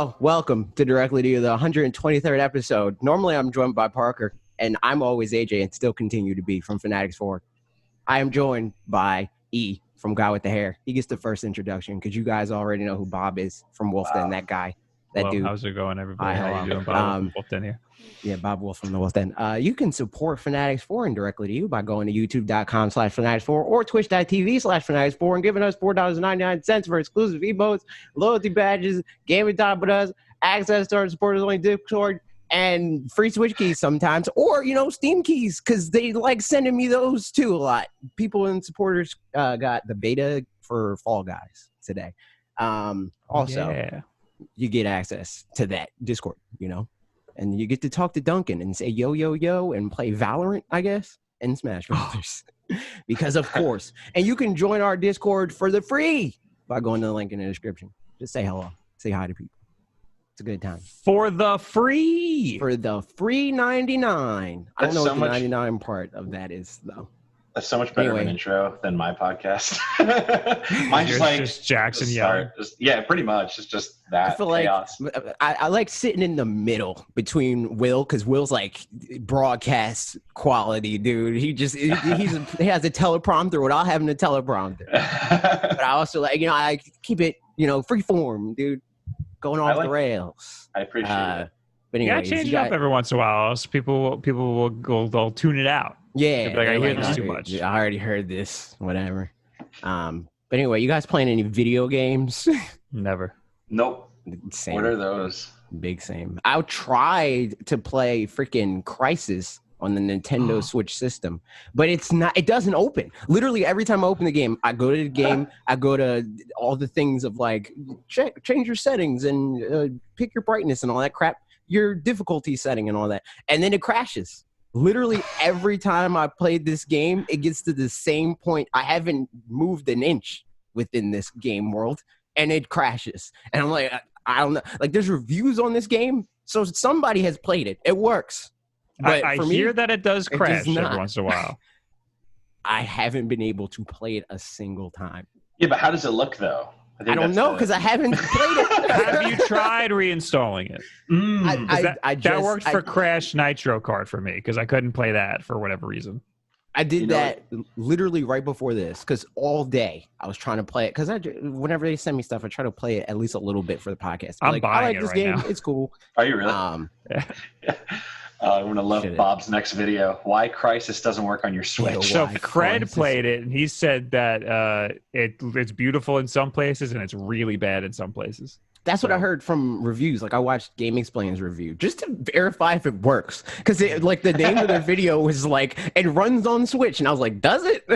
Hello, welcome to Directly to You, the 123rd episode. Normally I'm joined by Parker, and I'm always AJ and still continue to be from fanatixfour. I am joined by E from Guywiththehair. He gets the first introduction because you guys already know who Bob is from Wulff Den, that guy. That Hello, dude. how's it going, everybody? How you doing, Bob? Wulff Den here. Yeah, Bob Wulff from the Wulff Den. You can support fanatixfour and Directly to You by going to youtube.com/fanatixfour or twitch.tv/fanatixfour and giving us $4.99 for exclusive emotes, loyalty badges, gaming time with us, access to our supporters only Discord, and free Switch keys sometimes, or Steam keys, because they like sending me those too a lot. People and supporters got the beta for Fall Guys today. You get access to that Discord, and you get to talk to Duncan and say yo yo yo and play Valorant, I guess, and Smash Brothers, because of course. And you can join our Discord for the free by going to the link in the description. Just say hello, say hi to people. It's a good time. For the free 99. I don't know what the 99 part of that is though. That's so much better of an intro than my podcast. Mine's just Jackson yelling. Yeah, pretty much. It's just that I feel chaos. like I like sitting in the middle between Will, because Will's like broadcast quality, dude. He has a teleprompter without having a teleprompter. But I also I keep it free form, dude, going off the rails. I appreciate it. But anyways, change it up every once in a while. So people will go, they'll tune it out. Yeah, like, I hear this too much. I already heard this, whatever. But anyway, you guys playing any video games? Never. Nope. Same. What are those? Big same. I tried to play freaking Crysis on the Nintendo Switch system, but it doesn't open. Literally every time I open the game, I go to the game, I go to all the things of like change your settings and pick your brightness and all that crap, your difficulty setting and all that, and then it crashes. Literally every time I played this game, it gets to the same point. I haven't moved an inch within this game world, and it crashes. And I'm like, I don't know. Like, there's reviews on this game, so somebody has played it. It works. But I for hear me, that it does crash every once in a while. I haven't been able to play it a single time. Yeah, but how does it look, though? I don't know, because I haven't played it. Have you tried reinstalling it? That worked for Crash Nitro Kart for me, because I couldn't play that for whatever reason. I did that literally right before this, because all day I was trying to play it. Because whenever they send me stuff, I try to play it at least a little bit for the podcast. I'm buying I like this game. Now. It's cool. Are you really? Yeah. I'm going to love Bob's next video. Why Crysis doesn't work on your Switch. So Fred played it, and he said that it's beautiful in some places, and it's really bad in some places. That's what I heard from reviews. Like, I watched Game Explain's review just to verify if it works. Because the name of their video was like, it runs on Switch. And I was like, does it?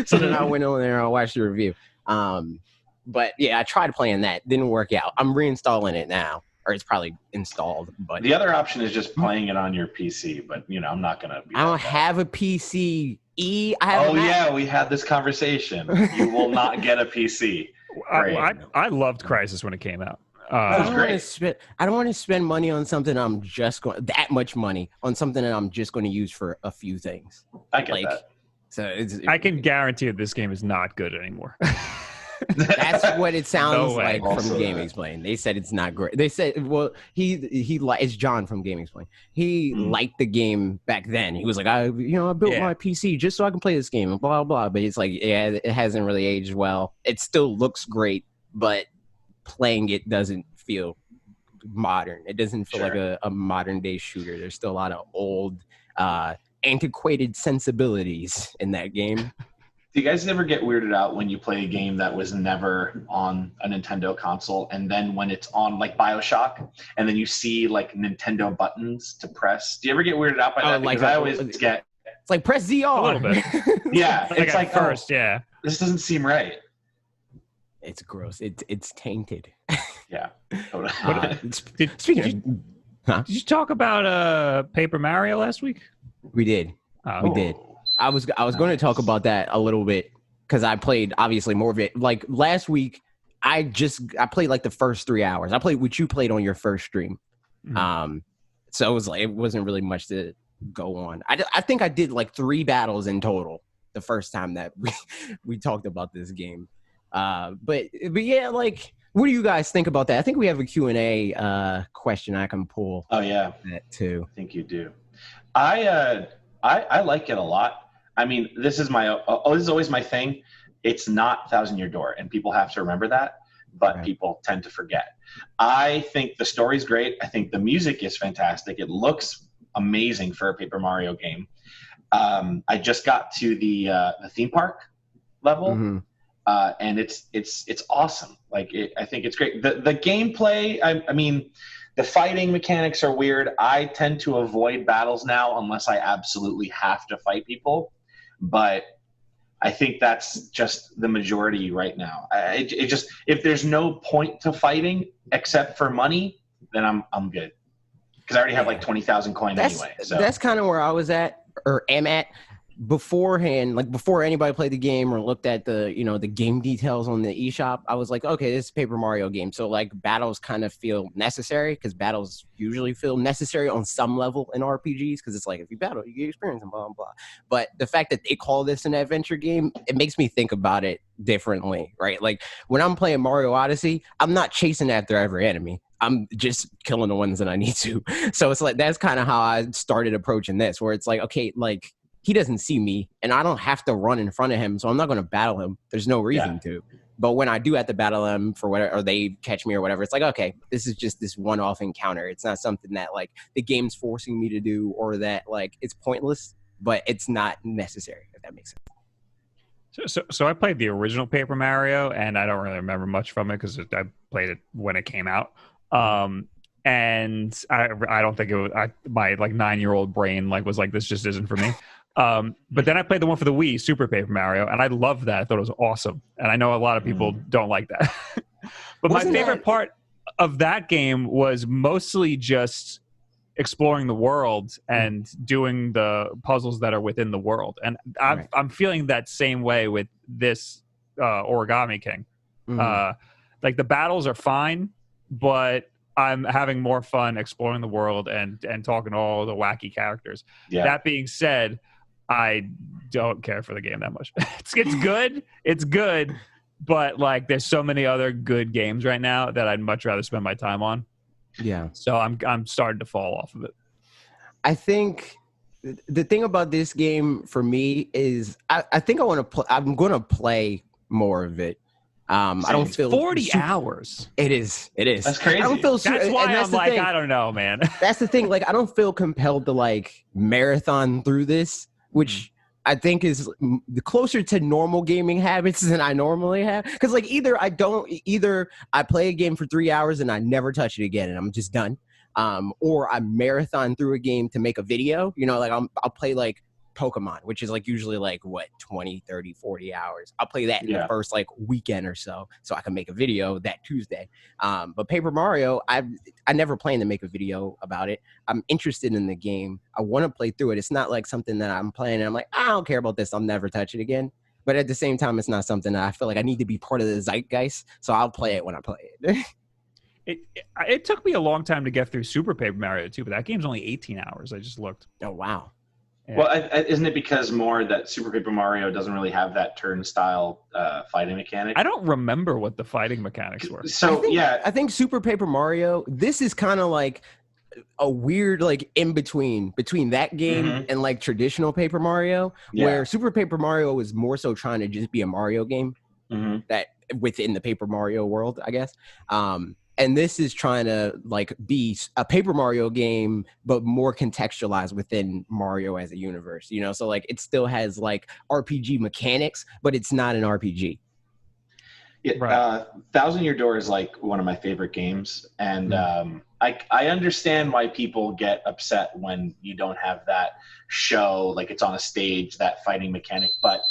So then I went on there and I watched the review. But yeah, I tried playing that. Didn't work out. I'm reinstalling it now. Or it's probably installed. But the other option is just playing it on your PC. But, I'm not going to be. I don't have a PC. We had this conversation. You will not get a PC. I loved Crysis when it came out. I don't want to spend money on something that much money on something that I'm just going to use for a few things. I get that. So I can guarantee that this game is not good anymore. That's what it sounds like from Game Explain. They said it's not great. They said, well, it's John from Game Explain. He liked the game back then. He was like, I built my PC just so I can play this game and blah blah. But it's like, yeah, it hasn't really aged well. It still looks great, but playing it doesn't feel modern. It doesn't feel like a modern day shooter. There's still a lot of old, antiquated sensibilities in that game. Do you guys ever get weirded out when you play a game that was never on a Nintendo console, and then when it's on, like BioShock, and then you see like Nintendo buttons to press? Do you ever get weirded out by that? Because I always get. It's like press ZR. A little bit. Yeah, it's like first. This doesn't seem right. It's gross. It's tainted. Yeah. Speaking of, did you talk about Paper Mario last week? We did. We did. I was going to talk about that a little bit because I played obviously more of it. Like last week, I played like the first 3 hours. I played what you played on your first stream. So it was like, it wasn't really much to go on. I think I did like 3 battles in total the first time that we talked about this game. But yeah, like What do you guys think about that? I think we have a Q&A question I can pull. Oh yeah, that too. I think you do. I like it a lot. I mean, this is always my thing. It's not Thousand Year Door, and people have to remember that, but Right. people tend to forget. I think the story's great. I think the music is fantastic. It looks amazing for a Paper Mario game. I just got to the theme park level, Mm-hmm. and it's awesome. Like, I think it's great. The gameplay, I mean, the fighting mechanics are weird. I tend to avoid battles now unless I absolutely have to fight people, but I think that's just the majority right now. It just, if there's no point to fighting except for money, then I'm good, because I already have like 20,000 coins anyway. So that's kind of where I was at, or am at, beforehand. Like, before anybody played the game or looked at the the game details on the eShop, I was like, okay, this is a Paper Mario game, so like battles kind of feel necessary, because battles usually feel necessary on some level in RPGs, because it's like, if you battle, you get experience and blah blah blah. But the fact that they call this an adventure game, it makes me think about it differently, right? Like, when I'm playing Mario Odyssey, I'm not chasing after every enemy. I'm just killing the ones that I need to. So it's like, that's kind of how I started approaching this, where it's like, okay, like, he doesn't see me, and I don't have to run in front of him, so I'm not going to battle him. There's no reason to. But when I do have to battle them for whatever, or they catch me or whatever, it's like, okay, this is just this one-off encounter. It's not something that like the game's forcing me to do, or that like it's pointless, but it's not necessary, if that makes sense. So I played the original Paper Mario, and I don't really remember much from it because I played it when it came out. And I don't think it was, my like 9-year-old brain like was like, this just isn't for me. But then I played the one for the Wii, Super Paper Mario, and I loved that. I thought it was awesome. And I know a lot of people don't like that. But my favorite part of that game was mostly just exploring the world and doing the puzzles that are within the world. And I'm feeling that same way with this Origami King. Like, the battles are fine, but I'm having more fun exploring the world and talking to all the wacky characters. Yeah. That being said, I don't care for the game that much. It's good, but like, there's so many other good games right now that I'd much rather spend my time on. Yeah. So I'm starting to fall off of it. I think the thing about this game for me is I think I'm going to play more of it. I don't feel 40 hours. It is. That's crazy. I don't feel that's why I'm like, I don't know, man. That's the thing. Like, I don't feel compelled to like marathon through this, which I think is closer to normal gaming habits than I normally have. Because like, either I play a game for 3 hours and I never touch it again and I'm just done, or I marathon through a game to make a video. Like, I'll play like Pokemon, which is like usually like 20, 30, 40 hours. I'll play that in the first like weekend or so I can make a video that Tuesday. But Paper Mario, I never plan to make a video about it. I'm interested in the game. I want to play through it. It's not like something that I'm playing and I'm like, I don't care about this, I'll never touch it again. But at the same time, it's not something that I feel like I need to be part of the zeitgeist, so I'll play it when I play it. It took me a long time to get through Super Paper Mario too, but that game's only 18 hours. I just looked. Oh, wow. Yeah. Well, isn't it because more that Super Paper Mario doesn't really have that turn-style fighting mechanic? I don't remember what the fighting mechanics were. So, I think Super Paper Mario, this is kind of like a weird, like, in-between that game and, like, traditional Paper Mario, where Super Paper Mario is more so trying to just be a Mario game that within the Paper Mario world, I guess. And this is trying to like be a Paper Mario game, but more contextualized within Mario as a universe, So like, it still has like RPG mechanics, but it's not an RPG. Yeah, right. Thousand Year Door is like one of my favorite games, and I understand why people get upset when you don't have that show, like it's on a stage, that fighting mechanic. But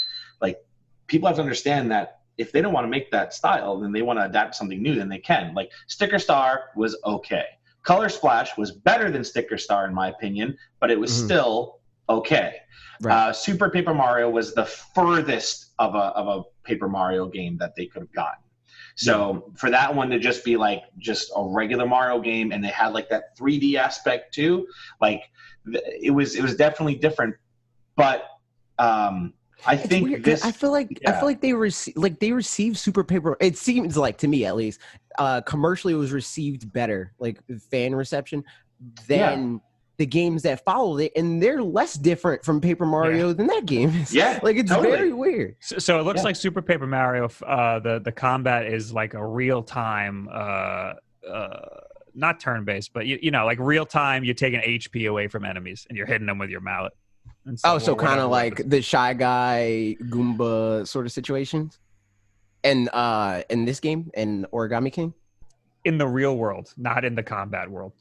like, people have to understand that if they don't want to make that style, then they want to adapt something new, then they can. Like, Sticker Star was okay. Color Splash was better than Sticker Star, in my opinion, but it was still okay. Right. Super Paper Mario was the furthest of a Paper Mario game that they could have gotten. So for that one to just be like just a regular Mario game, and they had like that 3D aspect too, like it was definitely different. But I think this. I feel like they receive Super Paper. It seems like, to me at least, commercially it was received better, like fan reception, than the games that followed it, and they're less different from Paper Mario than that game is. Yeah, like it's totally. very weird. So it looks like Super Paper Mario. The combat is like a real time, not turn based, but you know, like real time. You're taking HP away from enemies and you're hitting them with your mallet. So kind of like the Shy Guy Goomba sort of situations, and in this game, in Origami King. In the real world, not in the combat world.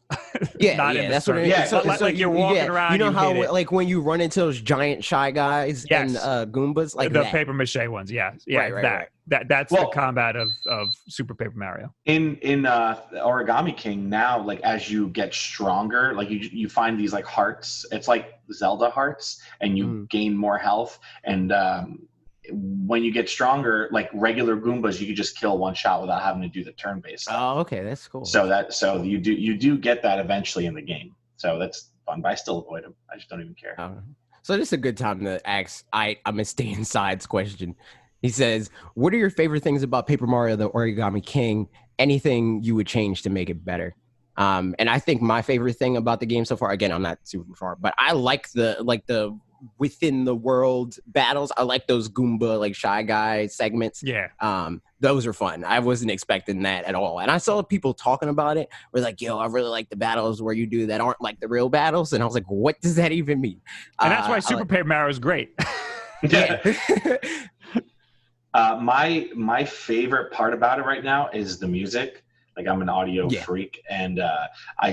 That's what I mean. Yeah, so like you're walking around. You know how like when you run into those giant Shy Guys and Goombas, like the that. paper mache ones. That's Right. the combat of Super Paper Mario. In Origami King now, like as you get stronger, like you find these like hearts. It's like Zelda hearts, and you gain more health. And when you get stronger, like regular Goombas, you can just kill one shot without having to do the turn-based stuff. Oh, okay, that's cool. So you do get that eventually in the game. So that's fun, but I still avoid them. I just don't even care. So this is a good time to ask. I'm gonna stay inside's question. He says, "What are your favorite things about Paper Mario: The Origami King? Anything you would change to make it better?" And I think my favorite thing about the game so far, again, I'm not super far, but I like the within the world battles. I like those Goomba, like Shy Guy segments. Those are fun. I wasn't expecting that at all. And I saw people talking about it. We're like, yo, I really like the battles where you do that aren't like the real battles. And I was like, what does that even mean? And that's why Super Paper Mario is great. My favorite part about it right now is the music. Like I'm an audio freak, and I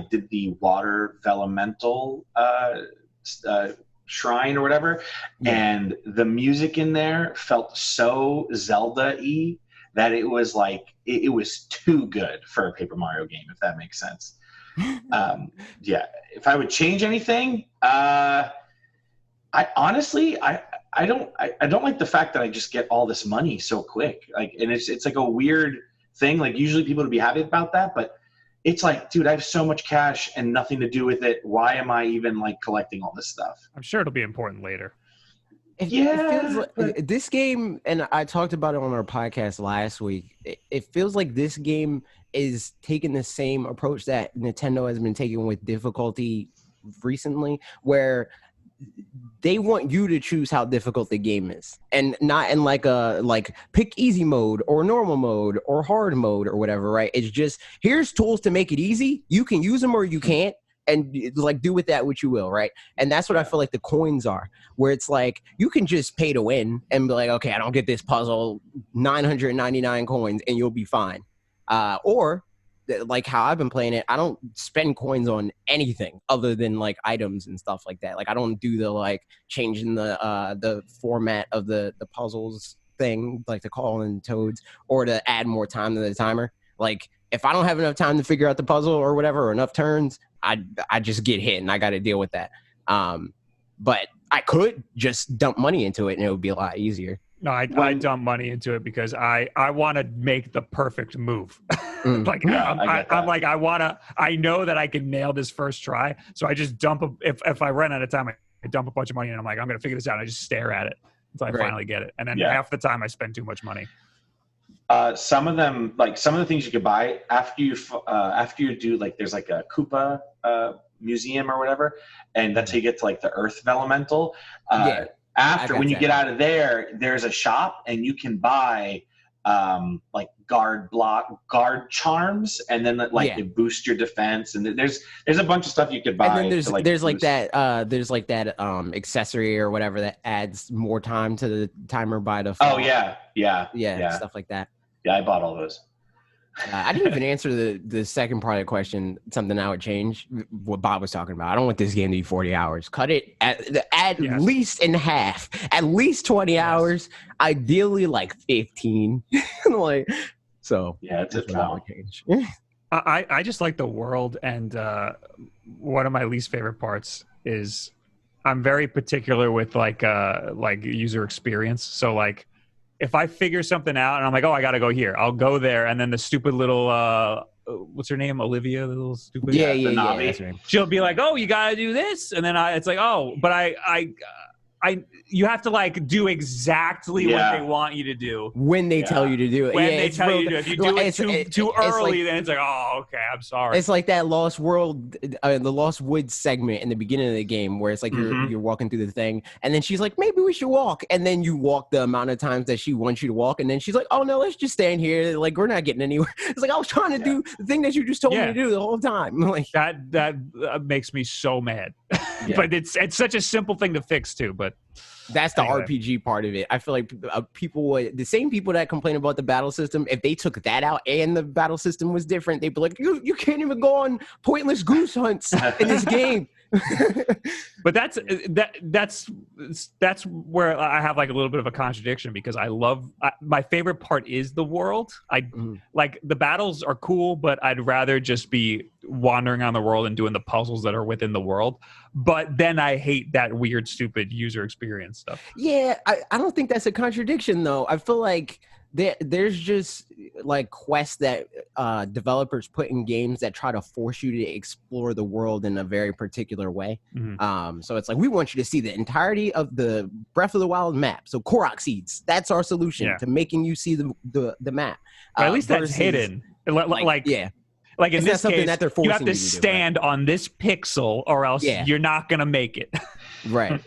did the water elemental shrine or whatever, and the music in there felt so Zelda-y that it was like it was too good for a Paper Mario game, if that makes sense. If I would change anything, I honestly I don't like the fact that I just get all this money so quick. Like, and it's like a weird thing. Like usually people would be happy about that, but it's like, dude, I have so much cash and nothing to do with it. Why am I even like collecting all this stuff? I'm sure it'll be important later. It feels like this game, and I talked about it on our podcast last week. It feels like this game is taking the same approach that Nintendo has been taking with difficulty recently, where they want you to choose how difficult the game is, and not in like a pick easy mode or normal mode or hard mode or whatever, right? It's just, here's tools to make it easy. You can use them or you can't, and like do with that what you will, right? And that's what I feel like the coins are, where it's like you can just pay to win and be like, okay, I don't get this puzzle, 999 coins, and you'll be fine. Or like how I've been playing it, I don't spend coins on anything other than like items and stuff like that. Like I don't do the like changing the format of the puzzles thing, like to call in toads or to add more time to the timer. Like if I don't have enough time to figure out the puzzle or whatever, or enough turns, I just get hit and I got to deal with that. But I could just dump money into it and it would be a lot easier. No, I dump money into it because I want to make the perfect move. Like I know that I can nail this first try, so I just dump if I run out of time, I dump a bunch of money and I'm like, I'm gonna figure this out. And I just stare at it until I finally get it, and then half the time I spend too much money. Some of them, like some of the things you could buy after you do, like there's like a Koopa museum or whatever, and that's how you get to like the Earth Elemental. After, when you get out of there, there's a shop and you can buy like guard charms, and then like it boosts your defense, and there's a bunch of stuff you could buy. And then there's like that accessory or whatever that adds more time to the timer by default. Oh yeah, stuff like that. Yeah, I bought all those. I didn't even answer the second part of the question, something I would change, what Bob was talking about. I don't want this game to be 40 hours. Cut it at least in half. At least 20 hours. Ideally, like 15. So it's a would change. I just like the world, and one of my least favorite parts is I'm very particular with like user experience. So like, if I figure something out and I'm like, oh, I got to go here, I'll go there. And then the stupid little, what's her name? Olivia, the little stupid. Yeah. She'll be like, oh, you got to do this. And then it's like, oh, but you have to like do exactly what they want you to do when they tell you to do it. When they tell you to do it. If you do it too early, then it's like, oh, okay, I'm sorry. It's like that Lost World, the Lost Woods segment in the beginning of the game where it's like you're walking through the thing, and then she's like, maybe we should walk, and then you walk the amount of times that she wants you to walk, and then she's like, oh no, let's just stand here. Like we're not getting anywhere. It's like I was trying to do the thing that you just told me to do the whole time. Like that makes me so mad. But it's such a simple thing to fix too. But that's the RPG part of it. I feel like the same people that complain about the battle system, if they took that out and the battle system was different, they'd be like, you can't even go on pointless goose hunts in this game. But that's where I have like a little bit of a contradiction, because my favorite part is the world. Like the battles are cool, but I'd rather just be wandering on the world and doing the puzzles that are within the world. But then I hate that weird, stupid user experience stuff. Yeah, I don't think that's a contradiction though. I feel like there's just like quests that developers put in games that try to force you to explore the world in a very particular way. So it's like, we want you to see the entirety of the Breath of the Wild map. So Korok seeds, that's our solution to making you see the map. But at least that's hidden. Like in this case, that you have to stand on this pixel or else you're not going to make it. Right.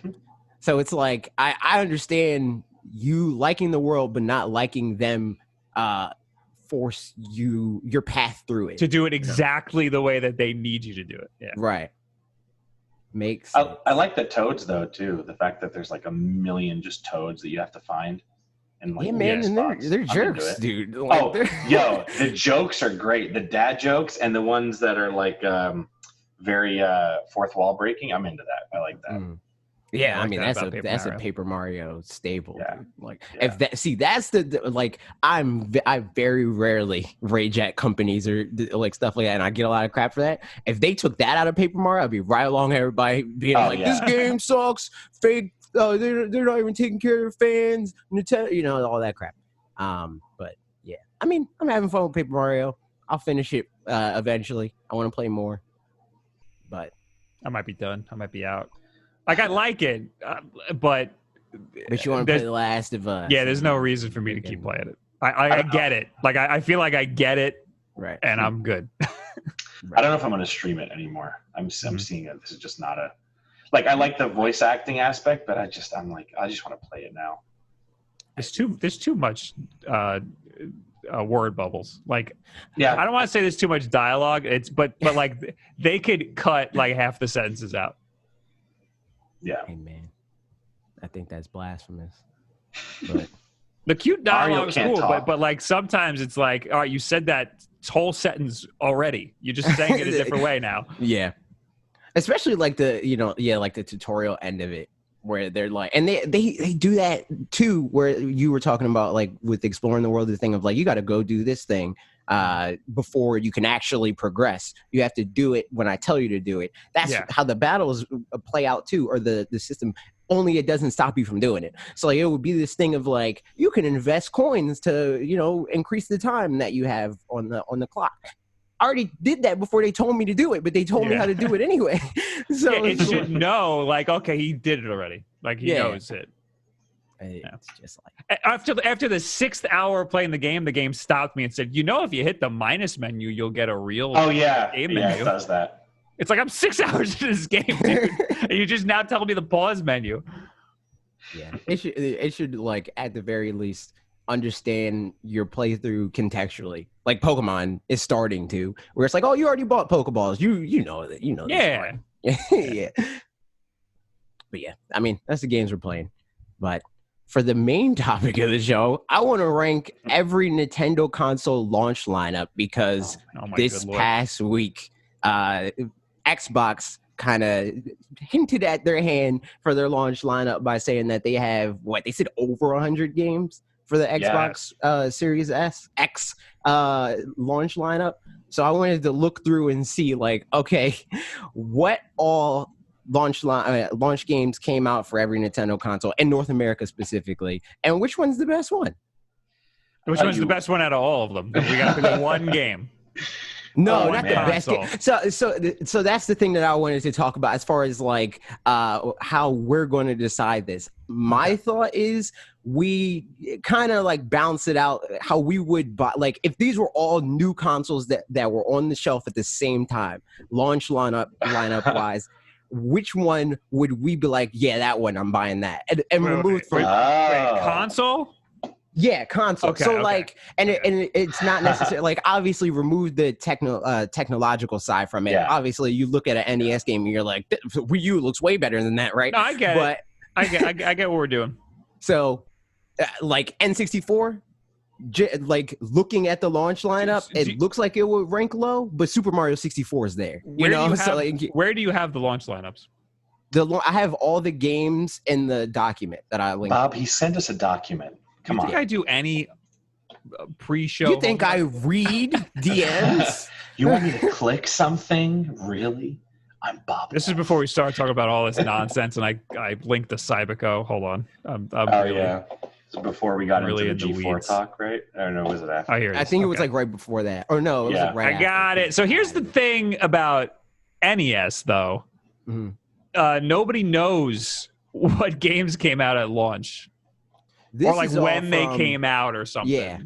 So it's like, I understand you liking the world, but not liking them force your path through it. To do it exactly the way that they need you to do it. Yeah. Right. Makes sense. I like the toads, though, too. The fact that there's like a million just toads that you have to find. And like, and they're jerks, dude. Like, the jokes are great. The dad jokes and the ones that are like very fourth wall breaking. I'm into that. I like that. Yeah, I mean that's a Paper Mario staple. Yeah. Like if that's the like I very rarely rage at companies or like stuff like that, and I get a lot of crap for that. If they took that out of Paper Mario, I'd be right along everybody being this game sucks, fake. They're not even taking care of their fans, Nintendo, all that crap. But yeah, I mean, I'm having fun with Paper Mario. I'll finish it eventually. I want to play more, but I might be done. I might be out. Like I like it, but you want to play The Last of Us. Yeah, there's no reason for me to keep playing it. I get it. Like I feel like I get it, right? And I'm good. I don't know if I'm going to stream it anymore. I'm seeing it. This is just not a. Like I like the voice acting aspect, but I just want to play it now. There's too much word bubbles. Like I don't want to say there's too much dialogue. But like they could cut like half the sentences out. Yeah. Hey man, I think that's blasphemous. But the cute dialogue is cool, but like sometimes it's like, all right, you said that whole sentence already. You're just saying it a different way now. Yeah. Especially like like the tutorial end of it, where they're like, and they do that too, where you were talking about like with exploring the world, the thing of like, you got to go do this thing before you can actually progress. You have to do it when I tell you to do it. That's how the battles play out too, or the system. Only it doesn't stop you from doing it. So like, it would be this thing of like, you can invest coins to increase the time that you have on the clock. I already did that before they told me to do it, but they told me how to do it anyway. So it should know, like, okay, he did it already. Like he knows it. It's just like after the 6th hour playing the game stopped me and said, if you hit the minus menu, you'll get a real game menu. It does that. It's like I'm 6 hours into this game, dude. And you just now telling me the pause menu. Yeah, it should like at the very least understand your playthrough contextually. Like Pokemon is starting to, where it's like, oh, you already bought Pokeballs. You know that. Yeah. Yeah. But yeah, I mean, that's the games we're playing. But for the main topic of the show, I want to rank every Nintendo console launch lineup because this past week, Xbox kind of hinted at their hand for their launch lineup by saying that they have they said over 100 games for the Xbox Series X launch lineup. So I wanted to look through and see like, okay, what all launch games came out for every Nintendo console in North America specifically, and which one's the best one? Which one's the best one out of all of them? We got to pick one game. No, Oh, not the man. best game. So that's the thing that I wanted to talk about as far as like how we're going to decide this. My thought is we kind of like balance it out how we would buy, like if these were all new consoles that were on the shelf at the same time, launch lineup wise, which one would we be like, yeah, that one, I'm buying that, and remove from console? Yeah, console. Okay, so okay. like, and it's not necessarily like obviously remove the technological side from it. Yeah. Obviously, you look at an NES game and you're like, Wii U looks way better than that, right? No, I get but, it. I get what we're doing. So, like N64, like looking at the launch lineup, it looks like it would rank low, but Super Mario 64 is there. Where do you have the launch lineups? I have all the games in the document that I linked. Bob, he sent us a document. Come on. You think I do any pre-show? You think I read DMs? You want me to click something? Really? I'm Bob. This is before we start talking about all this nonsense, and I linked the Cyberco. Hold on. Yeah. This is before we got really into the G4 weeds. Talk, right? I don't know. Was it after? I hear. I think it was like right before that. Or no, it was like right I got it. So here's the thing about NES, though. Mm-hmm. Nobody knows what games came out at launch. Or like when they came out or something. Yeah.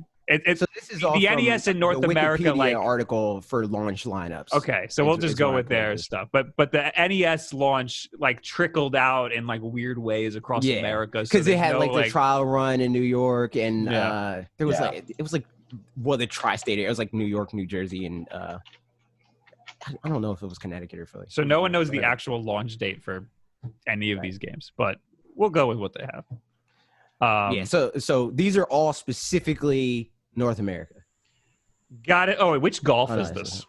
So this is all the from NES in North the America, Wikipedia like article for launch lineups. Okay, so we'll just go with their this. stuff. But the NES launch like trickled out in like weird ways across America. Because they had like the trial run in New York, and there was like it was like the tri-state area. It was like New York, New Jersey, and I don't know if it was Connecticut or Philly. So no one knows the actual launch date for any of these games, but we'll go with what they have. So these are all specifically North America. Got it. Oh, wait, which golf is this?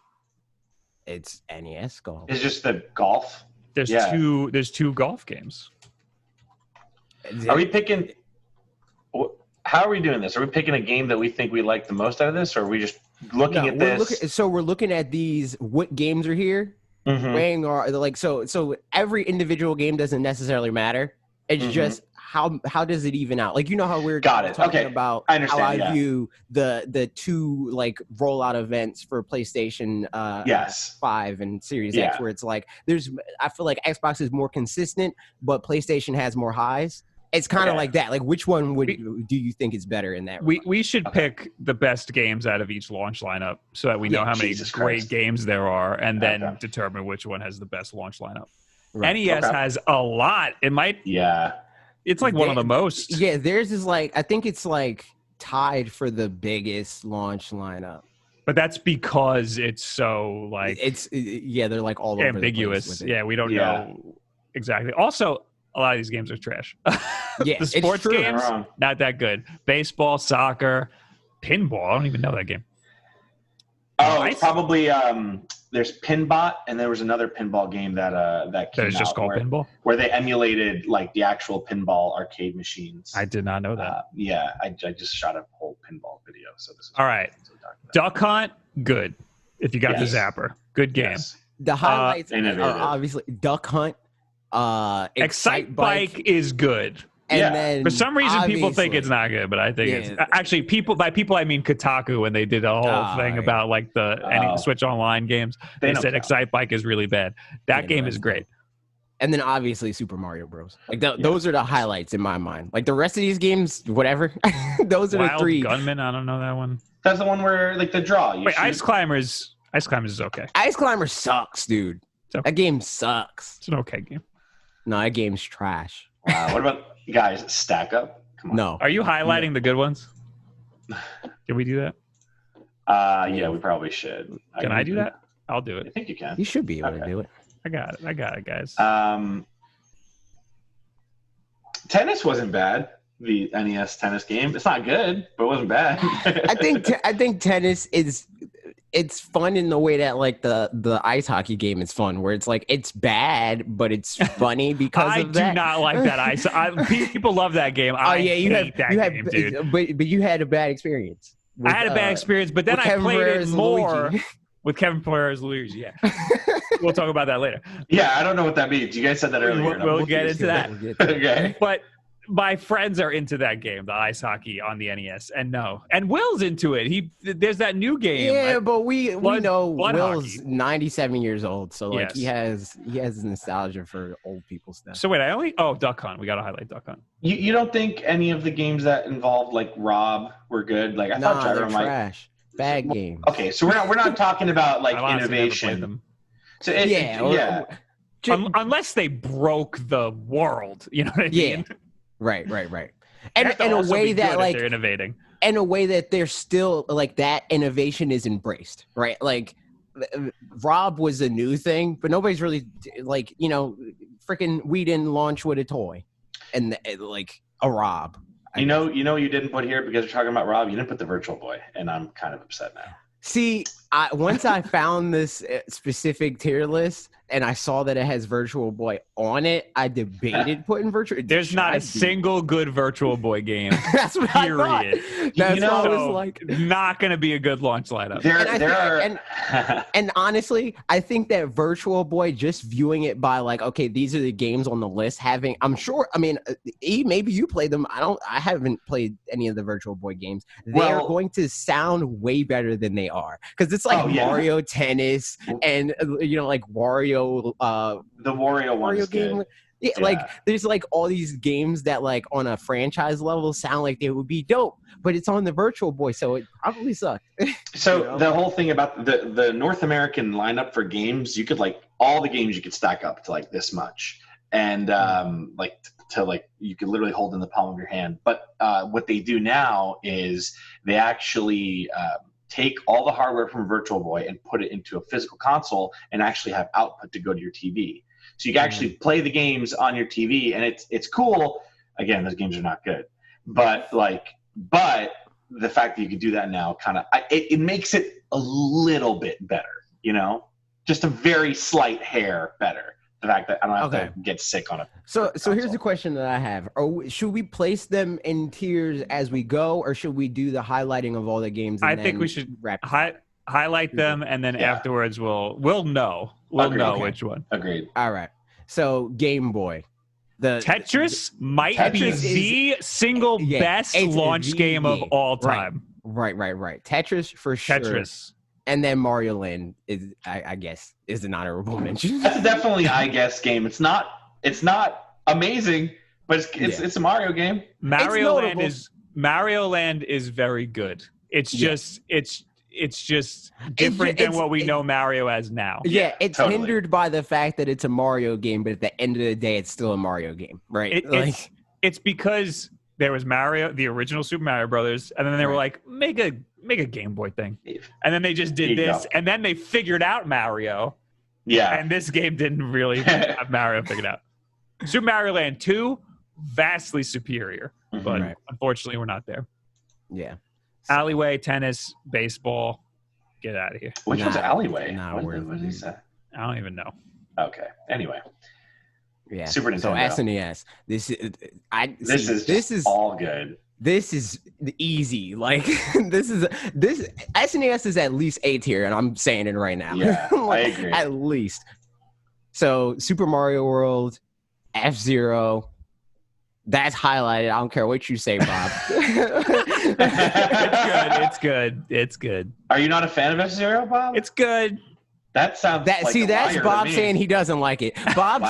It's NES golf. It's just the golf. There's two golf games. Are we picking? How are we doing this? Are we picking a game that we think we like the most out of this, or are we just looking at this? We're looking at these. What games are here? Weighing are like so. Every individual game doesn't necessarily matter. It's just how does it even out? Like, you know how we're talking about how I view the two like rollout events for PlayStation 5 and Series X, where it's like I feel like Xbox is more consistent, but PlayStation has more highs. It's kind of like that. Like, which one do you think is better in that? We should pick the best games out of each launch lineup so that we know how many great games there are, and then determine which one has the best launch lineup. Right. NES has a lot. It might. Yeah. It's like one of the most. Yeah, theirs is like, I think it's like tied for the biggest launch lineup. But that's because it's so like they're like all ambiguous. Over the place with it. Yeah, we don't know exactly. Also, a lot of these games are trash. Yeah, the sports games not that good. Baseball, soccer, pinball. I don't even know that game. Oh, it's probably there's Pinbot, and there was another pinball game that came out just called Pinball, where they emulated like the actual pinball arcade machines. I did not know that. I just shot a whole pinball video. So this is all right. Duck Hunt, good. If you got the zapper, good game. Yes. The highlights are obviously Duck Hunt. Excite Bike is good. And then for some reason people think it's not good, but I think it's actually by people I mean Kotaku, when they did a whole thing about like the Switch Online games. They said Excite Bike is really bad. That game is great. And then obviously Super Mario Bros. Like those are the highlights in my mind. Like the rest of these games, whatever. Those are the three. Gunman, I don't know that one. That's the one where like the draw. Wait, Ice Climbers is okay. Ice Climber sucks, dude. That game sucks. It's an okay game. No, that game's trash. What about guys? Stack Up. Come on. No. Are you highlighting the good ones? Can we do that? Yeah, we probably should. Can I do that? I'll do it. I think you can. You should be able to do it. I got it, guys. Tennis wasn't bad. The NES tennis game. It's not good, but it wasn't bad. I think tennis is. It's fun in the way that like the ice hockey game is fun, where it's like it's bad, but it's funny because of that. I do not like that people love that game. You hate that game, dude. But you had a bad experience. I had a bad experience, but then I played it more with Kevin Pereira's Luigi. Yeah, we'll talk about that later. Yeah, I don't know what that means. You guys said that earlier. We'll get into that. Okay, but my friends are into that game, the ice hockey on the NES, and Will's into it. There's that new game. Yeah, but we know blood Will's hockey. 97 years old, so like Yes. he has nostalgia for old people stuff. So wait, Duck Hunt. We got to highlight Duck Hunt. You don't think any of the games that involved like Rob were good? Like I thought they're Gyro might. trash. Bad games. Okay, so we're not talking about like I've honestly never played innovation. them. So Unless they broke the world, you know what I mean? Right. They And have to in a also way be that good if like they're innovating. in a way that they're still like that innovation is embraced, right? Like Rob was a new thing, but nobody's really like, freaking we didn't launch with a toy and like a Rob. You didn't put here because you're talking about Rob. You didn't put the Virtual Boy, and I'm kind of upset now. See, once I found this specific tier list and I saw that it has Virtual Boy on it, I debated putting Virtual. There's not a single good Virtual Boy game. That's what I thought. That's what I was like. Not going to be a good launch lineup. And honestly, I think that Virtual Boy, just viewing it by like, okay, these are the games on the list. I'm sure. I mean, maybe you played them. I haven't played any of the Virtual Boy games. They're going to sound way better than they are because it's like Mario Tennis and like Wario. The Wario one is game. good. Yeah, like there's like all these games that like on a franchise level sound like they would be dope, but it's on the Virtual Boy, so it probably sucked. So the whole thing about the North American lineup for games, you could like all the games you could stack up to like this much, and you could literally hold in the palm of your hand. But what they do now is they actually take all the hardware from Virtual Boy and put it into a physical console and actually have output to go to your TV. So you can actually play the games on your TV, and it's cool. Again, those games are not good, but the fact that you can do that now it makes it a little bit better, just a very slight hair better. The fact that I don't have to get sick on it. So here's the question that I have: should we place them in tiers as we go, or should we do the highlighting of all the games? And I think we should highlight them, and then afterwards we'll know which one. Agreed. All right. So Game Boy, Tetris might be the single best launch game of all time. Right. Tetris for sure. Tetris. And then Mario Land is, I guess, is an honorable mention. That's definitely I guess game. It's not amazing, but it's a Mario game. Mario Land is very good. It's just different than what we know Mario as now. Yeah, it's hindered by the fact that it's a Mario game, but at the end of the day, it's still a Mario game, right? It's because there was Mario, the original Super Mario Brothers, and then they were like, make a Game Boy thing. And then they just did this, and then they figured out Mario. Yeah. And this game didn't really have Mario figured out. Super Mario Land 2, vastly superior, but unfortunately we're not there. Yeah. Alleyway, tennis, baseball, get out of here. Which one's Alleyway? What is that? I don't even know. Okay. Anyway. Yeah. Super Nintendo. So SNES. This is all good. This is easy. Like this SNES is at least A tier, and I'm saying it right now. Yeah, I agree. At least. So Super Mario World, F-Zero. That's highlighted. I don't care what you say, Bob. It's good. Are you not a fan of F-Zero, Bob? It's good. That sounds that's Bob saying he doesn't like it. Bob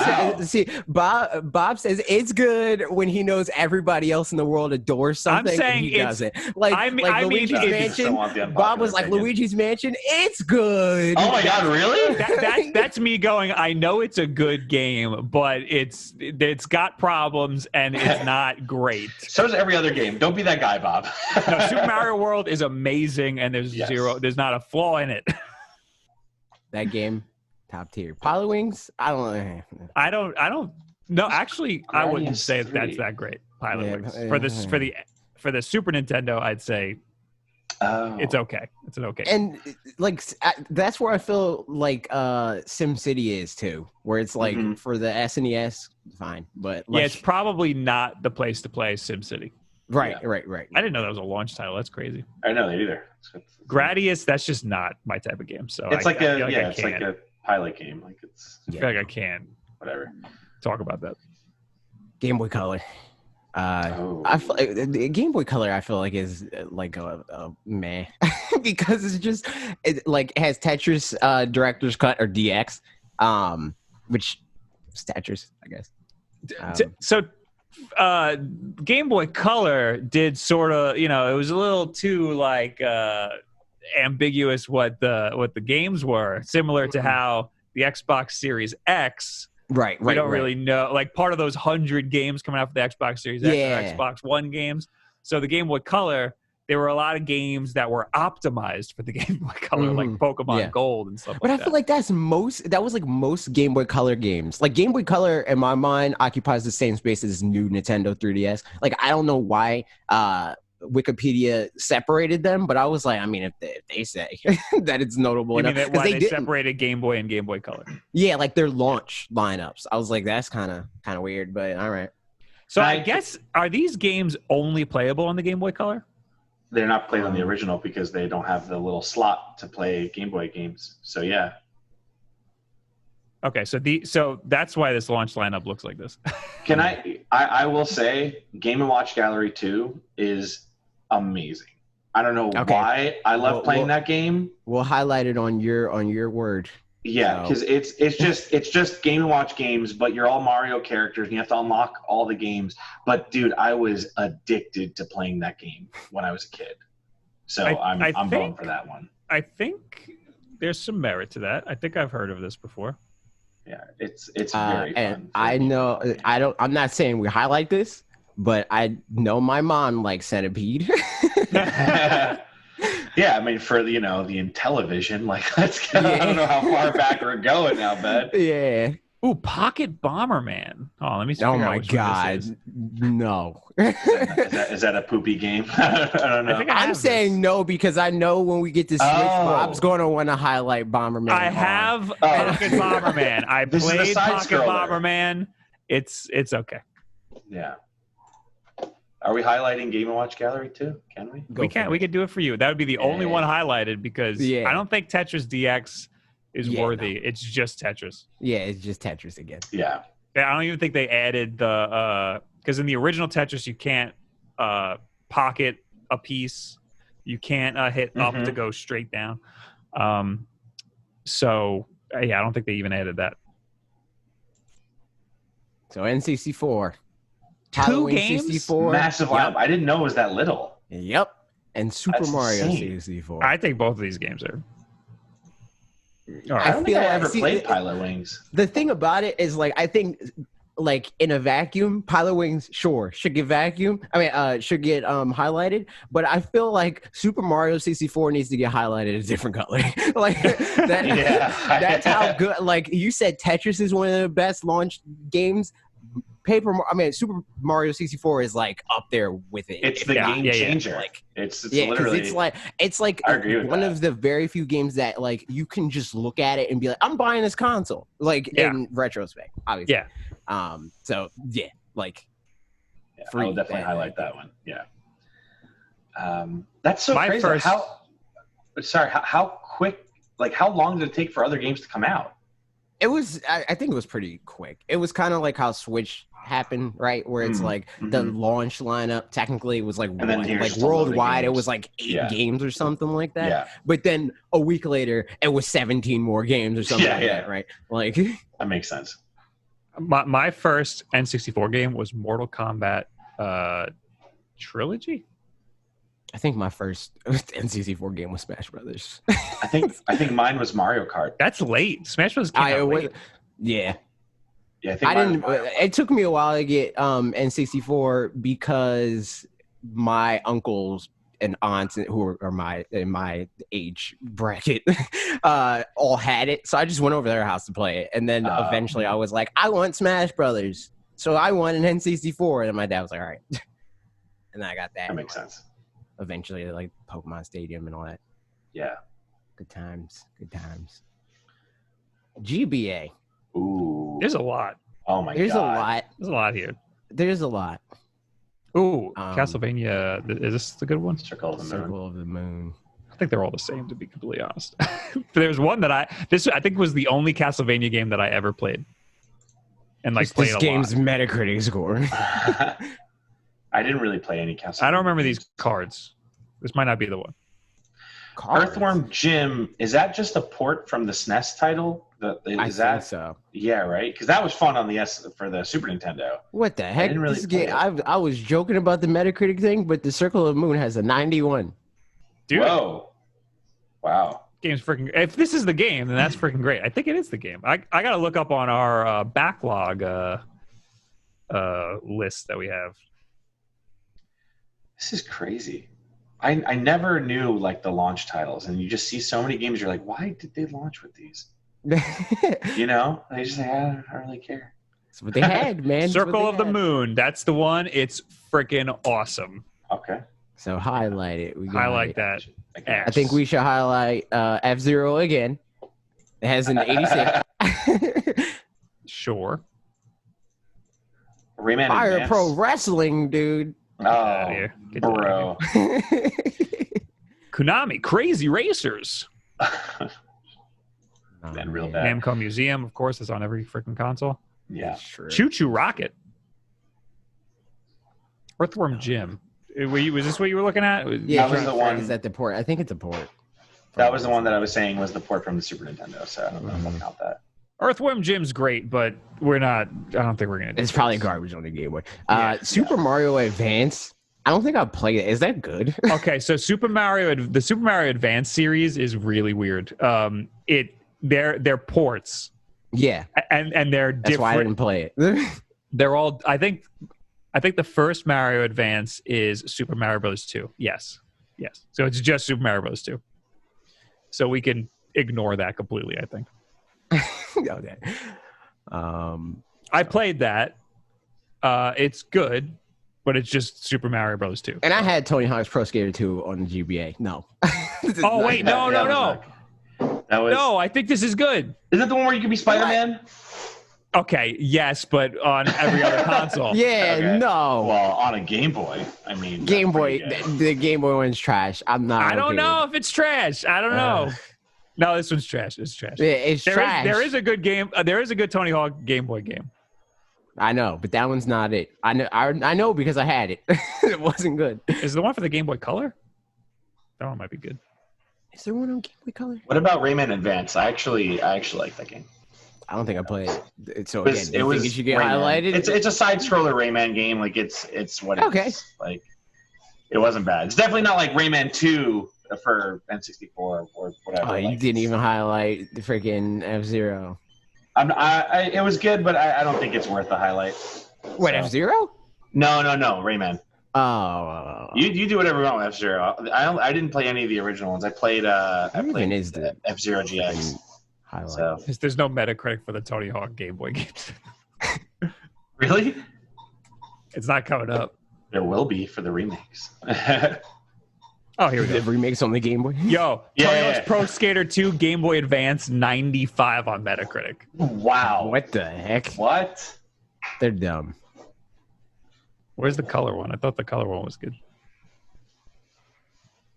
Bob says it's good when he knows everybody else in the world adores something. I'm saying he doesn't. Luigi's Mansion. Bob was like, Luigi's Mansion, it's good. Oh my god, really? That's me going, I know it's a good game, but it's got problems and it's not great. So is every other game. Don't be that guy, Bob. No, Super Mario World is amazing and there's not a flaw in it. That game, top tier. Pilotwings, I don't. No, actually, I wouldn't say that's that great. Pilotwings for the Super Nintendo, I'd say it's okay. It's an okay. And like that's where I feel like SimCity is too, where it's like for the SNES, fine, but it's probably not the place to play SimCity. Right. I didn't know that was a launch title. That's crazy. I know that either. Gradius, that's just not my type of game. So it's like a pilot game. Like I feel like I can't whatever talk about that. Game Boy Color. I feel like the Game Boy Color. I feel like is like a meh because it's just it has Tetris Director's Cut or DX, which is Tetris, I guess. So Game Boy Color did sort of, it was a little too like ambiguous what the games were, similar to how the Xbox Series X. Right. We don't really know, like part of those 100 games coming out for the Xbox Series X or Xbox One games. So the Game Boy Color, there were a lot of games that were optimized for the Game Boy Color, like Pokemon Gold and stuff like that. But I feel like that was like most Game Boy Color games. Like Game Boy Color, in my mind, occupies the same space as new Nintendo 3DS. Like I don't know why Wikipedia separated them, but I was like, I mean, if they say that it's notable enough, because they separated Game Boy and Game Boy Color. Yeah, like their launch lineups. I was like, that's kind of weird, but all right. So I guess, are these games only playable on the Game Boy Color? They're not played on the original because they don't have the little slot to play Game Boy games. So yeah. Okay, so that's why this launch lineup looks like this. Can I will say Game & Watch Gallery 2 is amazing. I don't know why I love playing that game. We'll highlight it on your word. Yeah, because it's just Game & Watch games, but you're all Mario characters and you have to unlock all the games. But dude, I was addicted to playing that game when I was a kid. So I'm going for that one. I think there's some merit to that. I think I've heard of this before. Yeah, it's very fun. And I know I'm not saying we highlight this, but I know my mom likes Centipede. Yeah, I mean, for the Intellivision, like let's go. I don't know how far back we're going now, bud. Yeah. Ooh, Pocket Bomberman. Oh, let me see. Oh my God, no. Is that a poopy game? I don't know. I'm saying no because I know when we get to Switch, Bob's going to want to highlight Bomberman. I have Pocket Bomberman. I played Pocket Bomberman. It's okay. Yeah. Are we highlighting Game & Watch Gallery too? Can we? We can. We could do it for you. That would be the only one highlighted because I don't think Tetris DX is worthy. No. It's just Tetris. Yeah, it's just Tetris again. Yeah. I don't even think they added the because in the original Tetris you can't pocket a piece. You can't hit up to go straight down. So I don't think they even added that. So N64. Two games? 64. Massive lineup. I didn't know it was that little. Yep. And Super Mario 64. I think both of these games are. I don't think I ever played Pilot Wings. The thing about it is, like, I think, like, in a vacuum, Pilot Wings, sure, should get highlighted. But I feel like Super Mario 64 needs to get highlighted a different color. Like, that's how good. Like, you said Tetris is one of the best launch games. Super Mario 64 is like up there with it. It's the game changer. Like it's literally. It's like one of the very few games that like you can just look at it and be like, I'm buying this console. Like in retrospect, obviously. Yeah. So yeah, like. I'll definitely highlight that one. Yeah. That's so crazy. How quick? Like how long did it take for other games to come out? It was. I think it was pretty quick. It was kind of like how Switch happened, right? Where it's like the launch lineup technically was like worldwide. It was like 8 games or something like that. Yeah. But then a week later, it was 17 more games or something like that, right? Like that makes sense. My first N64 game was Mortal Kombat Trilogy. I think my first N64 game was Smash Brothers. I think mine was Mario Kart. That's late. Smash Brothers came out late. Yeah. Yeah, I didn't. It took me a while to get N64 because my uncles and aunts who are in my age bracket all had it, so I just went over their house to play it, and then eventually I was like, I want Smash Brothers, so I want an N64, and my dad was like, all right, and then I got that. That makes sense. Eventually, like Pokemon Stadium and all that. Yeah. Good times. GBA. Ooh. There's a lot. Oh my god. There's a lot here. There's a lot. Ooh, Castlevania. Is this the good one? Circle of the Moon. I think they're all the same, to be completely honest. There's one that I think was the only Castlevania game that I ever played. And like played a lot. This game's Metacritic score. I didn't really play any Castlevania. I don't remember these cards. This might not be the one. Earthworm Jim, is that just a port from the SNES title? I think so. Yeah, right. Because that was fun on for the Super Nintendo. What the heck? didn't really This play game, it. I was joking about the Metacritic thing, but the Circle of the Moon has a 91. Dude, Whoa! Wow. game's freaking. If this is the game, then that's freaking great. I think it is the game. I gotta look up on our backlog list that we have. This is crazy. I never knew like the launch titles, and you just see so many games. You're like, why did they launch with these? You know, they just say, I don't really care. That's what they had, man. Circle of the Moon. That's the one. It's freaking awesome. Okay. So highlight it. We got Highlight it. that. Okay. I think we should highlight F-Zero again. It has an 86. Sure. Rayman Fire Advance. Pro Wrestling, dude. Get out of Oh, here. Get out of here. bro. Konami, Crazy Racers. Man, real bad. Namco Museum, of course, is on every freaking console. Yeah. Choo Choo Rocket. Earthworm Jim. Was this what you were looking at? Yeah, That was the one- Is that the port? I think it's a port. That was the one that I was saying was the port from the Super Nintendo, so I don't know if I'll count that. Earthworm Jim's great, but we're not. I don't think we're gonna. Do It's this. probably garbage on the Game Boy. Yeah. Super Mario Advance. I don't think I've played it. Is that good? Okay, so the Super Mario Advance series is really weird. They're ports, Yeah, and they're that's why I different. didn't play it. They're all. I think the first Mario Advance is Super Mario Bros. 2. Yes. So it's just Super Mario Bros. 2. So we can ignore that completely. I think. Okay. I played that. It's good, but it's just Super Mario Bros. 2. And I had Tony Hawk's Pro Skater 2 on the GBA. No. Oh wait, no. That was. No, I think this is good. Is it the one where you can be Spider-Man? Okay, yes, but on every other console. Yeah, Okay. no. Well, on a Game Boy. I mean, Game that's Boy, pretty good. the Game Boy one's trash. I'm not. I don't okay know with if it's trash. I don't know. No, this one's trash. It's trash. it. Yeah, it's trash. There is a good game. There is a good Tony Hawk Game Boy game. I know, but that one's not it. I know because I had it. It wasn't good. Is the one for the Game Boy Color? That one might be good. Is there one on Game Boy Color? What about Rayman Advance? I actually like that game. I don't think I played it. So It was- again, do you think it should get Rayman. highlighted? It's a side scroller Rayman game. Like it's what it Okay. is. Like it wasn't bad. It's definitely not like Rayman 2 for N64 or whatever. Oh, you like, didn't even highlight the freaking F-Zero. it was good, but I don't think it's worth the highlight. What, So- F-Zero? No, Rayman. Oh. You do whatever you want with F-Zero. I didn't play any of the original ones. I played Even is the F-Zero GX. highlight. So There's no Metacritic for the Tony Hawk Game Boy games. really, It's not coming up. there will be for the remakes. Oh, here we The go. remakes on the Game Boy? Yo, Yeah, Tony yeah, Hawk's yeah. Pro Skater 2 Game Boy Advance 95 on Metacritic. Wow. What the heck? What? They're dumb. Where's the color one? I thought the color one was good.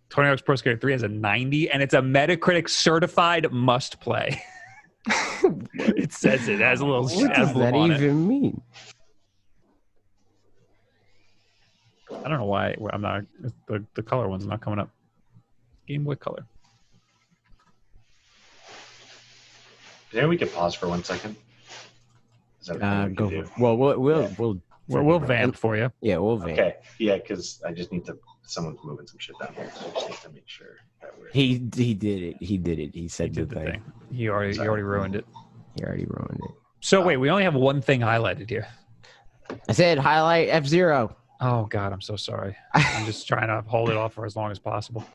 Tony Hawk's Pro Skater 3 has a 90, and it's a Metacritic certified must play. It says it has a little What does emblem that on it. even mean? I don't know why I'm not. The color one's not coming up. Game Boy Color. Maybe we could pause for 1 second. Is that a thing we Go can for do? it. Well, we'll We'll vamp for you. Yeah, we'll vamp. Okay. Yeah, because I just need to. Someone's moving some shit down here, so I just need to make sure that we're. He did it. He did it. He said He did the the thing. thing. He already ruined it. He already ruined it. So wait, we only have one thing highlighted here. I said highlight F-Zero. Oh God, I'm so sorry. I'm just trying to hold it off for as long as possible.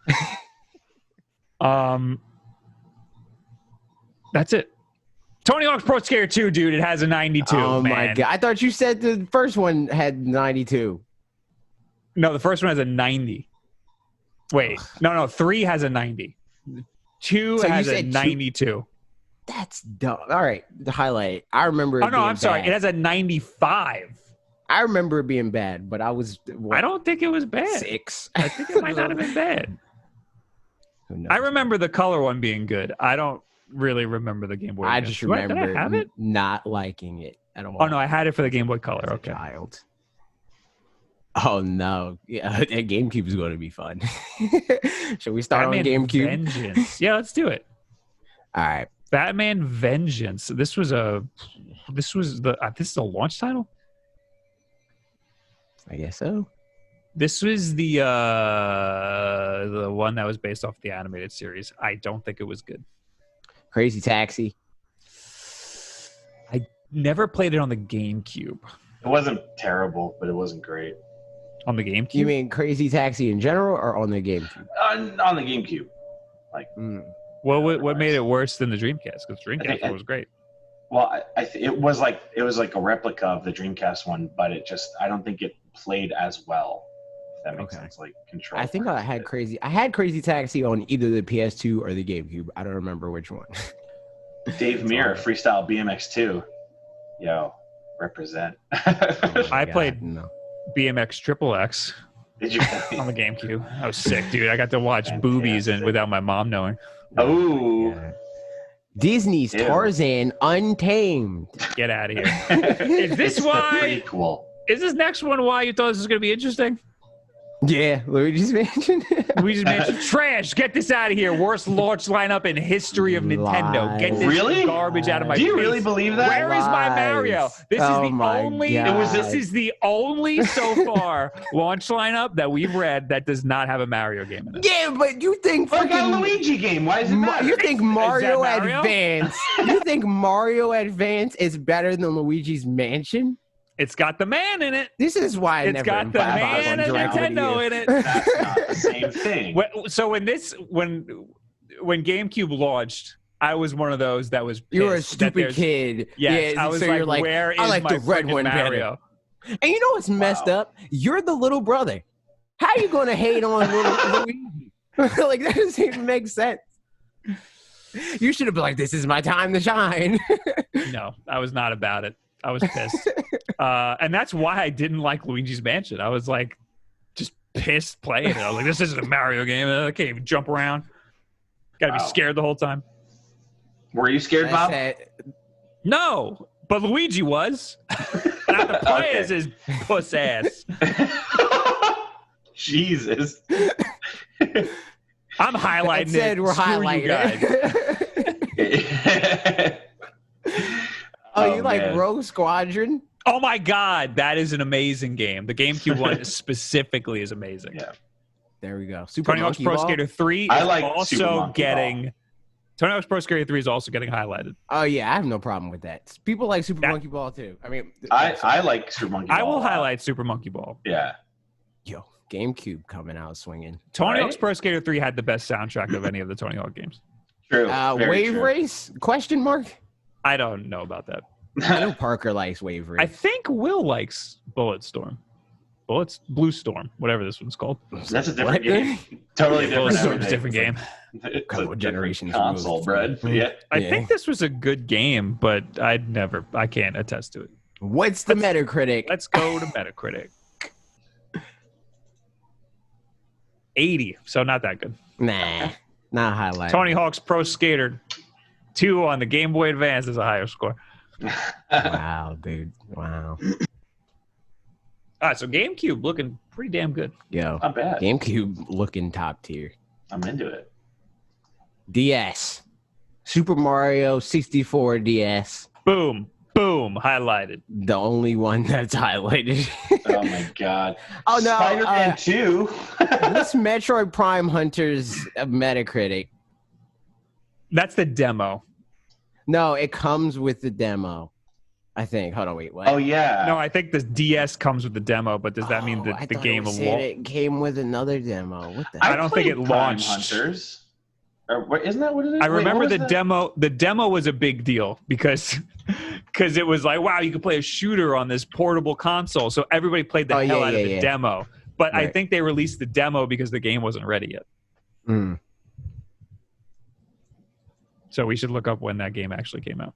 That's it. Tony Hawk's Pro Skater 2, dude. It has a 92. Oh man. my god! I thought you said the first one had 92. No, the first one has a 90. Wait, no. 3 has a 90. 2 So you has a said two- 92. That's dumb. All right, the highlight. I remember. Oh no, I'm sorry. Bad. It has a 95. I remember it being bad, but I was. I don't think it was bad. 6. I think it might not have been bad. Who knows? I remember the color one being good. I don't really remember the Game Boy. I Advance. just Did remember I have it? not liking it at all. Oh no, I had it for the Game Boy Color. as a Okay. child. Oh no! Yeah, GameCube is going to be fun. Should we start Batman on GameCube? Vengeance. Yeah, let's do it. All right. Batman Vengeance. This is a launch title. I guess so. This was the one that was based off the animated series. I don't think it was good. Crazy Taxi. I never played it on the GameCube. It wasn't terrible, but it wasn't great. On the GameCube? You mean Crazy Taxi in general, or on the GameCube? On the GameCube. What made it worse than the Dreamcast? Because Dreamcast was great. Well, it was like a replica of the Dreamcast one, but I don't think it played as well. If that makes sense, like control. I think I had Crazy Taxi on either the PS2 or the GameCube. I don't remember which one. Dave Mirra, Freestyle BMX 2. Yo, represent. I played BMX Triple X. Did you on the GameCube? I was sick, dude. I got to watch boobies and without my mom knowing. Oh. Yeah. Disney's Tarzan Untamed. Get out of here. Is this why? Prequel. Is this next one why you thought this was going to be interesting? Yeah, Luigi's Mansion. Luigi's Mansion. Trash. Get this out of here. Worst launch lineup in history of Nintendo. Get this garbage out of my face. Do you really believe that? Where is my Mario? This is the only so far launch lineup that we've read that does not have a Mario game in it. Yeah, but you think a Luigi game. Why is it matter? You think Mario Advance? You think Mario Advance is better than Luigi's Mansion? It's got the man in it. This is why it's got the man and Nintendo in it. That's not the same thing. So when GameCube launched, I was one of those that was pissed. You were a stupid kid. Yes, I was like, where is my the red one Mario? Better. And you know what's messed up? You're the little brother. How are you going to hate on little Luigi? Like, that doesn't even make sense. You should have been like, this is my time to shine. No, I was not about it. I was pissed. And that's why I didn't like Luigi's Mansion. I was like, just pissed playing it. I was like, this isn't a Mario game. I can't even jump around. Got to be scared the whole time. Were you scared, Bob? No, but Luigi was. Not the play as his puss ass. Jesus. I'm highlighting it. We're highlighting it. Oh, you like Rogue Squadron? Oh my God, that is an amazing game. The GameCube one specifically is amazing. Yeah. There we go. Tony Hawk's Pro Skater 3 is also getting. Tony Hawk's Pro Skater 3 is also getting highlighted. Oh yeah, I have no problem with that. People like Super Monkey Ball too. I mean, I like Super Monkey Ball. I will highlight Super Monkey Ball. Yeah. Yo, GameCube coming out swinging. Tony Hawk's Pro Skater 3 had the best soundtrack of any of the Tony Hawk games. True. Wave Race? Question mark? I don't know about that. I know Parker likes Wave Race. I think Will likes Blue Storm, whatever this one's called. That's a different game. Totally different. Blue Storm's a different game. It's couple of generations console, bred. Yeah. I think this was a good game, but I can't attest to it. What's the Metacritic? Let's go to Metacritic. 80, so not that good. Nah, not highlight. Tony Hawk's Pro Skater 2 on the Game Boy Advance is a higher score. Wow, dude. Wow. All right, so GameCube looking pretty damn good. Yo, not bad. GameCube looking top tier. I'm into it. DS. Super Mario 64 DS. Boom. Highlighted. The only one that's highlighted. Oh my God. Oh no. Spider-Man 2. What's Metroid Prime Hunters Metacritic? That's the demo. No, it comes with the demo. I think. Hold on, wait. What? Oh yeah. No, I think the DS comes with the demo, but does that mean that the game it came with another demo? What the? I don't think it launched. Hunters. Or isn't that what it is? I remember the demo. The demo was a big deal because it was like, wow, you could play a shooter on this portable console. So everybody played the hell out of the demo. But right. I think they released the demo because the game wasn't ready yet. Mm. So we should look up when that game actually came out.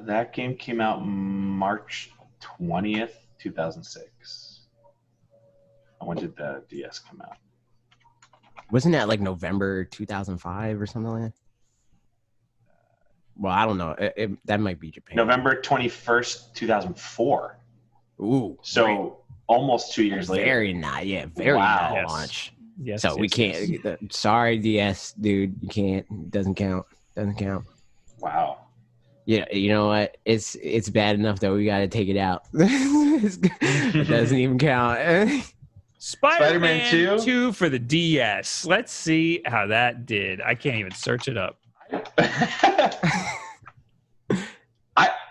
That game came out March 20th, 2006. And when did the DS come out? Wasn't that like November 2005 or something like that? Well, I don't know. That might be Japan. November 21st, 2004. Ooh. So almost 2 years later. Very not Wow. Yes. launch. Yes. So we can't. Sorry, DS dude, you can't. Doesn't count. Wow. Yeah, you know what? It's bad enough that we got to take it out. It doesn't even count. Spider-Man Spider-Man 2 for the DS. Let's see how that did. I can't even search it up.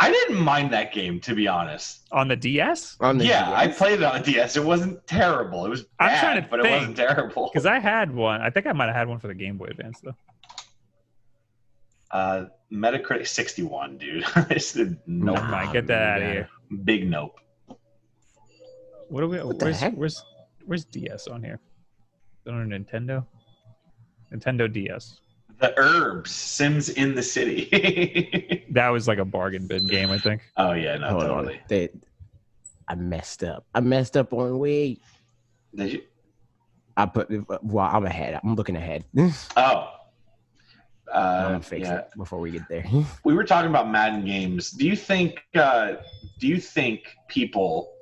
I didn't mind that game, to be honest. On the DS? On the Yeah, I DS. played it on the DS. It wasn't terrible. It was I'm bad, trying to but it think, wasn't terrible. Because I had one. I think I might have had one for the Game Boy Advance, though. Metacritic 61, dude. It's the Nope. nope. Mike, get that out of here. Big nope. What do we? What the heck? Where's DS on here? Is it on a Nintendo? Nintendo DS. The Herbs, Sims in the City. That was like a bargain bin game, I think. Oh yeah, no, Hold totally. on. I messed up. I messed up on Wii. Did you? Well, I'm ahead. I'm looking ahead. Oh. I'm gonna fix yeah. it before we get there. We were talking about Madden games. Do you think people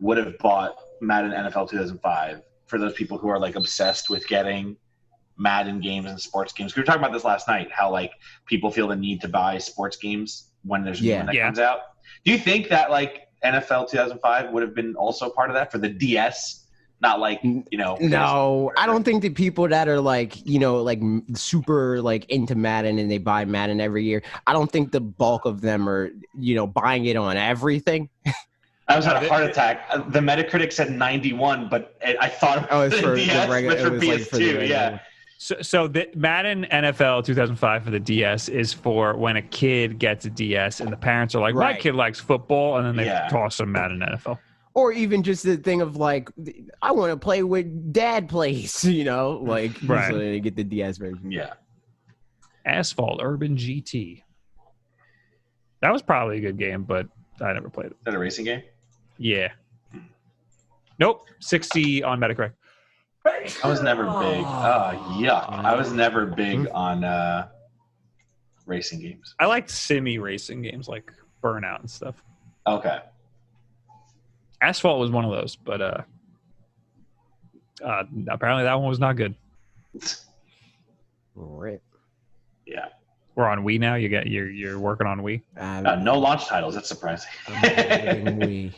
would have bought Madden NFL 2005 for those people who are like obsessed with getting Madden games and sports games? We were talking about this last night, how like people feel the need to buy sports games when there's a new one that comes out. Do you think that like NFL 2005 would have been also part of that for the DS? Not like, No, I don't think the people that are like, like super like into Madden and they buy Madden every year, I don't think the bulk of them are, buying it on everything. I was at a heart attack. The Metacritic said 91, but I thought it was for DS, the regular, but for it was like for the PS2, regular. yeah. So the Madden NFL 2005 for the DS is for when a kid gets a DS and the parents are like, my Right. kid likes football, and then they Yeah. toss them Madden NFL. Or even just the thing of like, I want to play with dad plays, like Right. so they get the DS version. Yeah. Asphalt Urban GT. That was probably a good game, but I never played it. Is that a racing game? Yeah. Nope. 60 on Metacritic. I was never big. Yuck. I was never big on racing games. I liked simmy racing games like Burnout and stuff. Okay. Asphalt was one of those, but apparently that one was not good. Right. Yeah. We're on Wii now. You're working on Wii. No launch titles. That's surprising. Okay.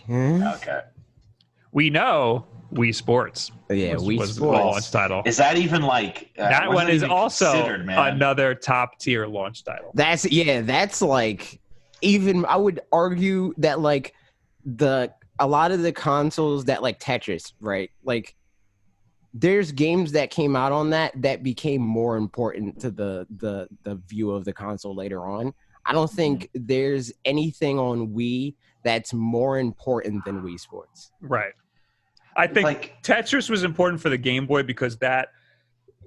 We know Wii Sports. Yeah, was Wii the Sports. launch title. Is that even like That was one that is even also considered, man? another top tier launch title. That's like, even I would argue that like a lot of the consoles that like Tetris, right? Like there's games that came out on that became more important to the view of the console later on. I don't think there's anything on Wii that's more important than Wii Sports. Right. I think Like- Tetris was important for the Game Boy because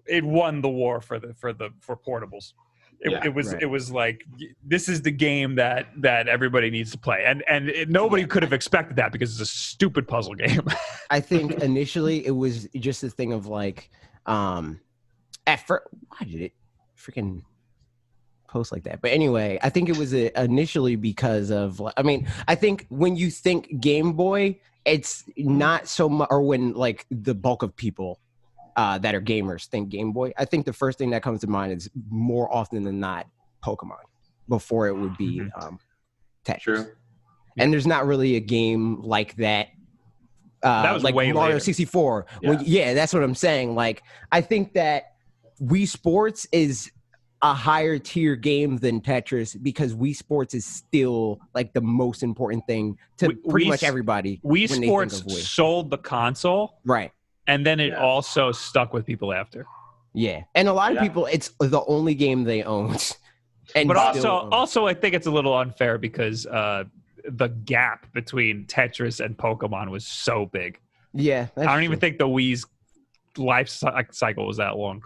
it won the war for portables. It was like, this is the game that everybody needs to play, and nobody could have expected that because it's a stupid puzzle game. I think initially it was just a thing of like, at first, why did it freaking post like that? But anyway, I think it was initially because of, I think when you think Game Boy, it's not so much, or when like the bulk of people that are gamers think Game Boy, I think the first thing that comes to mind is more often than not Pokemon before it would be Tetris. True. And there's not really a game like that. That was like way Mario later. 64. Yeah. That's what I'm saying. Like, I think that Wii Sports is a higher tier game than Tetris because Wii Sports is still like the most important thing to pretty much everybody. Wii when they Sports think of Wii. sold the console, Right. and then it also stuck with people after. Yeah. And a lot of people, it's the only game they own. And But still own. also, I think it's a little unfair because the gap between Tetris and Pokemon was so big. Yeah. I don't even think the Wii's life cycle was that long.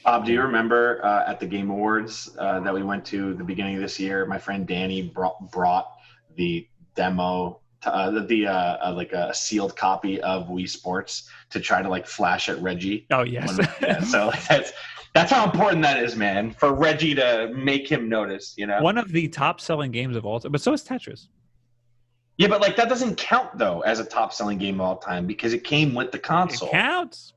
Bob, do you remember at the Game Awards that we went to the beginning of this year? My friend Danny brought the demo, like a sealed copy of Wii Sports to try to like flash at Reggie. Oh yes. So that's how important that is, man. For Reggie to make him notice, One of the top selling games of all time, but so is Tetris. Yeah, but like that doesn't count though as a top-selling game of all time because it came with the console. It counts.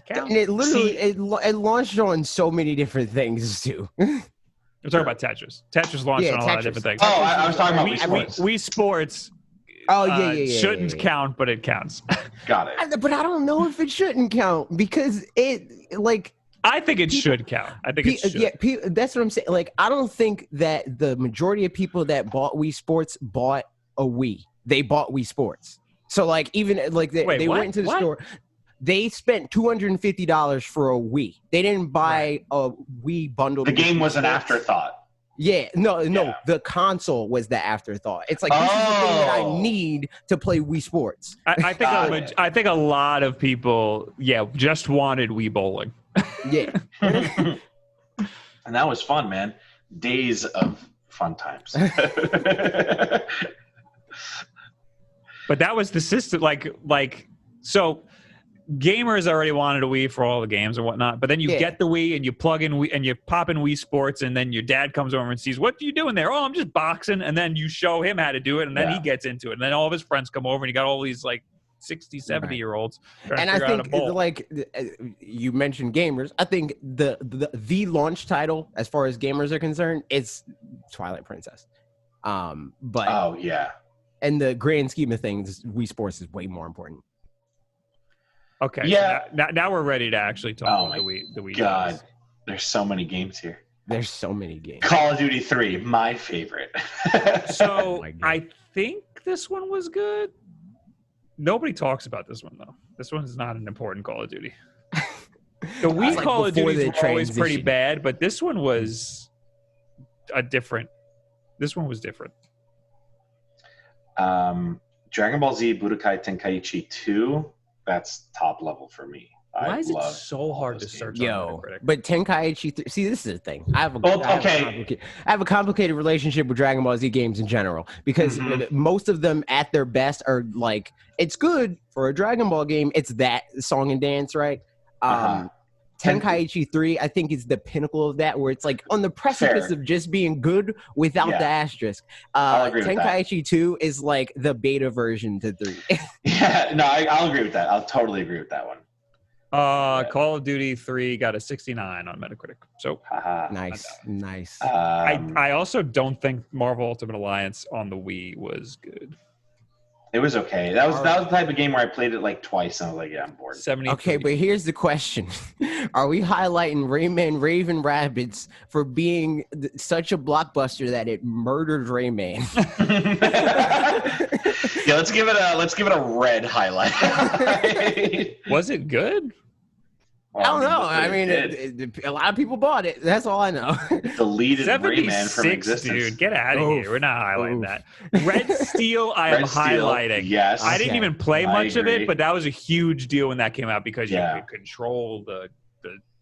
And it literally it launched on so many different things too. We're talking about Tetris. Tetris launched on a lot of different things. Oh, I was talking about Wii Sports. Wii Sports. Oh yeah. Shouldn't count, but it counts. Got it. But I don't know if it shouldn't count because it like. I think it should count. I think it should. Yeah, that's what I'm saying. Like, I don't think that the majority of people that bought Wii Sports bought a Wii. They bought Wii Sports. So like, even like they went into the store. They spent $250 for a Wii. They didn't buy a Wii bundle. The game was an afterthought. Yeah, no, the console was the afterthought. It's like this is the thing that I need to play Wii Sports. I think a lot of people, just wanted Wii bowling. Yeah, and that was fun, man. Days of fun times. But that was the system, like so. Gamers already wanted a Wii for all the games and whatnot, but then you get the Wii and you plug in Wii and you pop in Wii Sports, and then your dad comes over and sees, what are you doing there? Oh, I'm just boxing. And then you show him how to do it, and then he gets into it. And then all of his friends come over, and you got all these like 60, 70-year-olds. And I think like you mentioned gamers, I think the launch title as far as gamers are concerned, it's Twilight Princess. But in the grand scheme of things, Wii Sports is way more important. Okay. Yeah. So now we're ready to actually talk about the Wii. God, games. There's so many games here. There's so many games. Call of Duty 3, my favorite. So I think this one was good. Nobody talks about this one though. This one's not an important Call of Duty. The Wii Call of Duty were always pretty bad, but this one was different. This one was different. Dragon Ball Z Budokai Tenkaichi 2. That's top level for me. Why is it so hard to search on Metacritic? But Tenkaichi 3, see, this is the thing. I have a complicated relationship with Dragon Ball Z games in general because most of them at their best are like, it's good for a Dragon Ball game. It's that song and dance, right? Tenkaichi 3, I think, is the pinnacle of that, where it's like on the precipice of just being good without the asterisk. Tenkaichi 2 is like the beta version to 3. I'll agree with that. I'll totally agree with that one. Call of Duty 3 got a 69 on Metacritic. So nice. I also don't think Marvel Ultimate Alliance on the Wii was good. It was okay. That was the type of game where I played it like twice and I was like, I'm bored. Okay, but here's the question. Are we highlighting Rayman Raven Rabbids for being such a blockbuster that it murdered Rayman? Let's give it a red highlight. Was it good? I don't know. I mean, a lot of people bought it. That's all I know. Deleted Rayman from existence. Dude, get out of here. We're not highlighting that. Red Steel, I am highlighting. Yes. I didn't even play much of it, but that was a huge deal when that came out because you could control the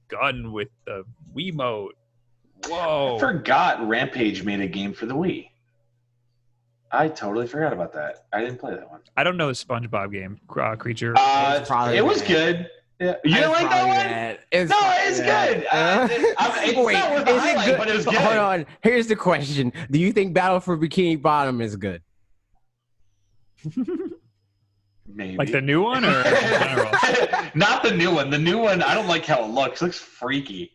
gun with the Wiimote. Whoa. I forgot Rampage made a game for the Wii. I totally forgot about that. I didn't play that one. I don't know the SpongeBob game, Creature. It was good. Yeah. You didn't like that one? It's good. It's not worth the highlight, but it was good. Hold on. Here's the question. Do you think Battle for Bikini Bottom is good? Maybe. Like the new one or in general? Not the new one. The new one, I don't like how it looks. It looks freaky.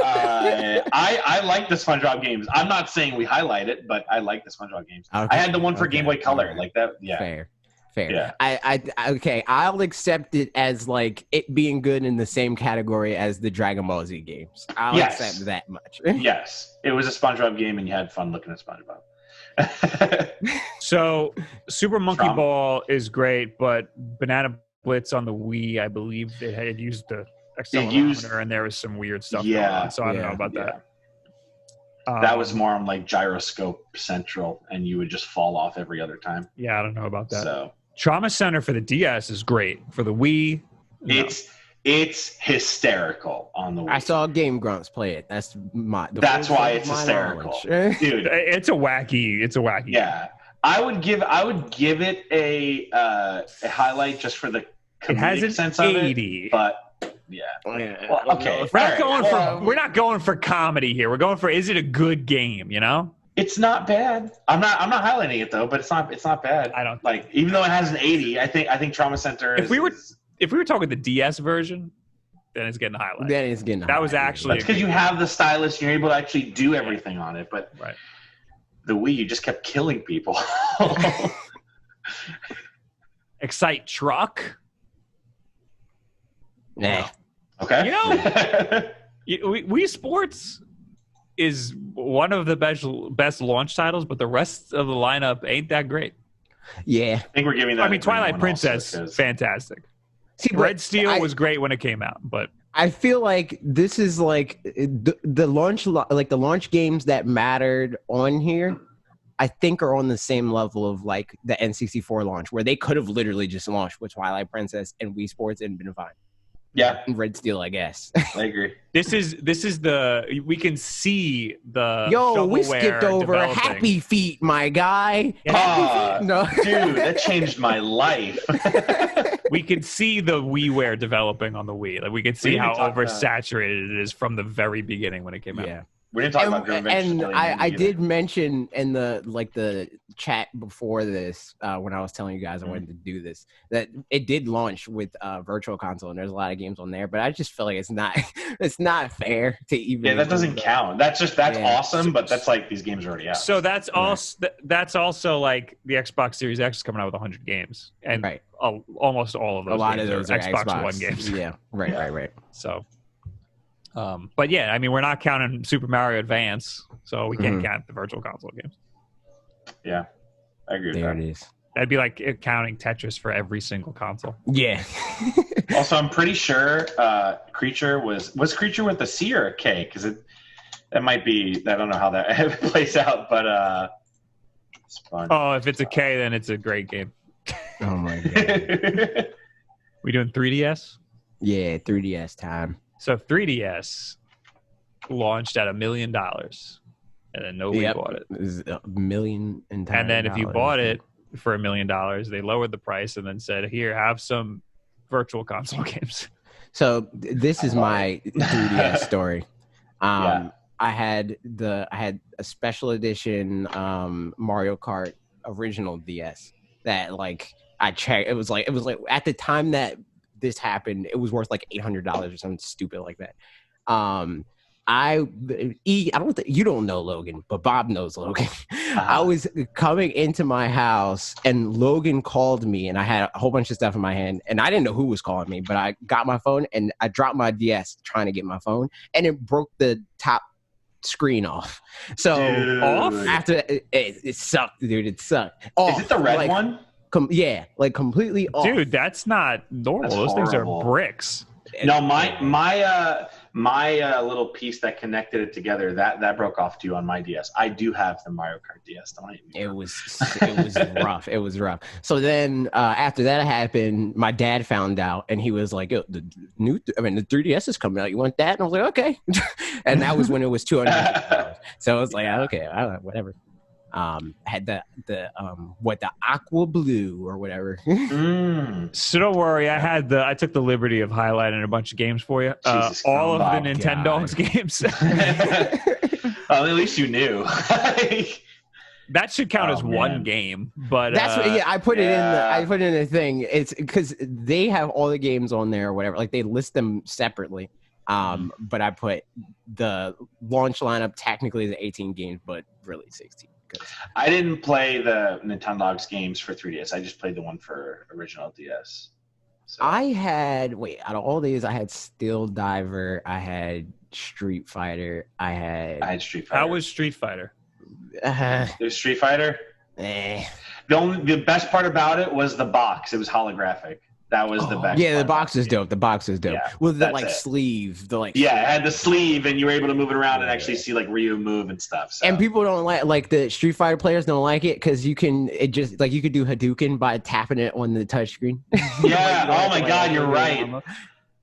I like the SpongeBob games. I'm not saying we highlight it, but I like the SpongeBob games. Okay. I had the one for Game Boy Color. Like that. Yeah. Fair. Yeah. I'll accept it as like it being good in the same category as the Dragon Ball Z games. I'll accept that much. Yes. It was a SpongeBob game and you had fun looking at SpongeBob. So Super Monkey Ball is great, but Banana Blitz on the Wii, I believe they had used the accelerometer and there was some weird stuff going on. So I don't know about that. That was more on like gyroscope central and you would just fall off every other time. Yeah, I don't know about that. So Trauma Center for the DS is great. For the Wii, it's hysterical on the Wii. I saw Game Grumps play it. That's why it's hysterical. Dude, it's a wacky. Yeah. I would give it a highlight just for the comedic sense of it. But well, okay. We're not going for comedy here. We're going for, is it a good game, you know? It's not bad. I'm not highlighting it though, but it's not bad. I don't like, even though it has an 80, I think Trauma Center. If we were talking the DS version, then it's getting a highlight. Then it's getting. That was actually because you have the stylus, and you're able to actually do everything on it. But right. The Wii, you just kept killing people. Excite Truck. Nah. Okay. Wii Sports is one of the best launch titles, but the rest of the lineup ain't that great. Yeah. I think we're giving that. I mean, Twilight Princess, fantastic. See, Red Steel was great when it came out, but I feel like this is like the launch games that mattered on here. I think are on the same level of like the N64 launch, where they could have literally just launched with Twilight Princess and Wii Sports and been fine. Yeah, and Red Steel, I guess. I agree. This is we can see the we skipped over developing. Happy Feet, my guy. No, dude, that changed my life. We can see the WiiWare developing on the Wii. Like we can see how oversaturated it is from the very beginning when it came out. Yeah. We didn't talk about Grim Adventures. And I did mention in the chat before this when I was telling you guys I wanted to do this that it did launch with Virtual Console and there's a lot of games on there, but I just feel like it's not fair to even. Yeah, that doesn't count. That's awesome, but that's like these games are already out. So that's also like the Xbox Series X is coming out with 100 games, and almost all of those. A lot of those are Xbox One games. Yeah, right. So. But yeah, I mean, we're not counting Super Mario Advance, so we can't count the Virtual Console games. Yeah, I agree with that. There it is. That'd be like counting Tetris for every single console. Yeah. Also, I'm pretty sure Creature was Creature with a C or a K, because that might be. I don't know how that plays out, but it's fun. Oh, if it's a K, then it's a great game. Oh my god. We doing 3DS? Yeah, 3DS time. So 3DS launched at $1 million, and then nobody bought it. It was $1 million. And then if you bought it for $1 million, they lowered the price and then said, "Here, have some Virtual Console games." So this is my 3DS story. I had a special edition Mario Kart original DS that like I checked. It was like at the time that this happened, it was worth like $800 or something stupid like that. I don't think you don't know Logan, but Bob knows Logan. I was coming into my house and Logan called me and I had a whole bunch of stuff in my hand and I didn't know who was calling me, but I got my phone and I dropped my DS trying to get my phone and it broke the top screen off. So after it sucked, dude. It sucked. Is it the red one? Like completely off. Dude, that's not normal. Those things are bricks. No, my little piece that connected it together that broke off too on my DS. I do have the Mario Kart DS. Don't I? It was rough. It was rough. So then after that happened, my dad found out and he was like, the 3DS is coming out. You want that? And I was like, okay. And that was when it was $200. So I was like, okay, whatever. Had the aqua blue or whatever. So don't worry, I took the liberty of highlighting a bunch of games for you. All of the Nintendo's games. At least you knew. That should count as one game, but that's I put it in the thing. It's because they have all the games on there or whatever. Like they list them separately. But I put the launch lineup technically is 18 games, but really 16. I didn't play the Nintendo's games for 3DS. I just played the one for original DS. So. out of all these, I had Steel Diver, I had Street Fighter, I had Street Fighter. How was Street Fighter? There's Street Fighter? The best part about it was the box. It was holographic. That was the best. Yeah, the box is dope. The box is dope. Yeah, with the sleeve. It had the sleeve, and you were able to move it around and actually see like Ryu move and stuff. So. And people don't like the Street Fighter players don't like it because you could do Hadouken by tapping it on the touchscreen. Yeah. Oh my God, you're right.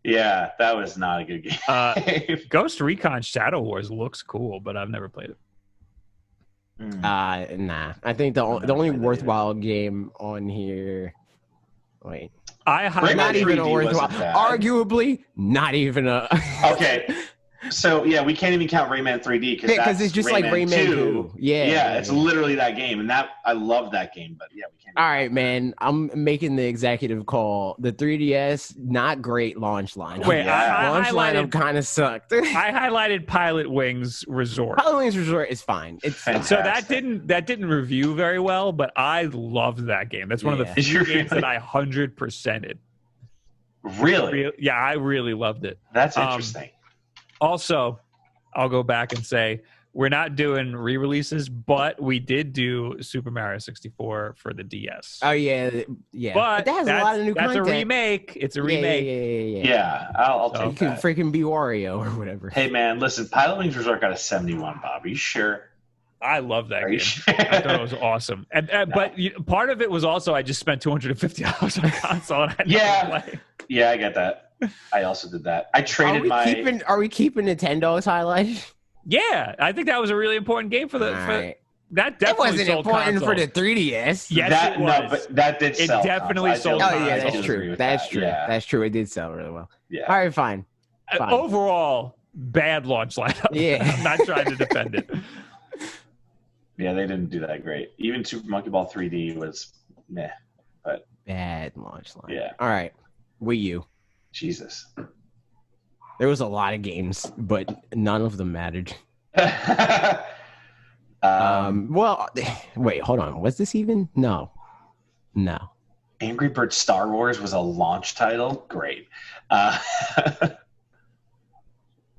Yeah, that was not a good game. Ghost Recon Shadow Wars looks cool, but I've never played it. Nah. I think the only worthwhile game on here. Not even a worthwhile. Arguably, not even a. Okay. So yeah, we can't even count Rayman 3D because it's just like Rayman 2. Yeah, it's literally that game, and I love that game. But yeah, we can't. All right, man. I'm making the executive call. The 3DS, not great launch lineup. Wait, Yeah. Launch lineup kind of sucked. I highlighted Pilot Wings Resort. Pilot Wings Resort is fine. It's Fantastic. So that didn't review very well, but I loved that game. That's one of the few games that I 100%ed. Really? Yeah, I really loved it. That's interesting. Also, I'll go back and say we're not doing re-releases, but we did do Super Mario 64 for the DS. Oh yeah. But that has a lot of new content. That's a remake. It's a remake. Yeah, I'll take You can that. freaking be Wario or whatever. Hey man, listen, Pilot Wings Resort got a 71, Bob. Are you sure? I love that Are game. you sure? I thought it was awesome. But part of it was also I just spent $250 on console. And I never play. Yeah, I get that. I also did that. I traded Are we keeping Nintendo's highlight? Yeah, I think that was a really important game for the. Right. That definitely It wasn't sold important console. for the 3DS. Yes, it was. No, but that did sell. It definitely console. sold. Oh yeah, console. that's true. That's true. Yeah. That's true. It did sell really well. Yeah. All right, fine. Overall, bad launch lineup. Yeah. I'm not trying to defend it. Yeah, they didn't do that great. Even Super Monkey Ball 3D was meh. But Bad launch line. Yeah. All right. Wii U. Jesus. There was a lot of games, but none of them mattered. Well, wait, hold on. Was this even? No. Angry Birds Star Wars was a launch title. Great.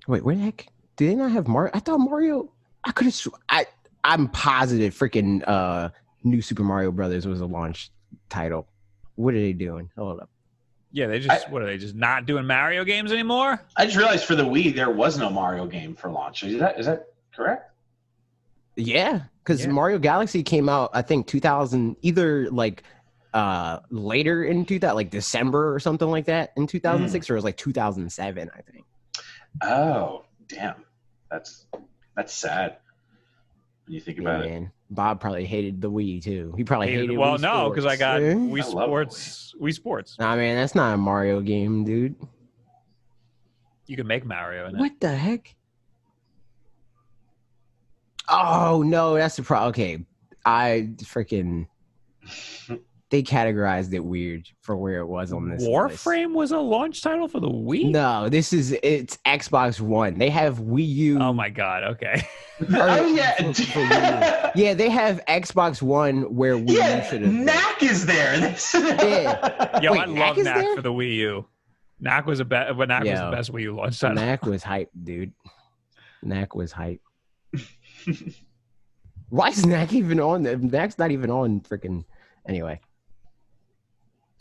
Wait, where the heck? Did they not have Mario? I thought Mario. I could have. I'm positive freaking New Super Mario Brothers was a launch title. What are they doing? Hold up. Yeah, what are they just not doing Mario games anymore? I just realized for the Wii there was no Mario game for launch. Is that correct? Yeah, because Mario Galaxy came out, I think 2000, either like later in 2000, like December or something like that in 2006, or it was like 2007, I think. Oh, damn. That's sad when you think about it. Man. Bob probably hated the Wii too. He probably hated Well, Wii no, because I got Wii I love Sports. Wii Sports. Nah, man, that's not a Mario game, dude. You can make Mario in it. What the heck? Oh no, that's the problem. Okay, I freaking they categorized it weird for where it was on this. Warframe was a launch title for the Wii? No, it's Xbox One. They have Wii U. Oh my god. Okay. Oh yeah. Yeah, they have Xbox One where Wii U should have. Knack is there. Yeah. Yo, Wait, I Knack love is Knack there? for the Wii U. Knack was the best Wii U launch title. Knack was hype, dude. Knack was hype. Why is Knack even on? Knack's not even on freaking. Anyway.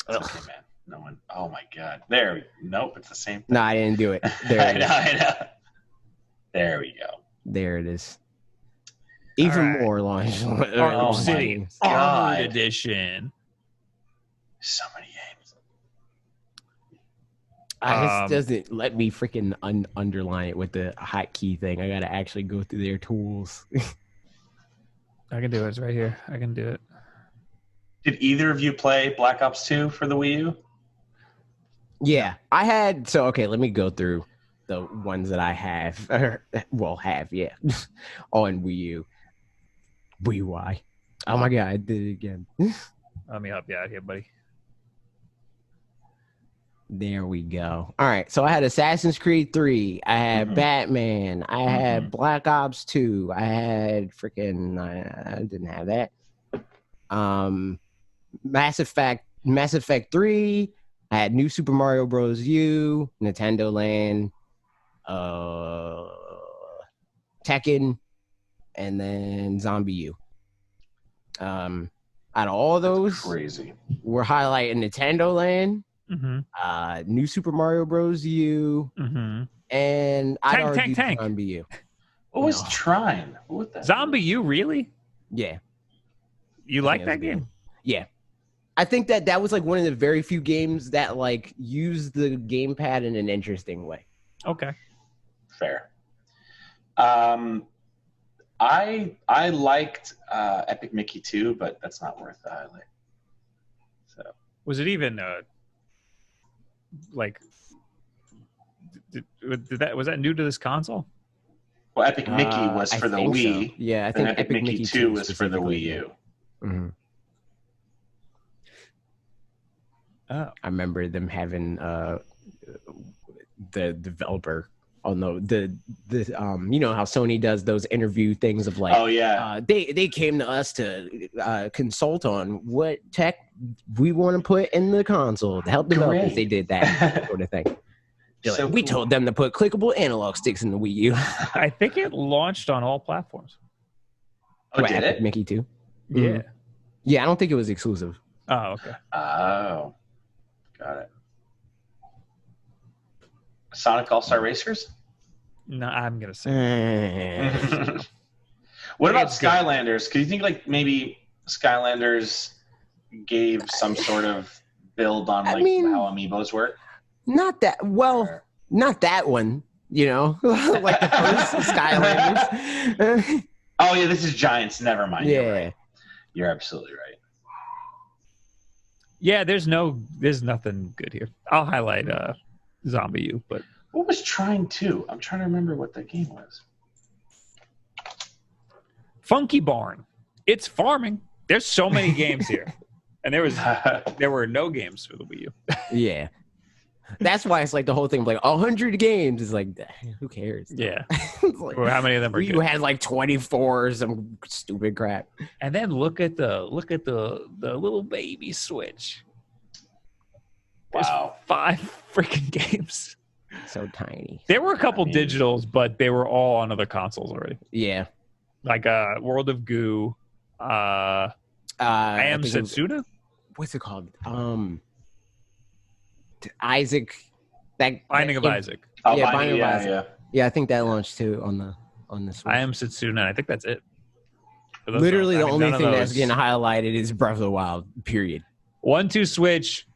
Okay, man. No one. Oh my god. Nope. It's the same. No, I didn't do it. There it is. I know. There we go. There it is. Even right. more launch. Arkham City games. Armored Edition. So many games. This doesn't let me freaking underline it with the hotkey thing. I gotta actually go through their tools. I can do it. It's right here. I can do it. Did either of you play Black Ops 2 for the Wii U? Yeah, I had. So okay, let me go through the ones that I have. Yeah, on Wii U. Wii Y. Oh my god, I did it again. Let me help you out here, buddy. There we go. All right, so I had Assassin's Creed 3. I had Batman. I had Black Ops 2. I had freaking. I didn't have that. Mass Effect 3. I had New Super Mario Bros. U, Nintendo Land, Tekken, and then Zombie U. Out of all of those, Crazy. we're highlighting Nintendo Land, New Super Mario Bros. U, and Tank. Zombie U. What was Trine? What the Zombie U, really? Yeah. You like that game? Yeah. I think that was like one of the very few games that like used the gamepad in an interesting way. Okay. Fair. I liked Epic Mickey 2, but that's not worth the highlight. So was it even like Was that new to this console? Well, Epic Mickey was for the Wii. So. Yeah, I think and Epic Mickey 2 was for the Wii U. Mm-hmm. Oh. I remember them having the developer. Oh no, the you know how Sony does those interview things of like, oh yeah, they came to us to consult on what tech we want to put in the console to help developers. Great. They did that sort of thing. So like, we told them to put clickable analog sticks in the Wii U. I think it launched on all platforms. Oh, did it? Mickey too? Yeah. Mm-hmm. Yeah, I don't think it was exclusive. Oh, okay. Oh, got it. Sonic All-Star Racers? No, I'm gonna say. What about Skylanders? Could you think like maybe Skylanders gave some sort of build on like how amiibos work? Not that not that one. You know, like the first Skylanders. Oh yeah, this is Giants. Never mind. Yeah, you're right. You're absolutely right. Yeah, there's nothing good here. I'll highlight Zombie U, but what was Trine 2? I'm trying to remember what that game was. Funky Barn. It's farming. There's so many games here, and there were no games for the Wii U. Yeah, that's why it's like the whole thing. Like 100 games is like, who cares? Yeah. Like, well, how many of them are? You had like 24, some stupid crap. And then look at the little baby Switch. Wow. There's 5 freaking games. So tiny. There were a couple digitals, but they were all on other consoles already. Yeah. Like World of Goo. I Am Setsuna? What's it called? Isaac. Binding of Isaac. Oh, yeah, Binding of Isaac. Yeah. Yeah, I think that launched too on the Switch. I Am Setsuna. I think that's it. Literally, the only thing that's getting highlighted is Breath of the Wild. Period. 1-2 Switch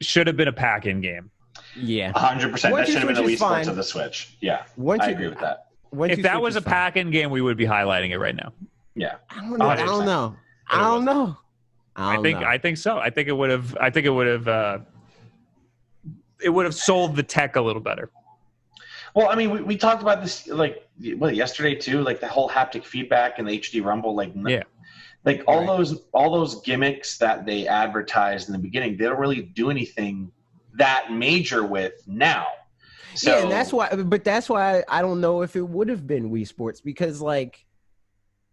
should have been a pack-in game. $100%. Yeah, That should have been the Wii Sports of the Switch. Yeah, I agree with that. If that was a pack-in game, we would be highlighting it right now. Yeah, I don't know. I think so. I think it would have. It would have sold the tech a little better. Well, I mean, we talked about this like yesterday too, like the whole haptic feedback and the HD Rumble, like like all those gimmicks that they advertised in the beginning, they don't really do anything that major with now. So, yeah, and that's why I don't know if it would have been Wii Sports, because like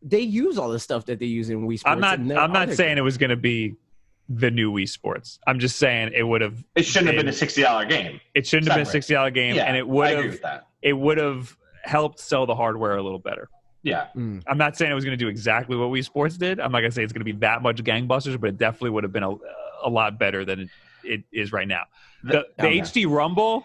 they use all the stuff that they use in Wii Sports. I'm not saying it was going to be the new Wii Sports. I'm just saying it would have. It shouldn't have been a $60 game. It shouldn't have been a $60 game, yeah, and it would I have. agree with that. It would have helped sell the hardware a little better. Yeah. I'm not saying it was going to do exactly what Wii Sports did. I'm not going to say it's going to be that much gangbusters, but it definitely would have been a lot better than it is right now. The HD Rumble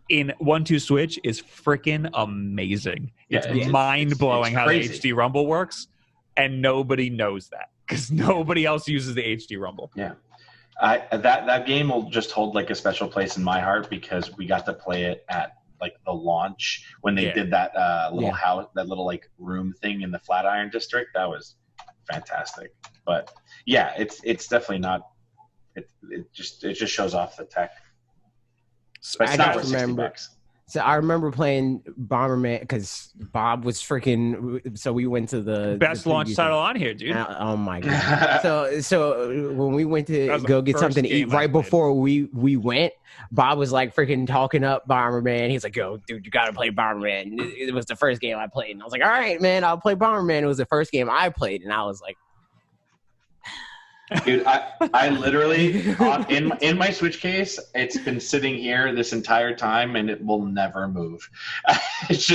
in 1-2 Switch is freaking amazing. Yeah, it's mind-blowing how the HD Rumble works, and nobody knows that because nobody else uses the HD Rumble. Yeah. That game will just hold like a special place in my heart because we got to play it at like the launch when they did that little house, that little like room thing in the Flatiron District. That was fantastic. But yeah, it's definitely not. It just shows off the tech. But it's not worth $60. So I remember playing Bomberman because Bob was freaking. So we went to the best launch title on here, dude. Oh my god! so when we went to go get something to eat right before we went, Bob was like freaking talking up Bomberman. He's like, "Yo, dude, you gotta play Bomberman." It was the first game I played, and I was like, "All right, man, I'll play Bomberman." It was the first game I played, and I was like. Dude, I literally in my Switch case, it's been sitting here this entire time, and it will never move. It's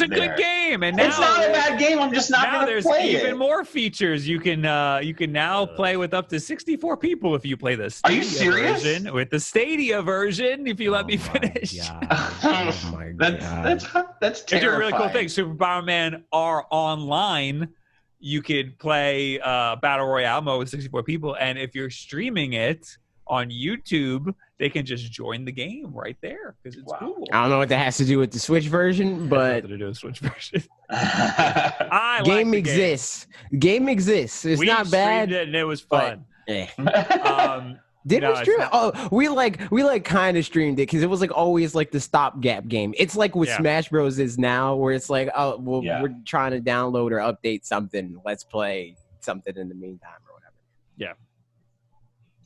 a good game, and now it's not a bad game. I'm just not going to play it. There's even more features. You can now play with up to 64 people if you play the Stadia Are you serious? version. With the Stadia version, if you let me finish. Oh my god, that's terrifying. It's a really cool thing. Super Bomberman are online. You could play Battle Royale mode with 64 people, and if you're streaming it on YouTube, they can just join the game right there because it's cool. I don't know what that has to do with the Switch version, but nothing to do with Switch version. Game exists. Game exists. It's not bad, and it was fun. But, Did No, we stream it's it? Oh, we kind of streamed it because it was like always like the stopgap game. It's like what Yeah. Smash Bros is now, where it's like, oh, well, Yeah. we're trying to download or update something. Let's play something in the meantime or whatever. Yeah.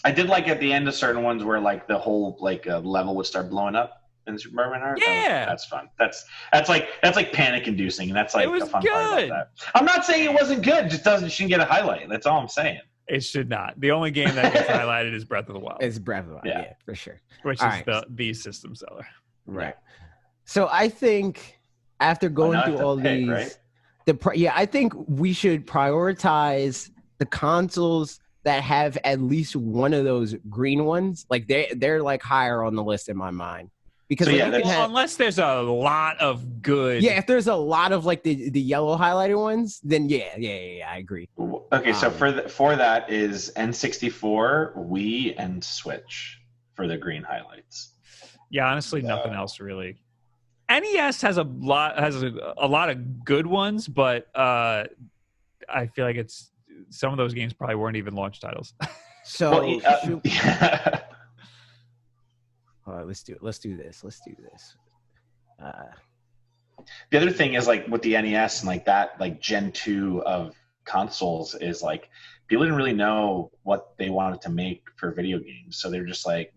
I did like at the end of certain ones where like the whole like level would start blowing up in Super Mario Maker. Yeah. That's fun. That's like panic inducing, and that's like It was a fun part good. about that. I'm not saying it wasn't good. It just shouldn't get a highlight. That's all I'm saying. It should not. The only game that gets highlighted is Breath of the Wild, It's Breath of the Wild, Yeah. yeah, for sure. which All is right. the system seller. Right. So I think after going now I through have to all pick, these, right? I think we should prioritize the consoles that have at least one of those green ones. Like they're like higher on the list in my mind. Because So, like, yeah, you can that's- Well, have- unless there's a lot of good. yeah, if there's a lot of like the yellow highlighted ones, then yeah, I agree. Okay, so Um, for that is N64, Wii, and Switch for the green highlights. Yeah, honestly, nothing else really. NES has a lot of good ones, but I feel like it's some of those games probably weren't even launch titles. So Well, all right, let's do this. the other thing is like with the NES and like that, like Gen 2 of consoles is like people didn't really know what they wanted to make for video games, so they're just like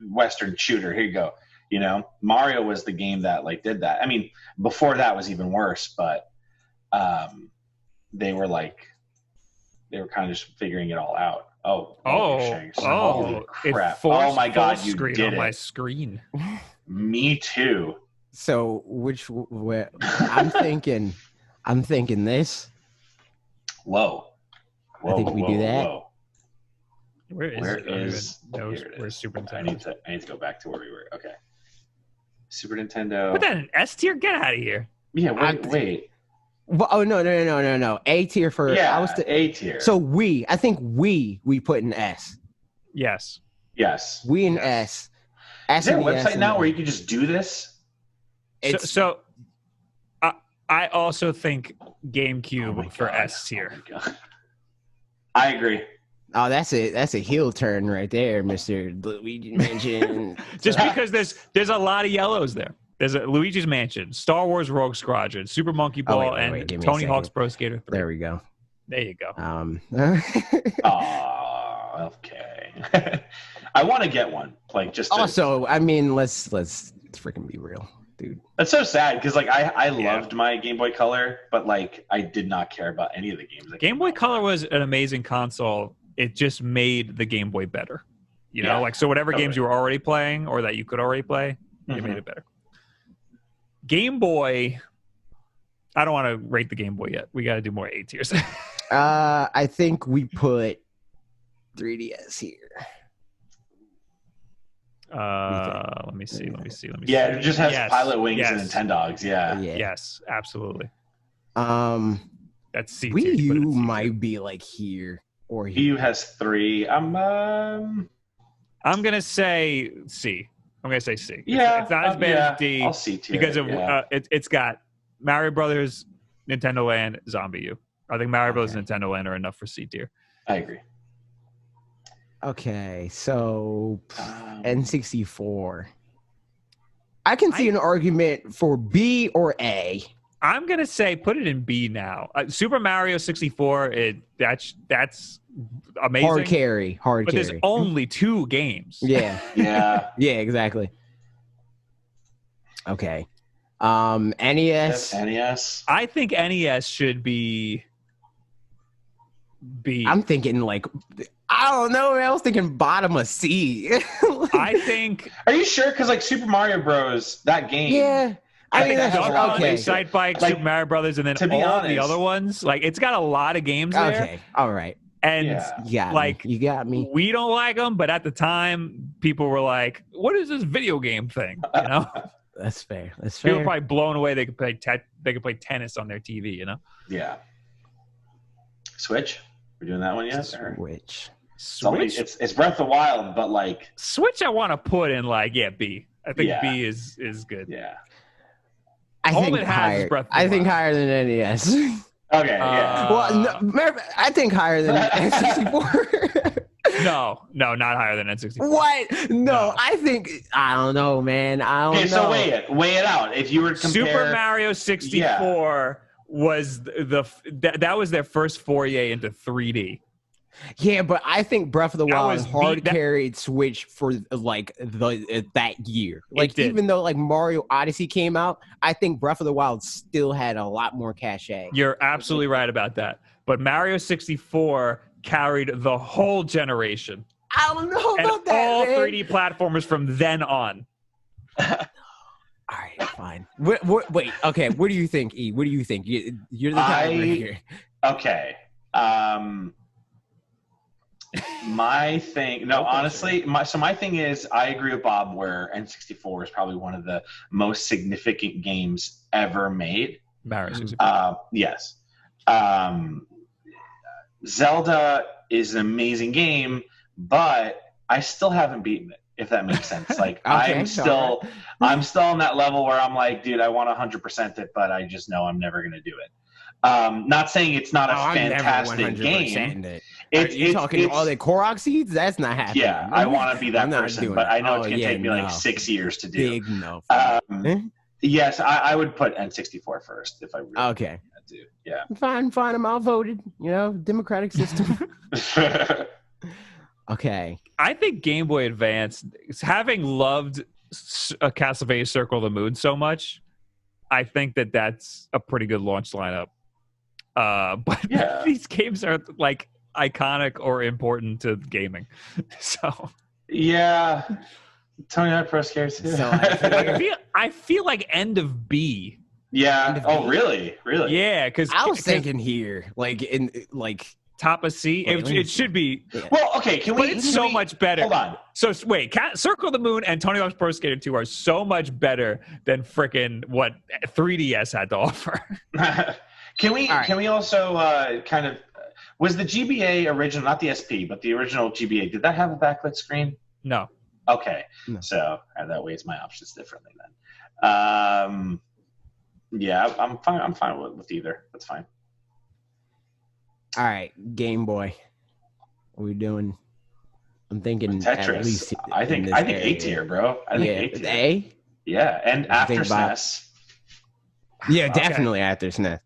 Western shooter. Here you go. You know, Mario was the game that like did that. I mean, before that was even worse, but they were kind of just figuring it all out. Holy crap! Oh my God, you screen did on it! my screen. Me too. So I'm thinking this. Whoa. I think we do that. Whoa. Where is Where it? I don't is- even know here it where's is. Super I Nintendo. need to go back to where we were. Okay. Super Nintendo. Put that in S tier. Get out of here. Yeah, wait. Well, oh no. A tier for Yeah, A tier. So I think we put in S. Yes. yes. We in Yes. S. Is there a and the S website and now the- where you can just do this? It's So I also think Oh GameCube my for God. S tier. Oh my God. I agree. oh, that's a heel turn right there, Mr. Luigi Mansion. Just because there's a lot of yellows there. There's a Luigi's Mansion, Star Wars Rogue Squadron, Super Monkey Ball, wait, give and me a Tony Hawk's second. Pro Skater 3. There we go. There you go. Oh, okay. I want to get one. Like just to, Also, I mean, let's freaking be real, dude. That's so sad because like I loved my Game Boy Color, but like I did not care about any of the games. Game Boy Color was an amazing console. It just made the Game Boy better. You know, Yeah, like so whatever totally. games you were already playing or that you could already play, it Mhm. made it better. Game Boy, I don't want to rate the Game Boy yet. We got to do more A tiers. I think we put 3DS here. Let me see. Yeah, it just has Yes, Pilot Wings yes, and Nintendogs. Yeah. Yeah. Yes, absolutely. That's C tier. Wii You put it U in C tier. might be like here or Wii here. U has 3. I'm gonna say C. I'm gonna say C. Yeah, it's not as bad as D I'll see tier because it, yeah. it's got Mario Brothers, Nintendo Land, Zombie U. I think Mario Brothers Okay. and Nintendo Land are enough for C tier. I agree. Okay, so Um, N64. I can see an argument for B or A. I'm gonna say put it in B now. Super Mario 64. That's amazing. Hard carry. But there's only 2 games. Yeah. yeah. Yeah, exactly. Okay. NES. NES. I think NES should be B. I'm thinking like I don't know, man. I was thinking bottom of C. I think Are you sure? Because like Super Mario Bros. That game. yeah. I mean think that's that has a lot of okay. things. Excite Bike, Like, Super Mario Brothers, and then to be all honest- the other ones. Like it's got a lot of games there. Okay. All right. And Yeah. You got Like, me. You got me. we don't like them, but at the time, people were like, "What is this video game thing?" You know, That's fair. That's people were fair. probably blown away. They could play tennis on their TV. You know, Yeah. Switch. We're doing that one yet? Or- Switch. Switch. It's Breath of the Wild, but like Switch, I want to put in like B. I think Yeah. B is good. yeah. I All think it has is higher. Breath of the I think Wild. higher than NES. Okay. Yeah. well, no, I think higher than N64. No, not higher than N64. What? No, I don't know, man. I don't know. Okay, so weigh it out. If you were to compare Super Mario 64 was that was their first foray into 3D. Yeah, but I think Breath of the Wild was hard carried Switch for like that year. Like even though like Mario Odyssey came out, I think Breath of the Wild still had a lot more cachet. You're absolutely right about that. But Mario 64 carried the whole generation. I don't know about that. All man. 3D platformers from then on. All right, fine. Wait, okay. What do you think, E? What do you think? You're the guy here. Okay. My thing, no, honestly, my thing is, I agree with Bob where N64 is probably one of the most significant games ever made. Mario 64. Yes. Zelda is an amazing game, but I still haven't beaten it, if that makes sense. Like, okay, I'm still on that level where I'm like, dude, I want 100% it, but I just know I'm never going to do it. Not saying it's not a fantastic game. You're talking all the Korok seeds? That's not happening. Yeah, I want to be that person, but I know it's going to take me like 6 years to do. Big no. Yes, I would put N64 first if I really had to. Yeah. Fine, I'm outvoted. You know, democratic system. Okay. I think Game Boy Advance, having loved Castlevania Circle of the Moon so much, I think that's a pretty good launch lineup. But these games are like iconic or important to gaming. So yeah, Tony Hawk Pro Skater 2. So I feel like end of B. Yeah. Oh, really? Really? Yeah, because I was thinking here, like in like top of C. It should be. Yeah. Well, okay. But it's so much better. Hold on. So wait, Circle of the Moon and Tony Hawk's Pro Skater 2 are so much better than frickin' what 3DS had to offer. Can we also kind of, was the GBA original, not the SP, but the original GBA, did that have a backlit screen? No. Okay. No. So that weighs my options differently then. Yeah, I'm fine with either. That's fine. All right, Game Boy. What are we doing? I'm thinking Tetris. At least I think A tier, bro. I think A tier. A? Yeah, and after SNES. Yeah, definitely after SNES.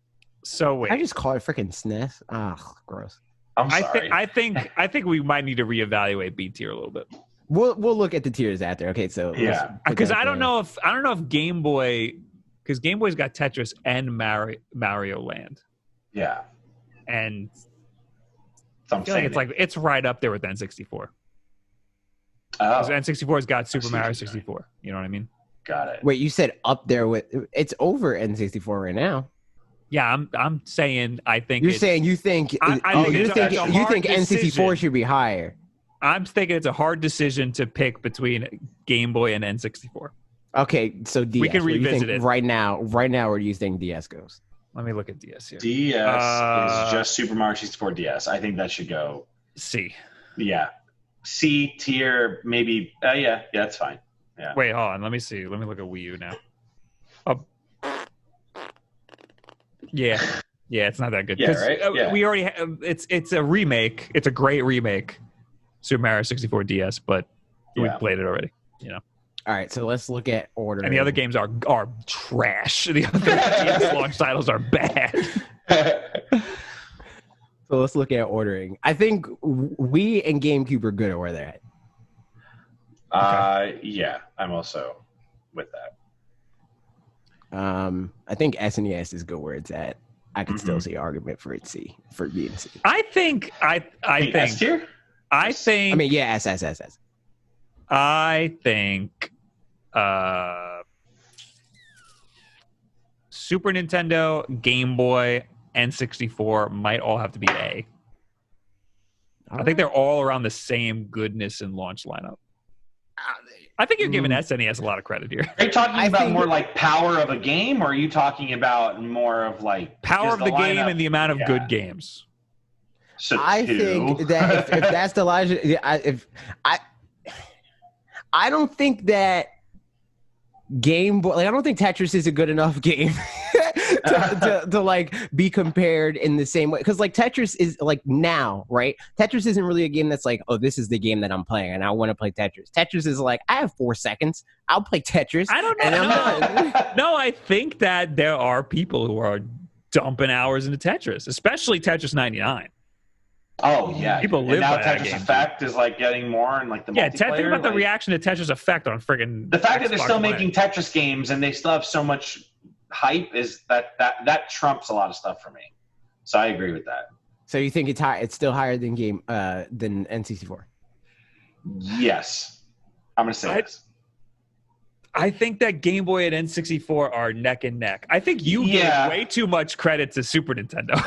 So wait, I just call it freaking SNES. Ah, gross. I'm sorry. I think we might need to reevaluate B tier a little bit. We'll look at the tiers after. Okay, so yeah, because I don't know if Game Boy, because Game Boy's got Tetris and Mario Land. Yeah, and I feel like it's right up there with N64. Oh, N64's got Super Mario 64. You know what I mean? Got it. Wait, you said up there with? It's over N64 right now. Yeah, I'm saying I think you think N64 should be higher. I'm thinking it's a hard decision to pick between Game Boy and N64. Okay, so DS. We can revisit it right now. Where do you think DS goes? Let me look at DS here. DS is just Super Mario 64 DS. I think that should go C. Yeah, C tier maybe. Yeah, that's fine. Yeah. Wait, hold on. Let me see. Let me look at Wii U now. Yeah, it's not that good. Yeah, right? Yeah. We already have, it's a remake. It's a great remake, Super Mario 64 DS, but we played it already. You know. All right, so let's look at order. And the other games are trash. The other DS launch titles are bad. So let's look at ordering. I think Wii and GameCube are good at where they're at. Yeah, I'm also with that. I think SNES is good where it's at. I could still see argument for B and C. I think S tier? I mean, yeah, S. I think Super Nintendo, Game Boy, N64 might all have to be A. I think they're all around the same goodness and launch lineup. I think you're giving SNES a lot of credit here. Are you talking about more like power of a game, or are you talking about more of like power of the game and the amount of good games? So I think that if that's the logic, I don't think that Game Boy, like I don't think Tetris is a good enough game to like be compared in the same way, because like Tetris is like now, right? Tetris isn't really a game that's like, oh, this is the game that I'm playing and I want to play Tetris. Tetris is like, I have 4 seconds, I'll play Tetris. I don't know. And I'm done. No, I think that there are people who are dumping hours into Tetris, especially Tetris 99. Oh yeah, people live and now by that Tetris game. Effect is like getting more, and like the Yeah, multiplayer. think about the like, reaction to Tetris Effect on friggin' the fact that they're Xbox still One. making Tetris games and they still have so much hype is that trumps a lot of stuff for me. So I agree with that. So you think it's high? It's still higher than N64? Yes, I'm gonna say yes. I think that Game Boy and N64 are neck and neck. I think you gave way too much credit to Super Nintendo.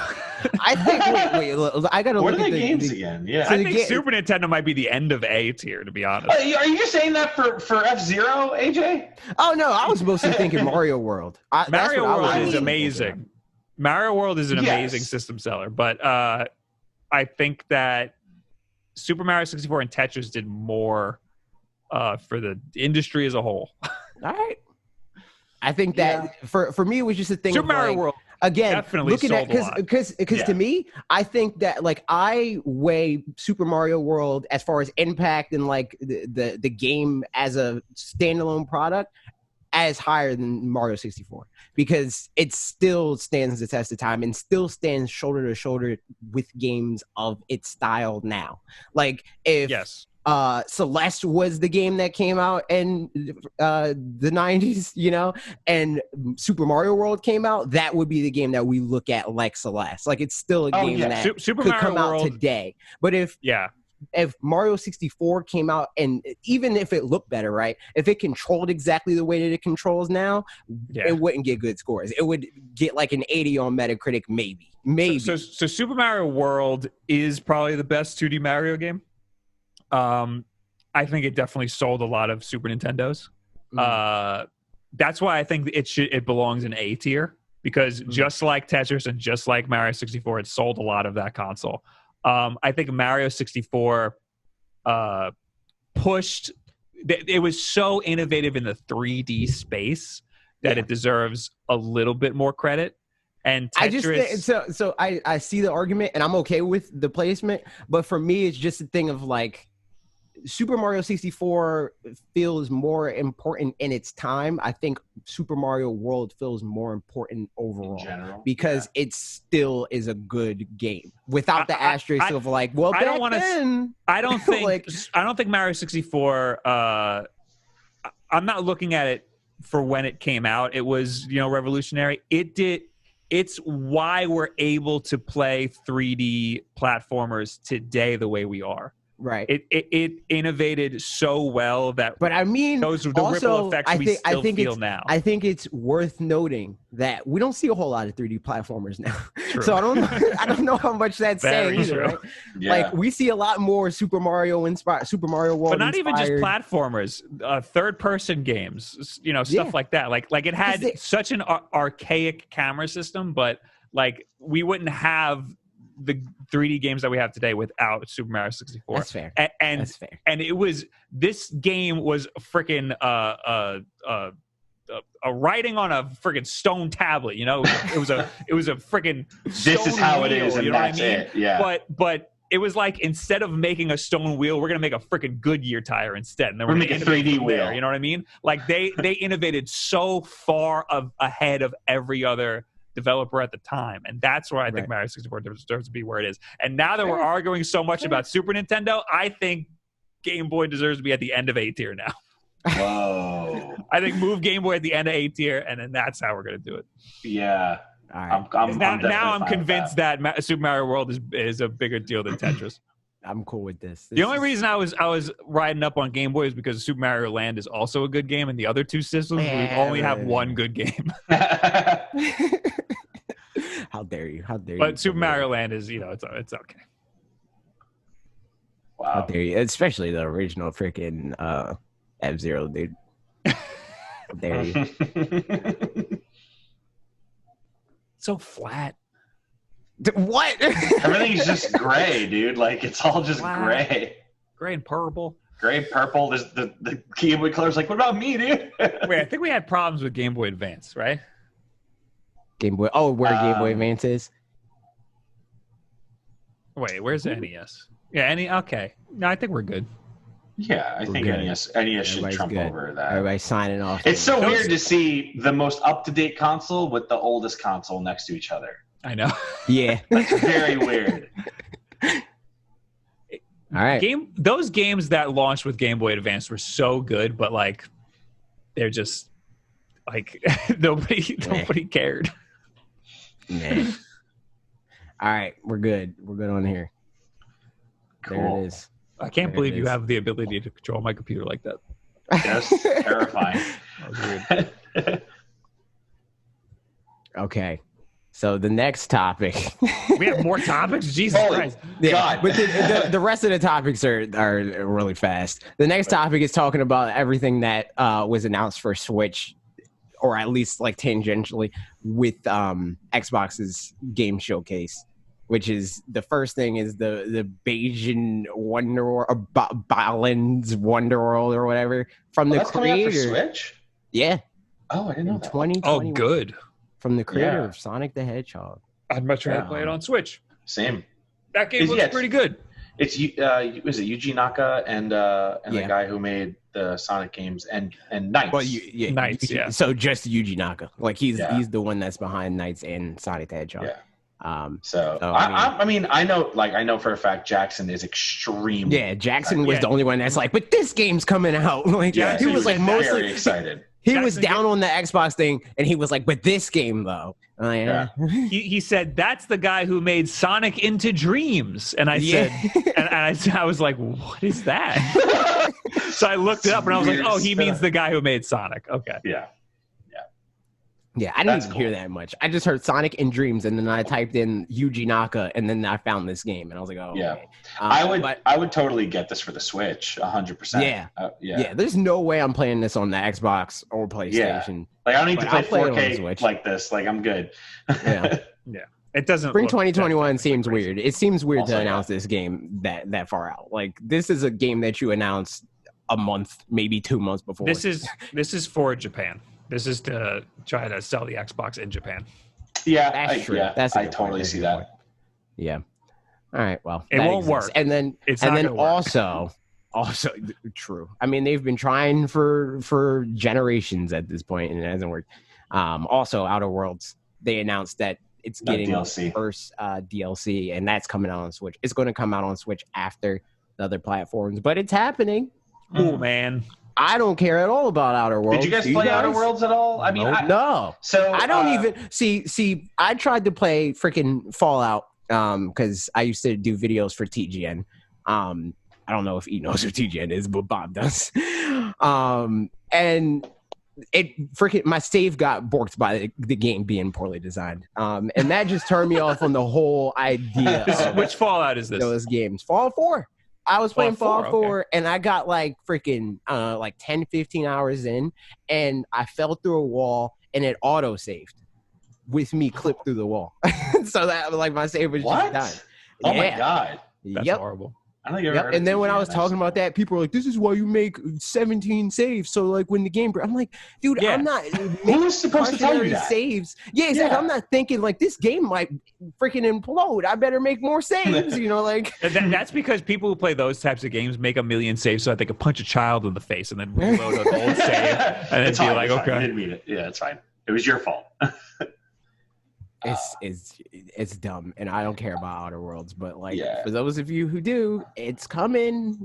I think. Wait, look, I gotta What look are at the games again? Yeah, I think Super Nintendo might be the end of A tier, to be honest. Are you just saying that for F-Zero, AJ? Oh no, I was mostly thinking Mario World. Mario World is amazing. Mario World is an amazing system seller, but I think that Super Mario 64 and Tetris did more for the industry as a whole. All right. I think that for me it was just a thing. Super of Mario like, World again, definitely looking at sold a lot. because to me, I think that like I weigh Super Mario World as far as impact and like the game as a standalone product as higher than Mario 64, because it still stands the test of time and still stands shoulder to shoulder with games of its style now. Like if Celeste was the game that came out in the 90s, you know, and Super Mario World came out, that would be the game that we look at like Celeste. Like it's still a game that Super could Mario come World, out today. But if Mario 64 came out, and even if it looked better, right? If it controlled exactly the way that it controls now, it wouldn't get good scores. It would get like an 80 on Metacritic, maybe. So Super Mario World is probably the best 2D Mario game. I think it definitely sold a lot of Super Nintendos. That's why I think it belongs in A tier, because just like Tetris and just like Mario 64, it sold a lot of that console. I think Mario 64 pushed. It was so innovative in the 3D space that it deserves a little bit more credit. And Tetris, I see the argument, and I'm okay with the placement, but for me, it's just a thing of like, Super Mario 64 feels more important in its time. I think Super Mario World feels more important overall, in general, because it still is a good game without the asterisk of like, well, I don't think Mario 64. I'm not looking at it for when it came out. It was, revolutionary. It's why we're able to play 3D platformers today the way we are. Right. It innovated so well that. But I mean, those the ripple effects we feel now. I think it's worth noting that we don't see a whole lot of 3D platformers now. So I don't know how much that's saying either. Right? Yeah. Like we see a lot more Super Mario inspired, Super Mario World, but not even just platformers, third-person games, stuff like that. Like it had such an archaic camera system, but like we wouldn't have the 3D games that we have today without Super Mario 64. That's fair. That's fair. And this game was freaking a writing on a freaking stone tablet. It was a freaking. This is how it is, and that's it. Yeah. But it was like, instead of making a stone wheel, we're gonna make a freaking Goodyear tire instead, and then we're gonna make a 3D wheel. There, you know what I mean? Like they innovated so far ahead of every other developer at the time, and that's why I think Mario 64 deserves to be where it is. And now that we're arguing so much about Super Nintendo, I think Game Boy deserves to be at the end of A tier now. Whoa! I think move Game Boy at the end of A tier, and then that's how we're going to do it. Yeah. All right. I'm convinced that Super Mario World is a bigger deal than Tetris. I'm cool with this. The only reason I was riding up on Game Boy is because Super Mario Land is also a good game, and the other two systems we only have one good game. How dare you? How dare you? But Super Mario Land is, it's okay. Wow. How dare you? Especially the original freaking F-Zero, dude. How dare you? So flat. What? Everything's just gray, dude. Like, it's all just gray. Gray and purple. Gray and purple. There's the Game Boy Color's like, what about me, dude? Wait, I think we had problems with Game Boy Advance, right? Game Boy. Oh, where Game Boy Advance is. Wait, where's the NES? Yeah, okay. No, I think we're good. Yeah, I think good. NES should trump over that. Everybody's signing off. It's so weird to see the most up-to-date console with the oldest console next to each other. I know. Yeah. That's very weird. All right. Those games that launched with Game Boy Advance were so good, but like they're just like nobody cared. Man. All right, we're good. We're good on here. Cool. There it is. I can't believe you have the ability to control my computer like that. Yes, terrifying. That was weird. Okay. So the next topic. We have more topics? Jesus Christ. Yeah, God. But the rest of the topics are really fast. The next topic is talking about everything that was announced for Switch, or at least like tangentially, with Xbox's game showcase, which is the first thing is the Bayesian Wonderworld, or Balin's Wonderworld or whatever from the creator. Coming out for Switch? Yeah. Oh, I didn't know that. 2020. Oh, good. From the creator of Sonic the Hedgehog. I'd much rather play it on Switch. Same. That game looks pretty good. It's was it Yuji Naka and the guy who made the Sonic games and Knights. Well, Knights, yeah. So just Yuji Naka, like he's the one that's behind Knights and Sonic the Hedgehog. Yeah. I know for a fact Jackson is extremely. Yeah, Jackson was the only one that's like, but this game's coming out. Like he was like mostly very excited. He was down on the Xbox thing, and he was like, but this game though. He said that's the guy who made Sonic into Dreams, and I said, and I was like, what is that? So I looked it up, and I was like, oh, he means the guy who made Sonic. Okay. Yeah, I didn't even hear that much. I just heard Sonic in Dreams, and then I typed in Yuji Naka, and then I found this game, and I was like, oh, yeah. Okay. I would totally get this for the Switch, 100%. Yeah. There's no way I'm playing this on the Xbox or PlayStation. Like I don't need to play 4K like this. Like I'm good. Yeah. It doesn't. Spring 2021 seems weird. It seems weird to announce this game that far out. Like this is a game that you announced a month, maybe 2 months before. This is for Japan. This is to try to sell the Xbox in Japan. Yeah, that's true. Yeah, I totally see that. Yeah. All right. Well, it won't work. And then also true. I mean, they've been trying for generations at this point, and it hasn't worked. Also, Outer Worlds, they announced that it's getting the first DLC, and that's coming out on Switch. It's going to come out on Switch after the other platforms, but it's happening. Oh man. I don't care at all about Outer Worlds. Did you guys play Outer Worlds at all? I mean, no. So I don't even see. I tried to play freaking Fallout because I used to do videos for TGN. I don't know if he knows who TGN is, but Bob does. And it freaking my save got borked by the game being poorly designed. And that just turned me off on the whole idea. Which Fallout is this? Those games, Fallout 4. I was playing Fallout 4 and I got like freaking like 10, 15 hours in, and I fell through a wall and it auto saved with me clipped through the wall. So that like my save was just done. Oh my God. That's horrible. I don't think I've ever heard and then when I was talking about that, people were like, this is why you make 17 saves. So like when the game, I'm like, dude, I'm not. Who's supposed to tell you that? Saves. Yeah, exactly. I'm not thinking like this game might freaking implode. I better make more saves, like. That's because people who play those types of games make a million saves so that they can punch a child in the face and then reload an old save and then be like, okay. I didn't mean it. Yeah, it's fine. It was your fault. It's dumb, and I don't care about Outer Worlds, but like for those of you who do, it's coming.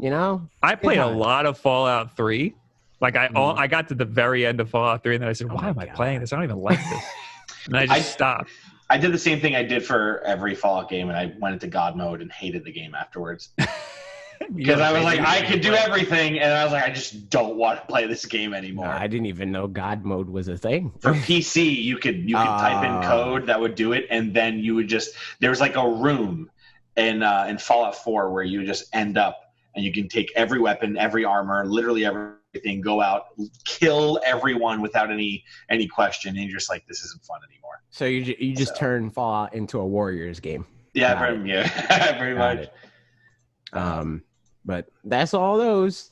I played a lot of Fallout 3. Like I got to the very end of Fallout 3, and then I said, "Why am I playing this? I don't even like this." And I just stopped. I did the same thing I did for every Fallout game, and I went into God mode and hated the game afterwards. Because I was like, I could do everything, and I was like, I just don't want to play this game anymore. I didn't even know God mode was a thing. For PC, you could type in code that would do it, and then you would just there was like a room in Fallout 4 where you would just end up, and you can take every weapon, every armor, literally everything, go out, kill everyone without any question, and you're just like, this isn't fun anymore. So you just turn Fallout into a Warriors game. Yeah, very much. But that's all those.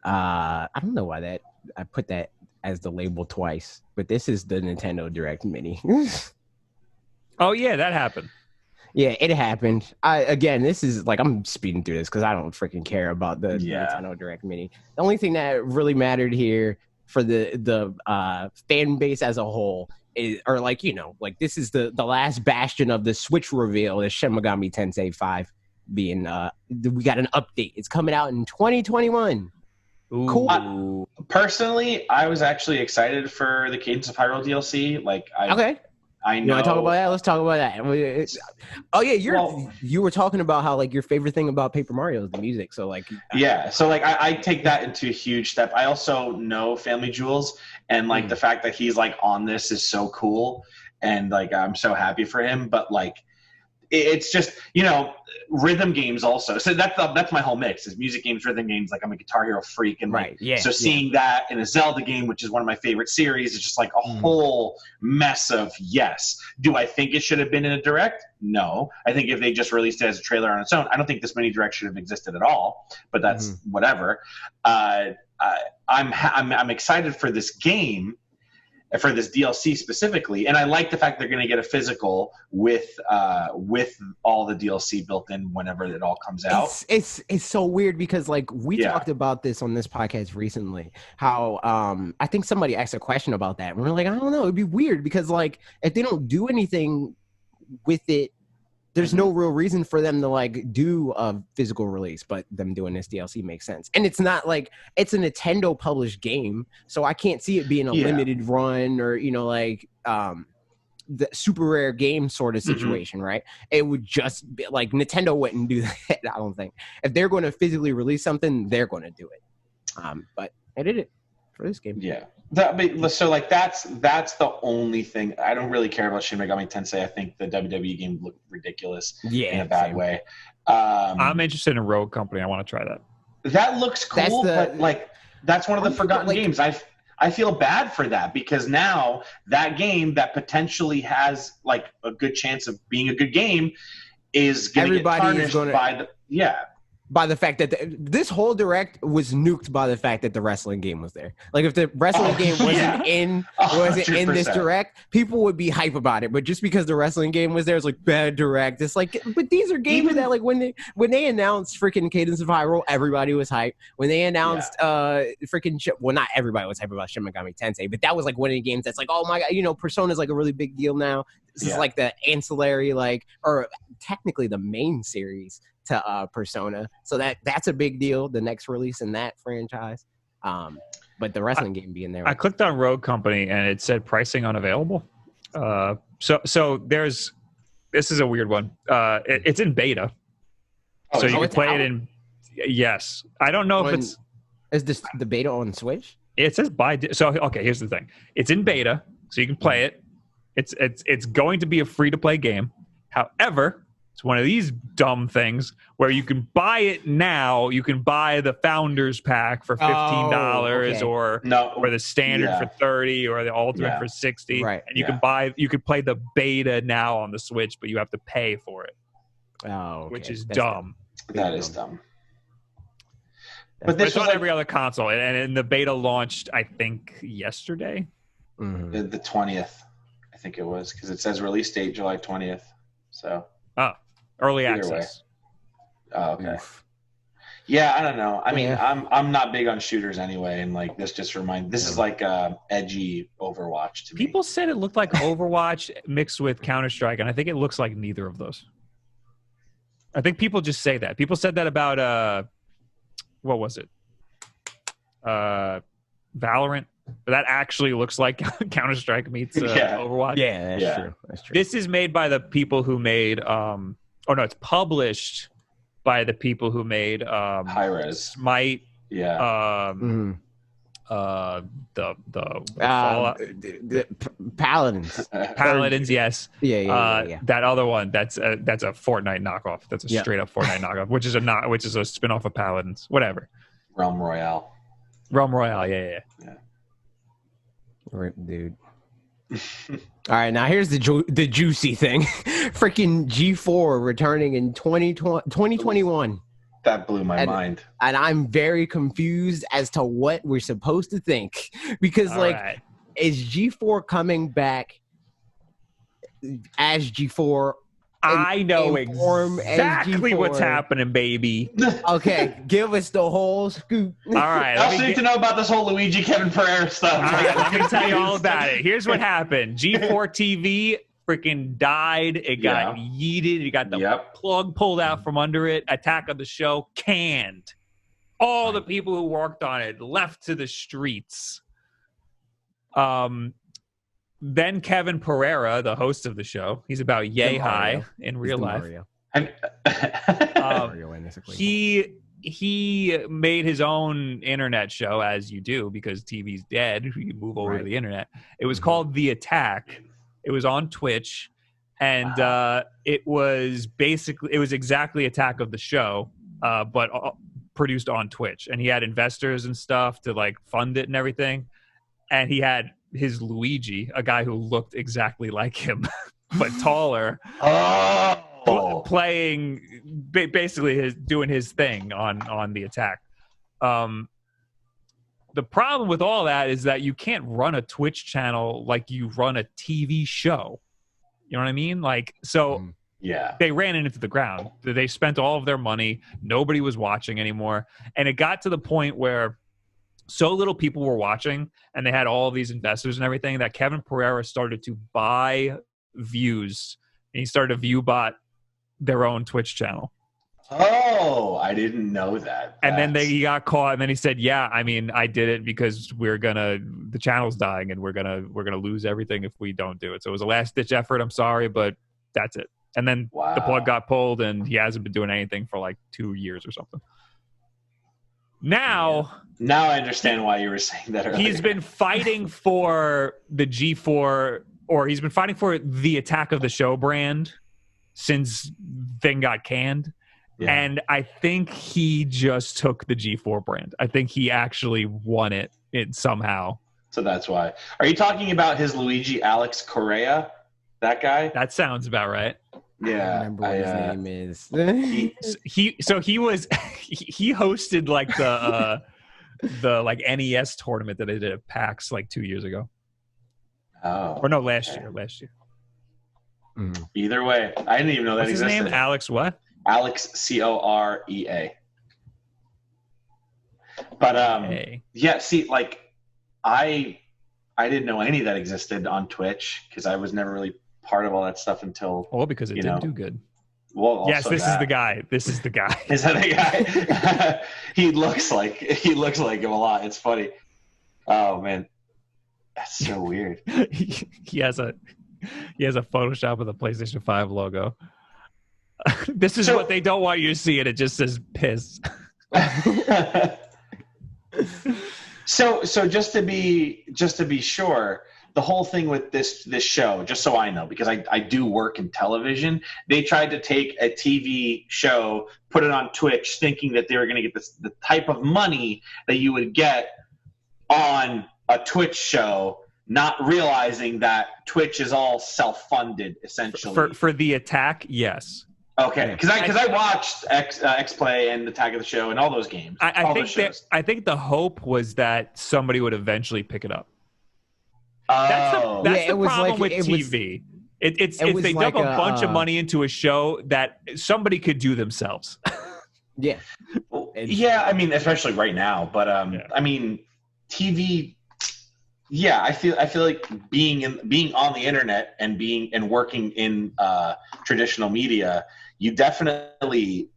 I don't know why I put that as the label twice, but this is the Nintendo Direct Mini. Oh yeah, that happened. Yeah, it happened. Again, this is like I'm speeding through this because I don't freaking care about the Nintendo Direct Mini. The only thing that really mattered here for the fan base as a whole is, or like like this is the last bastion of the Switch reveal, is Shin Megami Tensei 5 being we got an update. It's coming out in 2021. Ooh. Cool. Personally, I was actually excited for the Cadence of Hyrule DLC. Like, Okay. I know. You want to talk about that? Let's talk about that. Oh yeah, you were talking about how like your favorite thing about Paper Mario is the music. So like, yeah. So like, I take that into a huge step. I also know Family Jewels, and like the fact that he's like on this is so cool, and like I'm so happy for him. But like, it's just rhythm games also. So that's my whole mix is music games, rhythm games. Like I'm a Guitar Hero freak, and like so seeing that in a Zelda game, which is one of my favorite series, is just like a whole mess of yes. Do I think it should have been in a direct? No. I think if they just released it as a trailer on its own, I don't think this mini direct should have existed at all. But that's whatever. I'm excited for this game. For this DLC specifically, and I like the fact they're going to get a physical with all the DLC built in whenever it all comes out. It's so weird because like we talked about this on this podcast recently. How I think somebody asked a question about that, and we're like, I don't know, it'd be weird because like if they don't do anything with it, there's no real reason for them to like do a physical release, but them doing this DLC makes sense. And it's not like it's a Nintendo published game, so I can't see it being a limited run or like the super rare game sort of situation, right? It would just be like Nintendo wouldn't do that. I don't think if they're going to physically release something, they're going to do it. But I did it for this game. Yeah. So like that's the only thing. I don't really care about Shin Megami Tensei. I think the WWE game looked ridiculous in a bad way. I'm interested in Rogue Company. I want to try that. That looks cool, but like that's one of the forgotten games. I feel bad for that because now that game that potentially has like a good chance of being a good game is going to get tarnished by the fact that this whole direct was nuked by the fact that the wrestling game was there. Like if the wrestling game wasn't in this direct, people would be hype about it. But just because the wrestling game was there, it's like bad direct. It's like, but these are games that like when they announced freaking Cadence of Hyrule, everybody was hype. When they announced not everybody was hype about Shin Megami Tensei, but that was like one of the games that's like, oh my god, Persona's like a really big deal now. This is like the ancillary, or technically the main series to Persona, so that's a big deal, the next release in that franchise. But the wrestling game being there, I clicked on Rogue Company and it said pricing unavailable. So there's, this is a weird one. It's in beta, so you can play it in. Yes, I don't know if it's. Is this the beta on Switch? It says okay, here's the thing. It's in beta, so you can play it. It's going to be a free to play game. However, it's one of these dumb things where you can buy it now. You can buy the Founders Pack for $15, or the standard for $30, or the Ultimate for $60. Right. And you can play the beta now on the Switch, but you have to pay for it. Which is dumb. That is dumb. But this was on every other console, and the beta launched, I think, yesterday. The 20th, I think it was, because it says release date July 20th. So. Early access. Oh, okay. Yeah, I don't know. I mean, I'm not big on shooters anyway, and like this just reminds. This is like edgy Overwatch to me. People said it looked like Overwatch mixed with Counter-Strike, and I think it looks like neither of those. I think people just say that. People said that about what was it? Valorant. But that actually looks like Counter-Strike meets Overwatch. Yeah, that's true. This is made by the people who made it's published by the people who made Hi-Rez. Smite. The Paladins. Paladins, yes. Yeah. That other one, that's a Fortnite knockoff. That's a straight up Fortnite knockoff, which is a spin-off of Paladins. Whatever. Realm Royale, yeah. Right, dude. All right, now here's the juicy thing. Freaking G4 returning in 2021. That blew my mind. And I'm very confused as to what we're supposed to think. Because, is G4 coming back as G4? I know exactly what's happening, baby. Okay, give us the whole scoop. All right. I also need to know about this whole Luigi Kevin Pereira stuff. All right, let me tell you all about it. Here's what happened. G4 TV freaking died. It got yeeted. It got the plug pulled out from under it. Attack of the Show canned. All the people who worked on it left to the streets. Then Kevin Pereira, the host of the show, he's about yay high in real life. He made his own internet show, as you do, because TV's dead. You move over to the internet. It was called The Attack. It was on Twitch, and it was exactly Attack of the Show, but produced on Twitch. And he had investors and stuff to like fund it and everything. And he had his Luigi, a guy who looked exactly like him, but taller, playing basically doing his thing on The Attack. The problem with all that is that you can't run a Twitch channel like you run a TV show. You know what I mean? Like, so they ran it into the ground. They spent all of their money. Nobody was watching anymore. And it got to the point where so little people were watching, and they had all of these investors and everything, that Kevin Pereira started to buy views. And he started to view bot their own Twitch channel. Oh, I didn't know that. And then he got caught, and then he said, "Yeah, I mean, I did it because the channel's dying, and we're gonna lose everything if we don't do it. So it was a last ditch effort. I'm sorry, but that's it." And then the plug got pulled, and he hasn't been doing anything for like 2 years or something. Now I understand why you were saying that earlier. He's been fighting for the G4, or he's been fighting for the Attack of the Show brand since thing got canned. Yeah. And I think he just took the G4 brand. I think he actually won it somehow. So that's why. Are you talking about his Luigi Alex Correa? That guy? That sounds about right. Yeah, I remember what his name is. He hosted like the like NES tournament that they did at PAX like 2 years ago. Oh, or no, last year. Either way, I didn't even know that existed. What's his name? Alex what? Alex Corea. But yeah, see, like I didn't know any of that existed on Twitch because I was never really part of all that stuff until because it didn't do good. Well, yes, this is the guy. Is that the guy? he looks like him a lot. It's funny. Oh man, that's so weird. he has a Photoshop of the PlayStation 5 logo. This is what they don't want you to see, and it just says piss. So just to be sure, the whole thing with this show, just so I know, because I do work in television, they tried to take a TV show, put it on Twitch, thinking that they were going to get the type of money that you would get on a Twitch show, not realizing that Twitch is all self-funded, essentially. For The Attack, yes. Okay, because I watched X-Play and Attack of the Show and all those games. I think the hope was that somebody would eventually pick it up. That's the problem with TV. It's they dump a bunch of money into a show that somebody could do themselves. Yeah. Yeah, I mean, especially right now. But I mean, TV. Yeah, I feel like being on the internet and working in traditional media, you definitely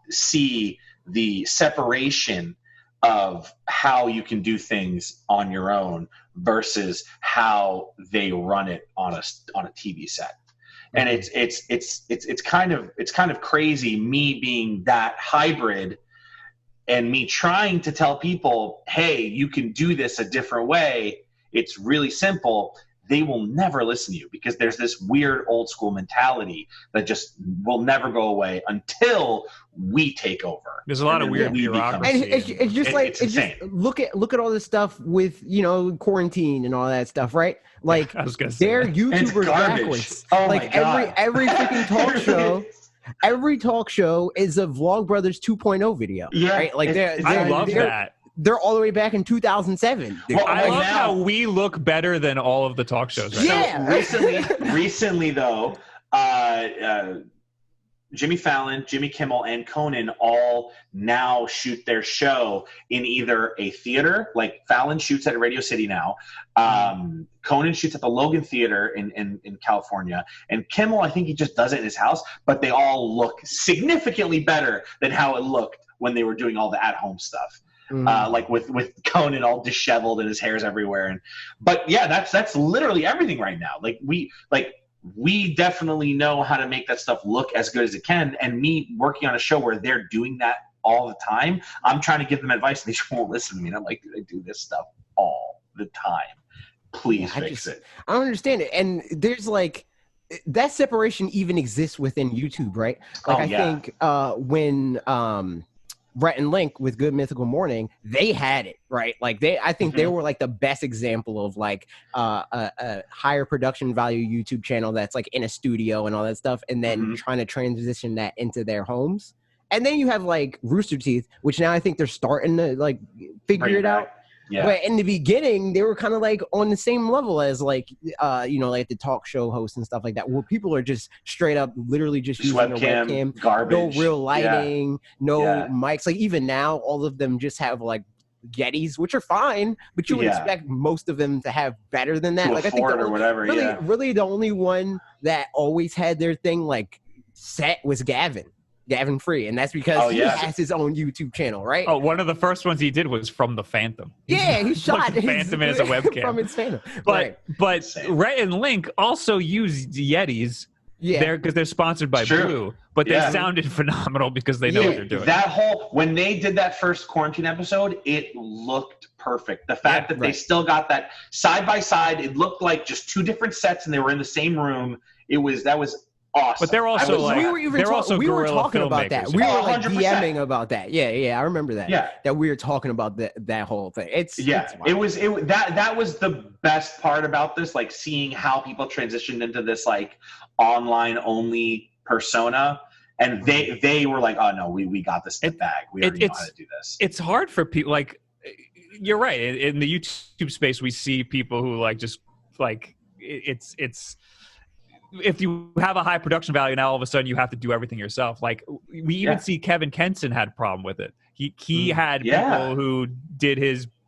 see the separation of how you can do things on your own versus how they run it on a TV set. And it's kind of crazy, me being that hybrid and me trying to tell people, hey, you can do this a different way. It's really simple. They will never listen to you because there's this weird old school mentality that just will never go away until we take over. There's a lot of weird bureaucracy. And it's just like it's just look at all this stuff with quarantine and all that stuff, right? Like I was gonna say they're YouTubers backwards. Oh like my God. every freaking talk show. every talk show is a Vlogbrothers 2.0 video. Yeah, right? Like I love that. They're all the way back in 2007. Well, I love now- how we look better than all of the talk shows. Right Yeah. So recently though, Jimmy Fallon, Jimmy Kimmel, and Conan all now shoot their show in either a theater, like Fallon shoots at Radio City now. Conan shoots at the Logan Theater in California. And Kimmel, I think he just does it in his house, but they all look significantly better than how it looked when they were doing all the at-home stuff. Like with Conan all disheveled and his hair's everywhere. But yeah, that's literally everything right now. We definitely know how to make that stuff look as good as it can. And me working on a show where they're doing that all the time, I'm trying to give them advice and they just won't listen to me. And I'm like, dude, I do this stuff all the time. Please fix it. I don't understand it. And there's like, that separation even exists within YouTube, right? Like I think when Rhett and Link with Good Mythical Morning, they had it, right? Like I think they were like the best example of like a higher production value YouTube channel that's like in a studio and all that stuff, and then trying to transition that into their homes. And then you have like Rooster Teeth, which now I think they're starting to like figure it out. Yeah. But in the beginning, they were kind of like on the same level as like, like the talk show hosts and stuff like that, where people are just straight up, literally just using a webcam, garbage, no real lighting, no mics. Like even now, all of them just have like Yetis, which are fine, but you would expect most of them to have better than that. Like I think really the only one that always had their thing like set was Gavin Free, and that's because he has his own YouTube channel, right? Oh, one of the first ones he did was from the Phantom. Yeah, he shot the Phantom as a webcam from his Phantom. But Rhett and Link also used Yetis. Yeah, because they're sponsored by Blue, but they sounded phenomenal because they know what they're doing. When they did that first quarantine episode, it looked perfect. The fact that they still got that side by side, it looked like just two different sets, and they were in the same room. That was awesome. But they're also we were talking about that. We were like 100%. DMing about that. Yeah, I remember that. Yeah, that we were talking about that whole thing. That was the best part about this, like seeing how people transitioned into this like online only persona, and they were like, oh no, we got this in the bag. We already know how to do this. It's hard for people. Like you're right. In the YouTube space, we see people who like just like it's. If you have a high production value, now all of a sudden you have to do everything yourself. Like we even see Kevin Kenson had a problem with it. He had people who did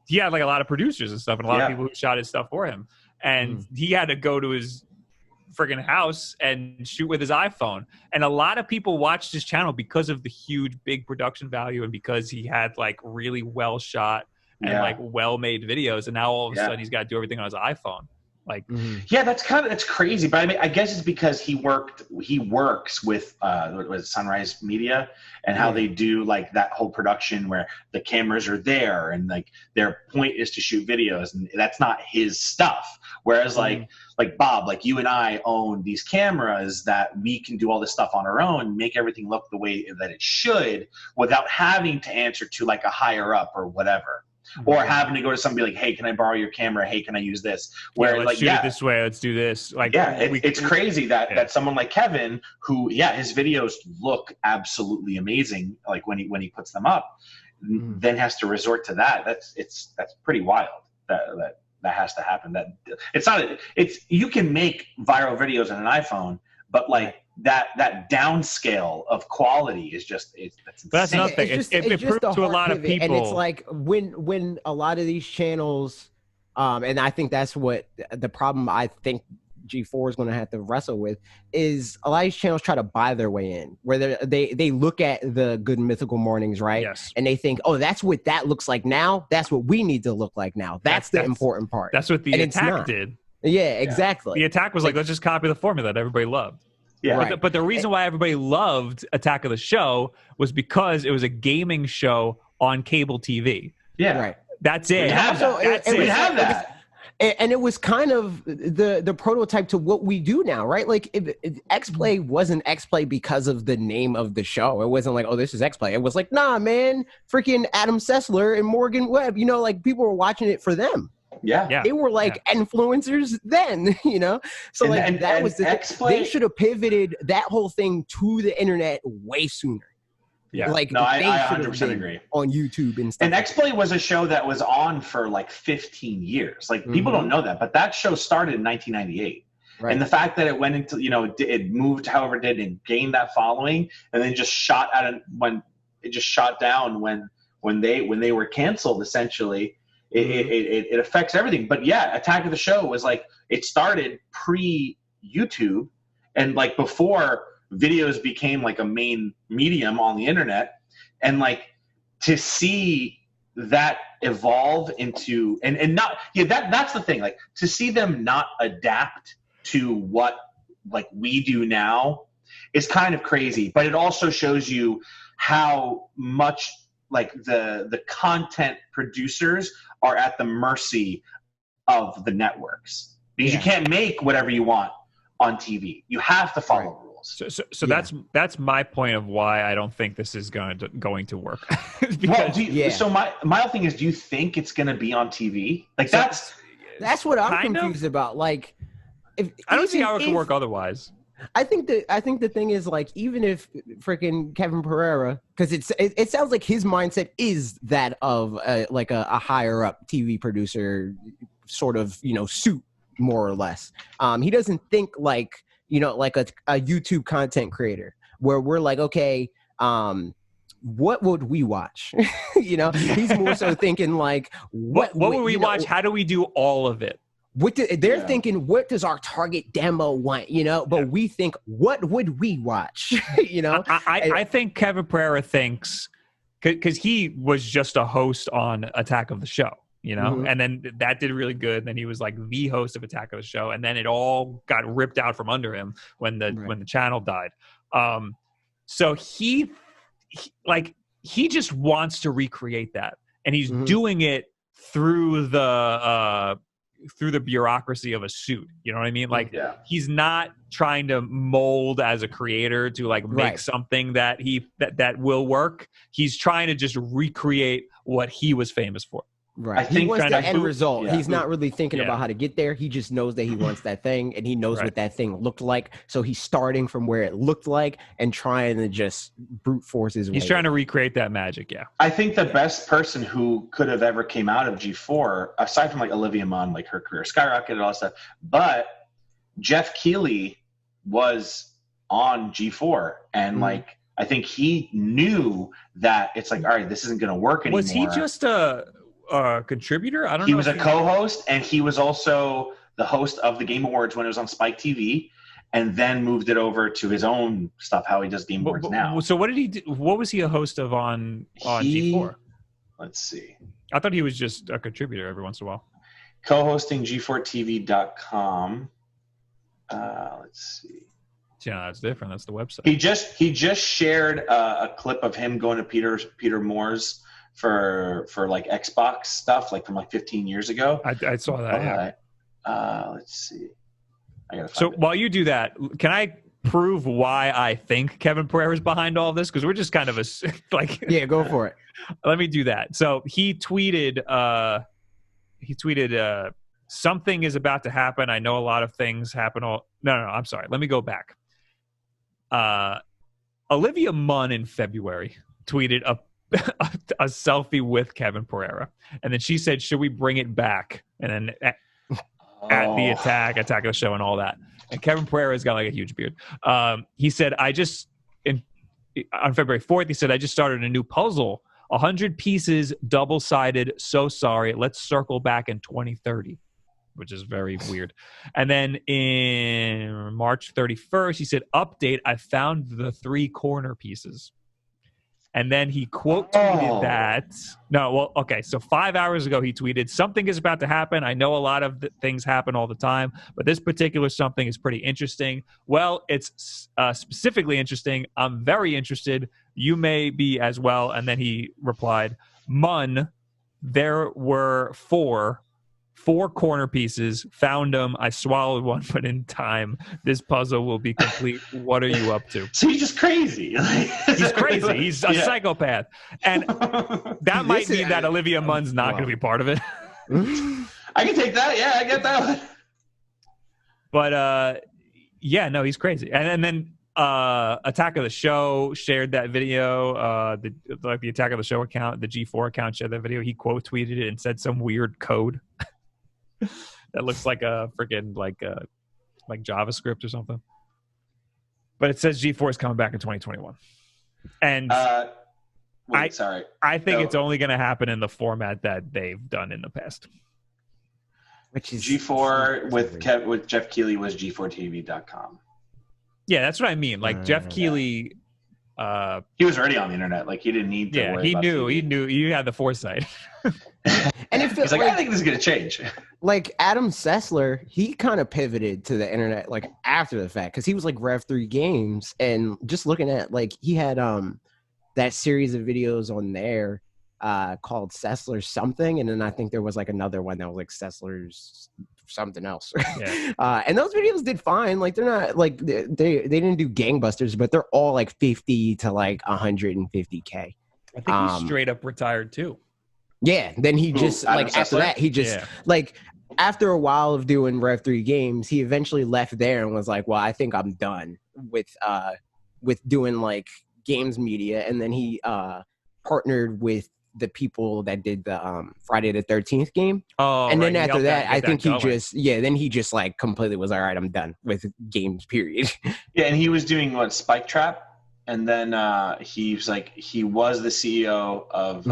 he had like a lot of producers and stuff and a lot of people who shot his stuff for him. And he had to go to his friggin' house and shoot with his iPhone. And a lot of people watched his channel because of the huge, big production value and because he had like really well shot and like well-made videos. And now all of a sudden he's got to do everything on his iPhone. Like, that's crazy. But I mean, I guess it's because he works with Sunrise Media and how they do like that whole production where the cameras are there and like their point is to shoot videos, and that's not his stuff. Whereas like Bob, like you and I own these cameras that we can do all this stuff on our own, make everything look the way that it should without having to answer to like a higher up or whatever. Or having to go to somebody like, hey, can I borrow your camera? Hey, can I use this? Where let's shoot it this way. Let's do this. Like, it's crazy that someone like Kevin, who his videos look absolutely amazing, like when he puts them up, then has to resort to that. That's pretty wild. That has to happen. You can make viral videos on an iPhone, but like that downscale of quality is just that's nothing. It proved to a lot of people. And it's like when a lot of these channels, and I think that's what the problem I think G4 is going to have to wrestle with is a lot of these channels try to buy their way in, where they look at the Good Mythical Mornings, right? Yes. And they think, oh, that's what that looks like now. That's what we need to look like now. That's the important part. That's what the Attack did. Yeah, exactly. The Attack was like, let's just copy the formula that everybody loved. Yeah. Right. But the reason why everybody loved Attack of the Show was because it was a gaming show on cable TV. Yeah. Right. That's it. We have that. And it was kind of the prototype to what we do now, right? Like X-Play wasn't X-Play because of the name of the show. It wasn't like, oh, this is X-Play. It was like, nah, man, freaking Adam Sessler and Morgan Webb. Like people were watching it for them. Yeah. They were like influencers then, you know? So that was they should have pivoted that whole thing to the internet way sooner. Yeah. Like no, I they 100% agree. On YouTube and stuff. And X-Play was a show that was on for like 15 years. Like people don't know that, but that show started in 1998. Right. And the fact that it went into, you know, it moved however it did and gained that following, and then just shot down when they were canceled, essentially. It affects everything. But yeah, Attack of the Show was like, it started pre-YouTube and like before videos became like a main medium on the internet. And like to see that evolve into and not that's the thing, like to see them not adapt to what like we do now is kind of crazy. But it also shows you how much like the content producers are at the mercy of the networks, because you can't make whatever you want on TV. You have to follow rules. So that's my point of why I don't think this is going to work. Because, so my whole thing is, do you think it's going to be on TV? Like that's what I'm confused about. Like, I don't see how it could work otherwise. I think the thing is, like, even if freaking Kevin Pereira, because it sounds like his mindset is that of like a higher up TV producer sort of, you know, suit, more or less. He doesn't think like, you know, like a YouTube content creator where we're like, okay, what would we watch? You know, he's more so thinking like, what would we watch? How do we do all of it? They're thinking, what does our target demo want? You know, but we think, what would we watch? You know, I think Kevin Pereira thinks, because he was just a host on Attack of the Show, you know, and then that did really good. And then he was like the host of Attack of the Show, and then it all got ripped out from under him when the channel died. So he just wants to recreate that, and he's doing it through the bureaucracy of a suit. You know what I mean? Like he's not trying to mold as a creator to like make something that will work. He's trying to just recreate what he was famous for. Right. I think he wants the end result. He's not really thinking about how to get there. He just knows that he wants that thing, and he knows what that thing looked like. So he's starting from where it looked like and trying to just brute force his way. He's trying to recreate that magic. Yeah. I think the best person who could have ever came out of G4, aside from like Olivia Munn, like her career skyrocketed and all that stuff, but Jeff Keighley was on G4, and like I think he knew that it's like, all right, this isn't going to work anymore. Was he just a contributor? I don't know. He was a co-host, and he was also the host of the Game Awards when it was on Spike TV, and then moved it over to his own stuff, how he does Game Awards now. So what did he do? What was he a host of on G4? Let's see. I thought he was just a contributor every once in a while. Co-hosting G4TV.com. Let's see. Yeah, that's different. That's the website. He just shared a clip of him going to Peter Moore's for like Xbox stuff, like from like 15 years ago. I saw that. Let's see. So while you do that, can I prove why I think Kevin Pereira is behind all of this? Because we're just kind of like go for it. Let me do that. So he tweeted something is about to happen. I know a lot of things happen. No, I'm sorry. Let me go back. Olivia Munn in February tweeted a selfie with Kevin Pereira, and then she said, should we bring it back? And then at the attack of the show and all that, and Kevin Pereira's got like a huge beard. He said, on February 4th, he said, I just started a new puzzle, 100 pieces, double-sided, so sorry, let's circle back in 2030, which is very weird. And then in March 31st, he said, update, I found the 3 corner pieces. And then he quote tweeted that. No, well, okay. So 5 hours ago, he tweeted, something is about to happen. I know a lot of things happen all the time, but this particular something is pretty interesting. Well, it's specifically interesting. I'm very interested. You may be as well. And then he replied, Munn, there were 4 corner pieces, found them. I swallowed one, but in time, this puzzle will be complete. What are you up to? So he's just crazy. He's crazy. He's a psychopath. And that might mean that Olivia Munn's not going to be part of it. I can take that. Yeah, I get that one. But yeah, no, he's crazy. And then Attack of the Show shared that video. The Attack of the Show account, the G4 account shared that video. He quote tweeted it and said some weird code that looks like a freaking like JavaScript or something. But it says G4 is coming back in 2021. And sorry. I think it's only going to happen in the format that they've done in the past. Which is G4 with Jeff Keighley was G4TV.com. Yeah, that's what I mean. Like Jeff Keighley, he was already on the internet. Like he didn't need to. Yeah, he knew. You had the foresight. And it feels like I think this is gonna change. Like Adam Sessler, he kind of pivoted to the internet like after the fact because he was like Rev3 Games, and just looking at like he had that series of videos on there called Sessler something, and then I think there was like another one that was like Sessler's something else. Yeah. And those videos did fine. Like they're not like they didn't do gangbusters, but they're all like 50 to like 150K. I think he straight up retired too. Yeah. Then he just like after that he just like after a while of doing Rev3 Games, he eventually left there and was like, well, I think I'm done with doing like games media. And then he partnered with the people that did the Friday the 13th game. Oh, and then after that, I think he just like completely was all right, I'm done with games, period. Yeah, and he was doing what, Spike Trap? And then he was the CEO of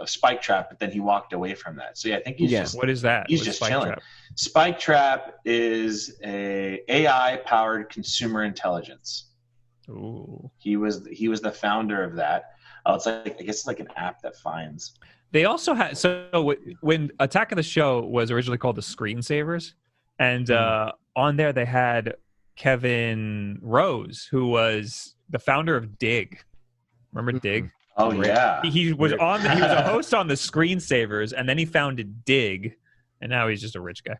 Spike Trap, but then he walked away from that. So yeah, I think he's just what is that? He's just chilling. Spike Trap is a AI powered consumer intelligence. Ooh. He was the founder of that. Oh, it's like I guess it's like an app that finds. They also had when Attack of the Show was originally called the Screensavers, and on there they had Kevin Rose, who was the founder of Dig. Remember Dig? Oh yeah, he was on. He was a host on the Screensavers, and then he founded Dig, and now he's just a rich guy.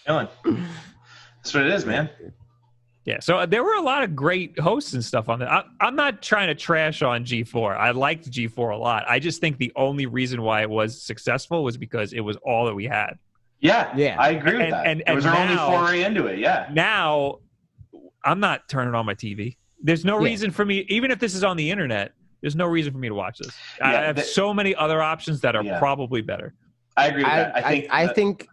Ellen, that's what it is, man. Yeah, so there were a lot of great hosts and stuff on there. I'm not trying to trash on G4. I liked G4 a lot. I just think the only reason why it was successful was because it was all that we had. Yeah, I agree with that. And it was our only foray into it, yeah. Now, I'm not turning on my TV. There's no reason for me, even if this is on the internet, there's no reason for me to watch this. I have so many other options that are probably better. I agree with that.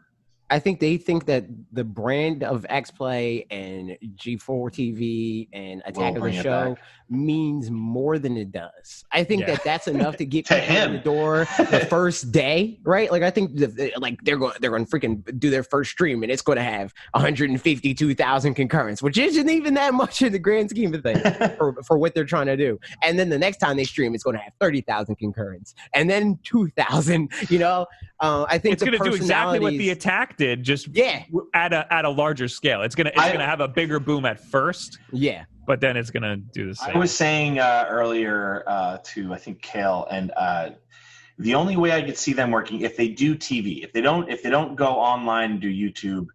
I think they think that the brand of XPlay and G4 TV and Attack of the Show means more than it does. I think that's enough to get people in the door the first day, right? Like I think they're going to freaking do their first stream and it's going to have 152,000 concurrents, which isn't even that much in the grand scheme of things for what they're trying to do. And then the next time they stream, it's going to have 30,000 concurrents, and then 2,000. You know, I think it's going to do exactly what the Attack did, just at a larger scale. It's gonna have a bigger boom at first, but then it's gonna do the same. I was saying earlier to I think Kale, and the only way I could see them working if they do TV, if they don't go online and do YouTube,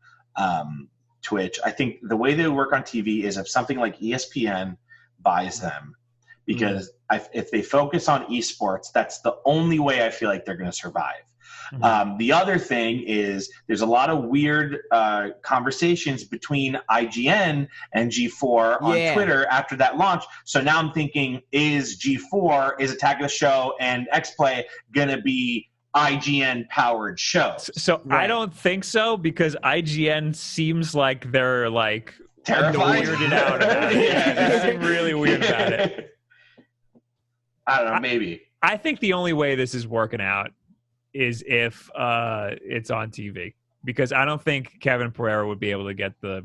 Twitch. I think the way they work on TV is if something like ESPN buys them, because if they focus on esports, that's the only way I feel like they're going to survive. The other thing is there's a lot of weird conversations between IGN and G4 on Twitter after that launch. So now I'm thinking, is Attack of the Show and XPlay going to be IGN powered shows? So I don't think so, because IGN seems like they're like terrified, weirded out about it. They seem really weird about it. I don't know, maybe. I think the only way this is working out is if it's on TV, because I don't think Kevin Pereira would be able to get the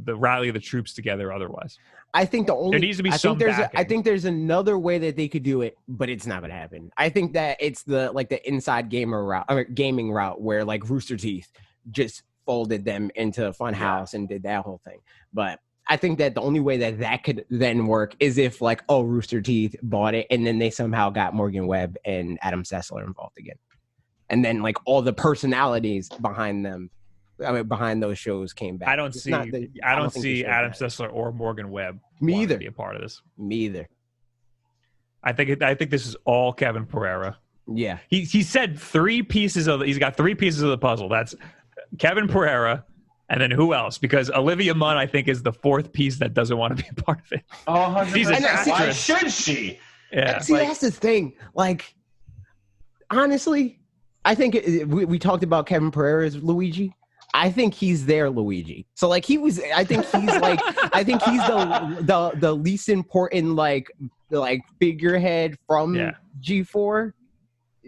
rally of the troops together otherwise. I think there needs to be some backing. I think there's another way that they could do it, but it's not going to happen. I think that it's the inside gamer route, or gaming route, where like Rooster Teeth just folded them into Funhouse and did that whole thing. But I think that the only way that could then work is if like, Rooster Teeth bought it and then they somehow got Morgan Webb and Adam Sessler involved again. And then, like, all the personalities behind them, behind those shows came back. I don't see Adam Sessler or Morgan Webb. Me either. Be a part of this. Me either. I think this is all Kevin Pereira. Yeah. He said he's got 3 pieces of the puzzle. That's Kevin Pereira, and then who else? Because Olivia Munn, I think, is the 4th piece that doesn't want to be a part of it. Oh, 100%. She's an Why actress. should she? Yeah. See, that's the thing. Like, honestly, I think we talked about Kevin Pereira's Luigi. I think he's their Luigi. So like I think he's the least important like figurehead from G4.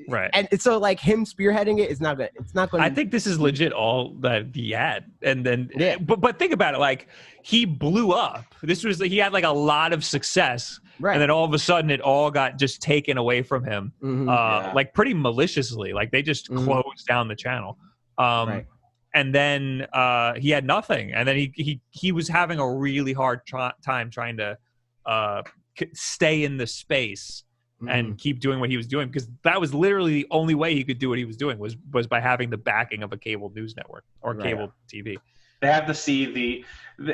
Right. And so like him spearheading it is not good. It's not going to I think this is legit all that he had. And then but think about it, like he blew up. He had like a lot of success. Right. And then all of a sudden it all got just taken away from him. Like pretty maliciously. Like they just closed down the channel. Right. And then he had nothing. And then he was having a really hard time trying to stay in the space and keep doing what he was doing, because that was literally the only way he could do what he was doing was by having the backing of a cable news network or cable TV. They have to see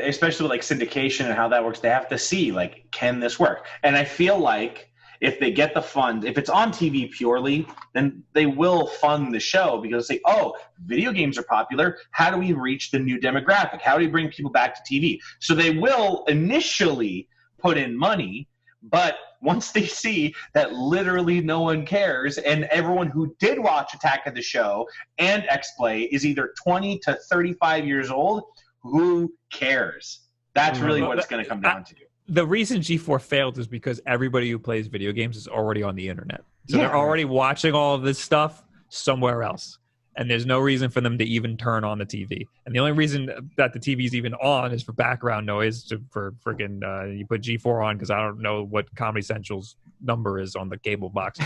especially with like syndication and how that works. They have to see like, can this work? And I feel like if they get the funds, if it's on TV purely, then they will fund the show because they say, oh, video games are popular. How do we reach the new demographic? How do we bring people back to TV? So they will initially put in money, but once they see that literally no one cares and everyone who did watch Attack of the Show and X-Play is either 20 to 35 years old, who cares? That's really what it's going to come down to. The reason G4 failed is because everybody who plays video games is already on the internet. So they're already watching all of this stuff somewhere else. And there's no reason for them to even turn on the TV. And the only reason that the TV is even on is for background noise, for freaking, you put G4 on because I don't know what Comedy Central's number is on the cable box.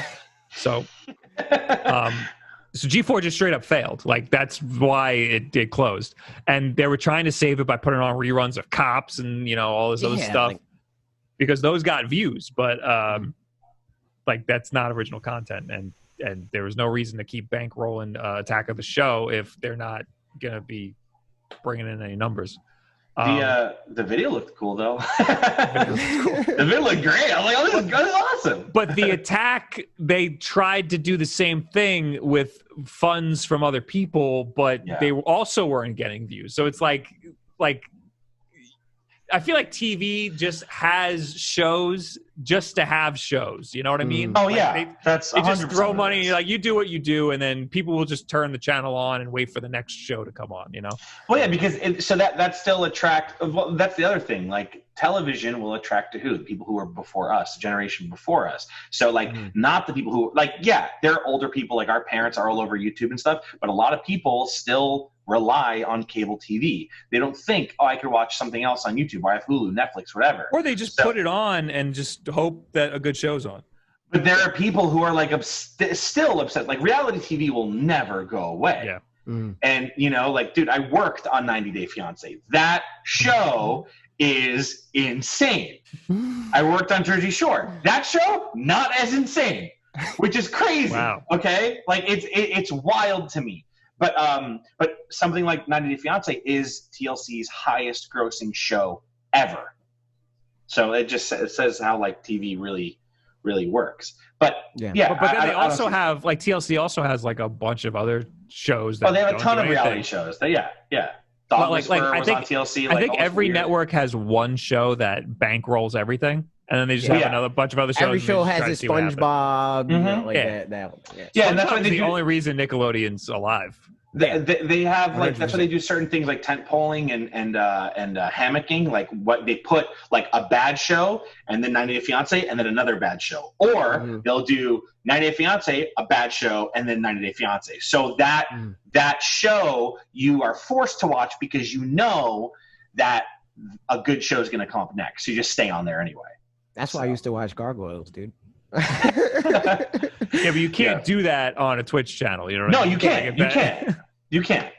So G4 just straight up failed. Like, that's why it closed. And they were trying to save it by putting on reruns of Cops and, you know, all this other stuff. Because those got views. But, like, that's not original content. And there was no reason to keep bankrolling Attack of the Show if they're not going to be bringing in any numbers. The video looked cool, though. The video looked great. I'm like, oh, this is awesome. But the Attack, they tried to do the same thing with funds from other people, but they also weren't getting views. So it's like I feel like TV just has shows just to have shows. You know what I mean? Oh, like yeah. They just throw money. Like, you do what you do, and then people will just turn the channel on and wait for the next show to come on, you know? Well, yeah, because that still well, that's the other thing. Like, television will attract to who? The people who are before us, the generation before us. So, like, not the people who, like, yeah, they're older people. Like, our parents are all over YouTube and stuff. But a lot of people still rely on cable TV. They don't think, oh, I could watch something else on YouTube, or I have Hulu, Netflix, whatever. Or they just put it on and just hope that a good show's on. But there are people who are like still upset. Like, reality TV will never go away. Yeah. And, you know, like, dude, I worked on 90 Day Fiance. That show is insane. I worked on Jersey Shore. That show, not as insane, which is crazy. Wow. Okay? Like, it's wild to me. But something like 90 Day Fiance is TLC's highest grossing show ever. So it says how, like, TV really works. But but then they also have, like, TLC also has, like, a bunch of other shows that they have a ton of reality shows. Dog Whisperer was on TLC. I think every network has one show that bankrolls everything, and then they just have another bunch of other shows. Every show has a SpongeBob. You know, like and that's why the only reason Nickelodeon's alive. They have, like, that's why they do certain things like tent polling and hammocking. Like, what they put, like, a bad show and then 90 Day Fiance and then another bad show, or they'll do 90 Day Fiance, a bad show, and then 90 Day Fiance. So that show you are forced to watch because you know that a good show is going to come up next. So you just stay on there anyway. That's why I used to watch Gargoyles, dude. Yeah, but you can't do that on a Twitch channel. You know what I mean? You can't. You can't.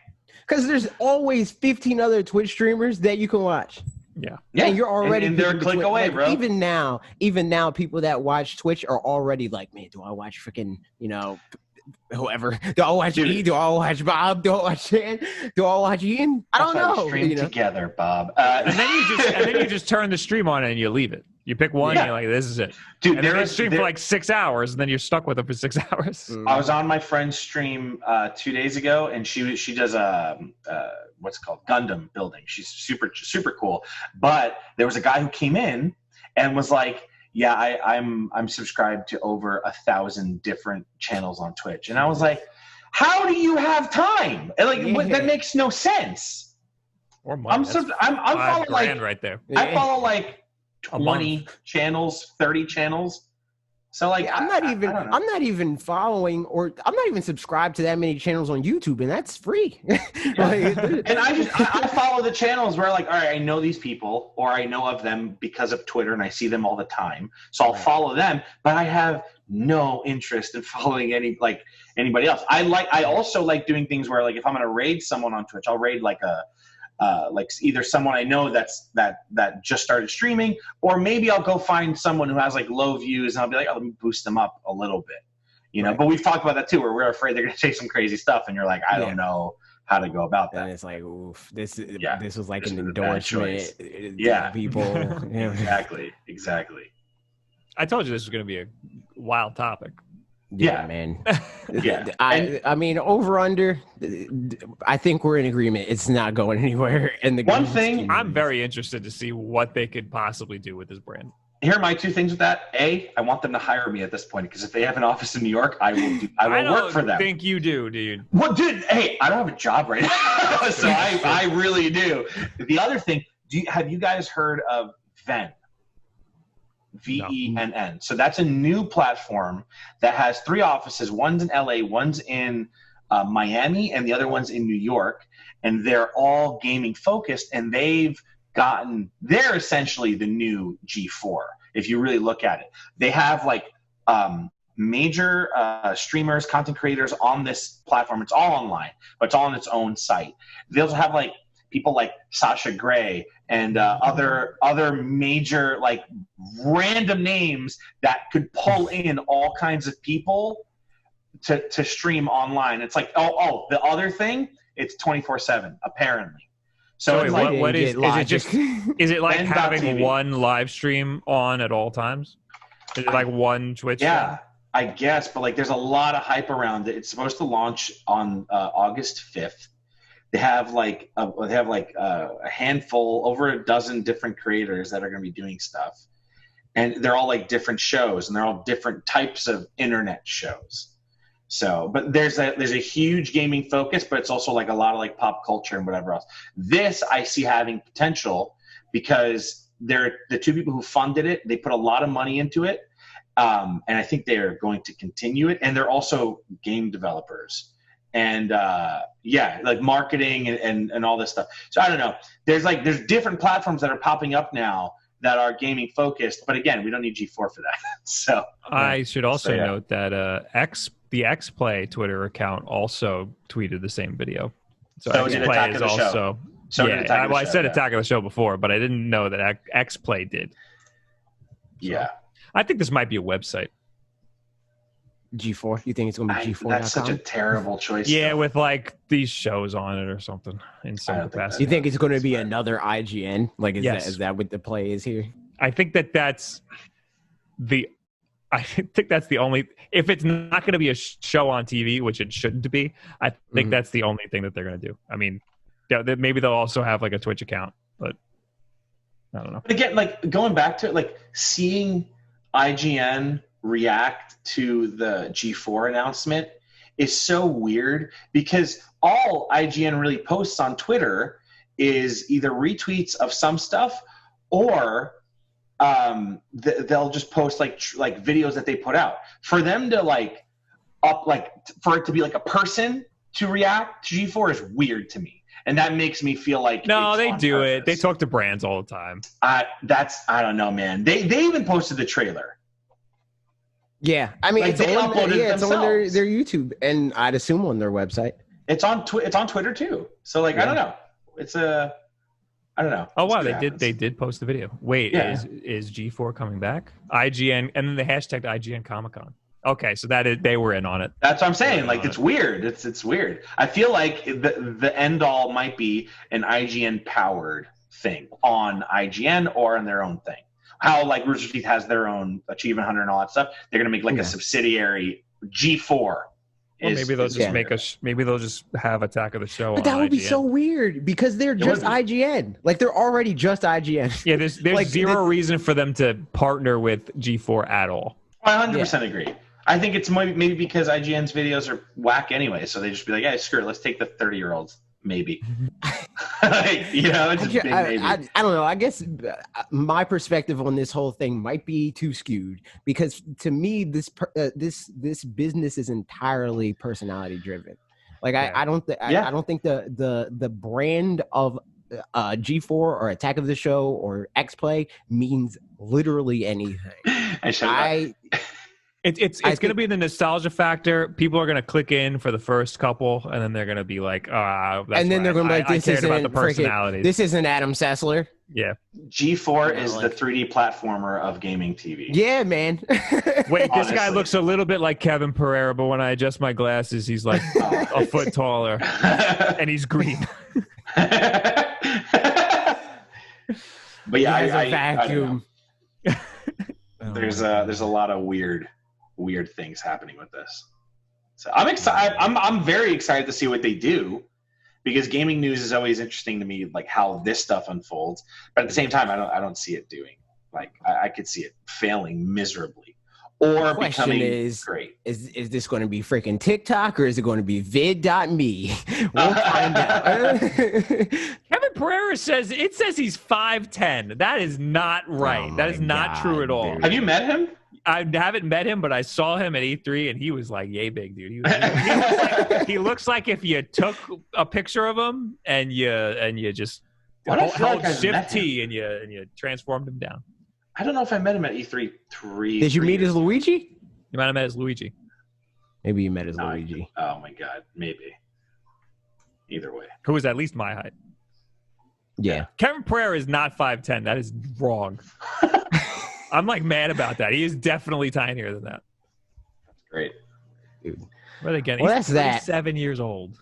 Because there's always 15 other Twitch streamers that you can watch. Yeah. And you're already and they're a click away, like, bro. Even now, people that watch Twitch are already like, man, do I watch freaking, you know, whoever? Do I watch E? Do I watch Bob? Do I watch Shan? Do I watch Ian? I don't know. Stream together, Bob. And then you just turn the stream on and you leave it. You pick one, Yeah. and you're like, this is it. Dude, And then they stream for like 6 hours, and then you're stuck with them for 6 hours. I was on my friend's stream 2 days ago, and she does a what's it called, Gundam building. She's super cool. But there was a guy who came in and was like, "Yeah, I'm subscribed to over 1,000 different channels on Twitch," and I was like, "How do you have time? And like that makes no sense." Or money. I'm following like right there. I follow like 20 channels, 30 channels. So like I'm not even following, or I'm not even subscribed to that many channels on YouTube, and that's free. And I follow the channels where like, all right, I know these people, or I know of them because of Twitter, and I see them all the time. So I'll follow them, but I have no interest in following anybody else. I also like doing things where like if I'm gonna raid someone on Twitch, I'll raid like either someone I know that just started streaming, or maybe I'll go find someone who has like low views, and I'll be like, oh, let me boost them up a little bit, you know. Right. But we've talked about that too, where we're afraid they're going to say some crazy stuff, and you're like, I don't know how to go about that. And it's like, oof, this was like an endorsement. People. Exactly. I told you this was going to be a wild topic. Yeah, man. Yeah. I mean, over under, I think we're in agreement. It's not going anywhere. And the one thing, I'm very interested to see what they could possibly do with this brand. Here are my two things with that. A, I want them to hire me at this point, because if they have an office in New York, I will work for them. I think you do, dude. Well, dude, hey, I don't have a job right now, so I really do. The other thing, have you guys heard of Venn? VENN. So that's a new platform that has 3 offices. One's in LA, one's in Miami, and the other one's in New York. And they're all gaming focused, and they're essentially the new G4, if you really look at it. They have like major streamers, content creators on this platform. It's all online, but it's all on its own site. They also have like people like Sasha Grey and other major like random names that could pull in all kinds of people to stream online. It's like, the other thing, it's 24/7 apparently. So it's like, what is it? Just is it like having TV. one live stream on at all times? Is it like one Twitch? Yeah, I guess, but like there's a lot of hype around it. It's supposed to launch on August 5th. They have a handful, over a dozen different creators that are going to be doing stuff, and they're all like different shows, and they're all different types of internet shows. So, but there's a huge gaming focus, but it's also like a lot of like pop culture and whatever else. This I see having potential because they're the two people who funded it. They put a lot of money into it, and I think they are going to continue it. And they're also game developers. And like marketing and all this stuff. So I don't know. There's different platforms that are popping up now that are gaming focused, but again, we don't need G4 for that. So I should also note that the XPlay Twitter account also tweeted the same video. So did Attack of the Show. I said Attack of the Show before, but I didn't know that XPlay did. So, yeah. I think this might be a website. G4? You think it's going to be G4.com? That's such a terrible choice. Yeah, though. with like these shows on it or something in some capacity. You think it's going to be another IGN? Like, is that what the play is here? I think that's the only. If it's not going to be a show on TV, which it shouldn't be, I think that's the only thing that they're going to do. I mean, maybe they'll also have like a Twitch account, but I don't know. But again, like going back to it, like seeing IGN react to the G4 announcement is so weird, because all IGN really posts on Twitter is either retweets of some stuff, or they'll just post like videos that they put out. For them to for it to be like a person to react to G4 is weird to me, and that makes me feel like no, they do purpose. It. They talk to brands all the time. I don't know, man. They even posted the trailer. Yeah, I mean, like it's on their YouTube, and I'd assume on their website. It's on Twitter too. So I don't know. I don't know. Oh wow, they did post the video. Wait, is G4 coming back? IGN, and then they hashtagged IGN Comic Con. Okay, so they were in on it. That's what I'm saying. Like it's weird. It's weird. I feel like the end all might be an IGN powered thing on IGN or on their own thing. how like Rooster Teeth has their own Achievement Hunter and all that stuff. They're going to make like a subsidiary G4. Or maybe they'll just make maybe they'll just have Attack of the Show. But that would be so weird because they're just IGN. Like they're already just IGN. Yeah, there's like, zero reason for them to partner with G4 at all. I 100% agree. I think it's maybe because IGN's videos are whack anyway, so they just be like, "Hey, screw it, let's take the 30-year-olds." Maybe. It's just maybe. I don't know. I guess my perspective on this whole thing might be too skewed because to me, this business is entirely personality driven. Like I don't think the brand of G4 or Attack of the Show or X Play means literally anything. It's going to be the nostalgia factor. People are going to click in for the first couple, and then they're going to be like, that's and then they're going to be like, this isn't Adam Sessler. Yeah. G4 is the 3D platformer of gaming TV. Yeah, man. Wait, this guy looks a little bit like Kevin Pereira, but when I adjust my glasses, he's like a foot taller, and he's green. But yeah, I vacuum. There's a lot of weird things happening with this. So I'm excited. I'm very excited to see what they do because gaming news is always interesting to me, like how this stuff unfolds. But at the same time, I don't see it doing. Like I could see it failing miserably or becoming great. Is this going to be freaking TikTok or is it going to be vid.me? We'll find out. Kevin Pereira says he's 5'10". That is not right. Oh that is not true at all. Dude. Have you met him? I haven't met him, but I saw him at E3, and he was like yay big, dude. He looks like if you took a picture of him and you just held Shift T and you transformed him down. I don't know if I met him at E3 Did you meet as Luigi? You might have met as Luigi. Maybe you met as Luigi. Oh my god, maybe. Either way. Who is at least my height. Yeah. Kevin Pereira is not 5'10". That is wrong. I'm like mad about that. He is definitely tinier than that. That's great. Dude. What are they getting? Well, He's 7 years old.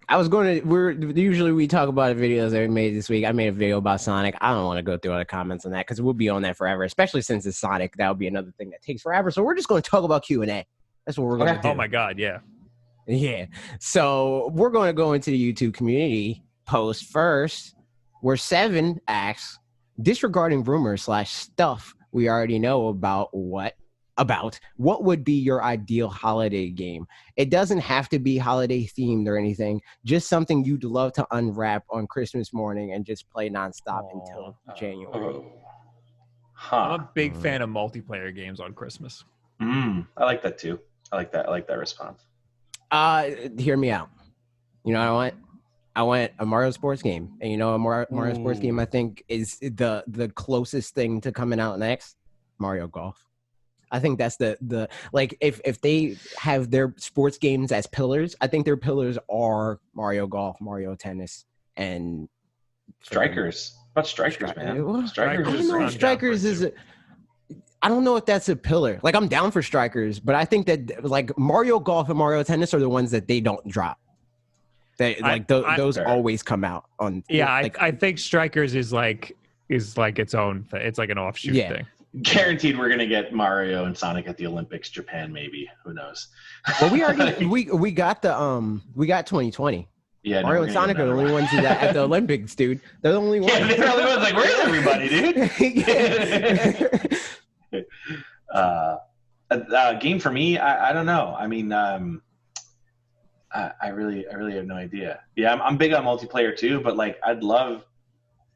I was going to, usually we talk about the videos that we made this week. I made a video about Sonic. I don't want to go through all the comments on that because we'll be on that forever, especially since it's Sonic. That would be another thing that takes forever. So we're just going to talk about Q&A. That's what we're going to do. Oh my God, yeah. Yeah. So we're going to go into the YouTube community post first, where Seven asks, disregarding rumors / stuff we already know about what would be your ideal holiday game? It doesn't have to be holiday themed or anything, just something you'd love to unwrap on Christmas morning and just play nonstop until January. I'm a big fan of multiplayer games on Christmas. I like that too. I like that response. Hear me out. You know what I want? I want a Mario sports game. And you know, a Mario sports game I think is the closest thing to coming out next. Mario Golf. I think that's the like if they have their sports games as pillars, I think their pillars are Mario Golf, Mario Tennis, and Strikers. What about Strikers, man? Strikers is I don't know if that's a pillar. Like I'm down for Strikers, but I think that like Mario Golf and Mario Tennis are the ones that they don't drop. Those always come out on. Yeah, like, I think Strikers is like its own thing. It's like an offshoot thing. Guaranteed, we're gonna get Mario and Sonic at the Olympics, Japan, maybe. Who knows? Well, we already we got 2020. Yeah, Mario and Sonic are the only ones at the Olympics, dude. They're the only ones. Yeah, they're the only ones. Like, where's everybody, dude? Game for me, I don't know. I mean, I really have no idea. Yeah, I'm big on multiplayer too, but like I'd love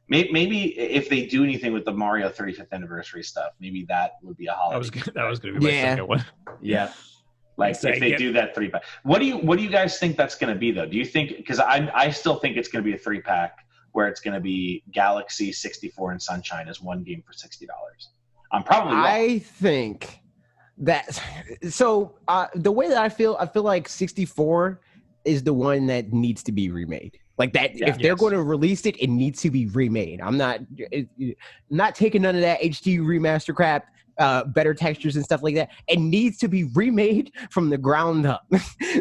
maybe if they do anything with the Mario 35th anniversary stuff, maybe that would be a holiday. That was going to be my second one. Yeah, like if they do that 3-pack. What do you guys think that's going to be though? Do you think, because I still think it's going to be a 3-pack where it's going to be Galaxy, 64, and Sunshine as one game for $60. I'm probably wrong. I think that the way that I feel like 64 is the one that needs to be remade. Like that, if they're going to release it, it needs to be remade. I'm not taking none of that HD remaster crap, better textures and stuff like that. It needs to be remade from the ground up.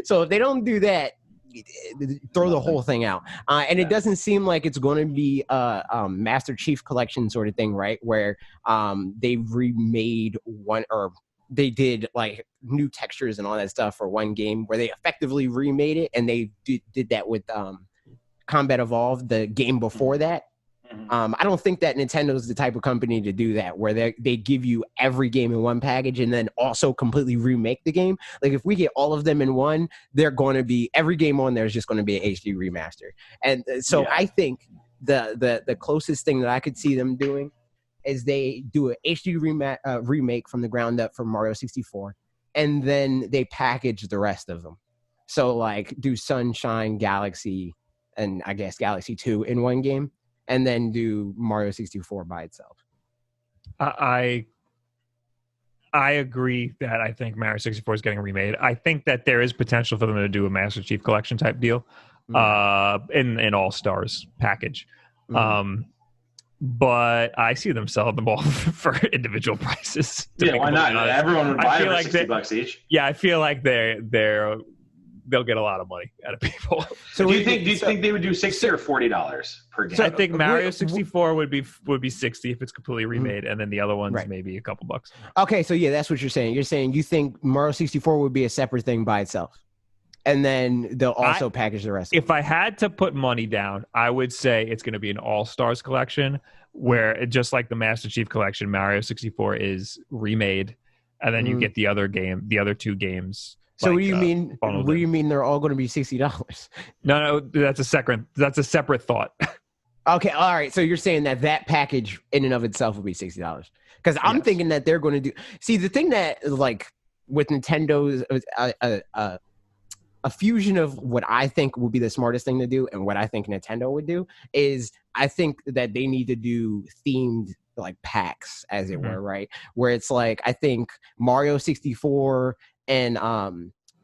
So if they don't do that, throw the whole thing out. And it doesn't seem like it's going to be a Master Chief Collection sort of thing, right? Where they remade one, or they did like new textures and all that stuff for one game, where they effectively remade it, and they did that with Combat Evolved, the game before that. I don't think that Nintendo's the type of company to do that, where they give you every game in one package and then also completely remake the game. Like, if we get all of them in one, they're going to be, every game on there is just going to be an HD remaster. And so I think the closest thing that I could see them doing is they do an HD remake from the ground up for Mario 64, and then they package the rest of them. So like do Sunshine, Galaxy, and I guess Galaxy 2 in one game, and then do Mario 64 by itself. I agree that I think Mario 64 is getting remade. I think that there is potential for them to do a Master Chief Collection type deal in All Stars package. But I see them selling them all for individual prices. Yeah, why not? Everyone would buy it for $60 each. Yeah, I feel like they'll get a lot of money out of people. So do you think they would do $60 or $40 per game? So I think Mario 64 would be $60 if it's completely remade, and then the other ones maybe a couple bucks. Okay, so yeah, that's what you're saying. You're saying you think Mario 64 would be a separate thing by itself, and then they'll also package the rest. If I had to put money down, I would say it's going to be an All-Stars collection, where just like the Master Chief Collection, Mario 64 is remade, and then you get the other two games. So what do you mean? What do you mean they're all going to be $60? No, that's a separate thought. Okay, all right. So you're saying that package in and of itself will be $60? Because I'm thinking that they're going to do. See, the thing that like with Nintendo's a fusion of what I think will be the smartest thing to do and what I think Nintendo would do is I think that they need to do themed like packs, as it were, right? Where it's like I think Mario 64 and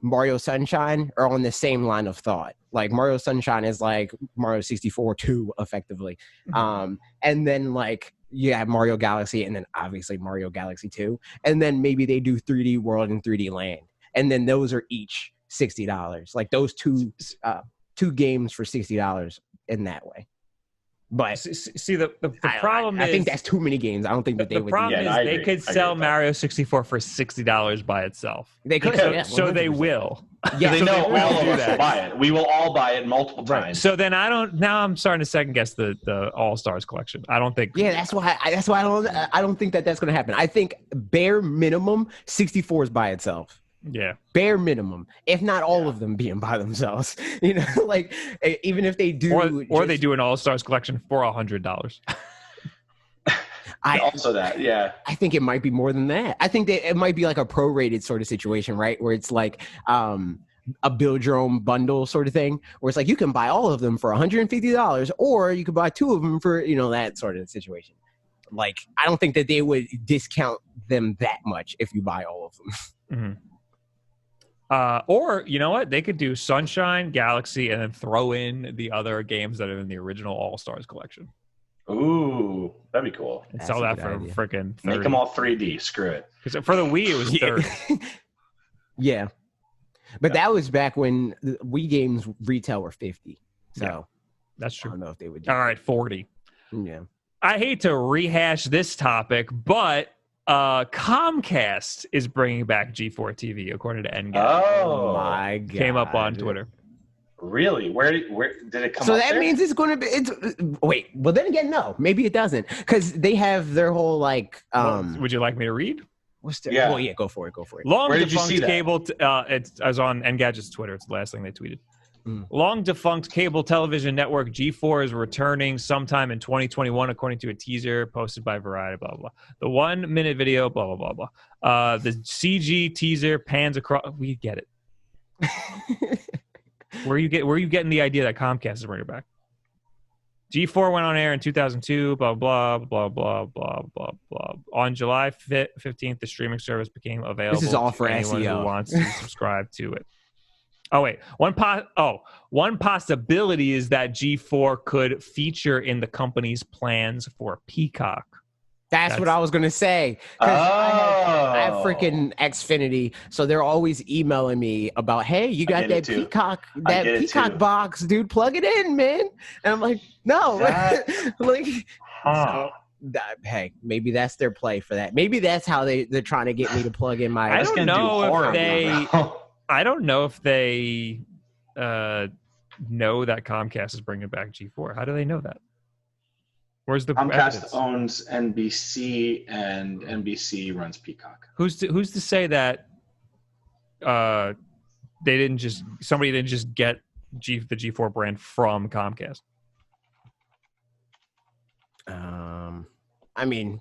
Mario Sunshine are on the same line of thought. Like Mario Sunshine is like Mario 64 2 effectively. And then like you have Mario Galaxy and then obviously Mario Galaxy 2. And then maybe they do 3D World and 3D Land. And then those are each $60. Like those two games for $60 in that way. But see, the problem is... I think that's too many games. I don't think that they would do that. The problem is they could sell Mario 64 for $60 by itself. They could, so they will. Yeah, they know all of us will buy it. We will all buy it multiple times. So then now I'm starting to second guess the All-Stars collection. I don't think... Yeah, that's why I don't think that that's going to happen. I think bare minimum 64 is by itself. Yeah, bare minimum, if not all of them being by themselves. You know, like even if they do, or they do an All-Stars collection for $100. I think it might be more than that. I think that it might be like a prorated sort of situation, right? Where it's like a build your own bundle sort of thing, where it's like you can buy all of them for $150, or you could buy two of them for that sort of situation. Like I don't think that they would discount them that much if you buy all of them. Or, you know what? They could do Sunshine, Galaxy, and then throw in the other games that are in the original All-Stars collection. Ooh, that'd be cool. And sell that for freaking $30. Make them all 3D. Screw it. Because for the Wii, it was $30. Yeah. But that was back when the Wii games retail were $50. So that's true. I don't know if they would do all right, $40. Yeah. I hate to rehash this topic, but... Comcast is bringing back G4 TV, according to Engadget. Oh my God! Came up on Twitter. Really? Where did it come? So up that there? means it's going to be. Wait. Well, then again, no. Maybe it doesn't, because they have their whole like. Would you like me to read? What's their? Yeah. Well, yeah. Go for it. Long defunct cable. I was on Engadget's Twitter. It's the last thing they tweeted. Long defunct cable television network G4 is returning sometime in 2021, according to a teaser posted by Variety. Blah blah. The 1 minute video. Blah blah blah blah. The CG teaser pans across. We get it. Where are you getting the idea that Comcast is bringing it back? G4 went on air in 2002. Blah blah blah blah blah blah blah. On July 15th, the streaming service became available. This is all for anyone SEO. who wants to subscribe to it. Oh wait, one possibility is that G4 could feature in the company's plans for Peacock. That's what I was gonna say. Oh. I have freaking Xfinity, so they're always emailing me about, hey, you got that Peacock box, dude. Plug it in, man. And I'm like, no, like, so, hey, maybe that's their play for that. Maybe that's how they're trying to get me to plug in my. I don't know if they know that Comcast is bringing back G4. How do they know that? Where's the Comcast evidence? owns NBC and NBC runs Peacock. Who's to say that somebody didn't just get the G4 brand from Comcast? I mean,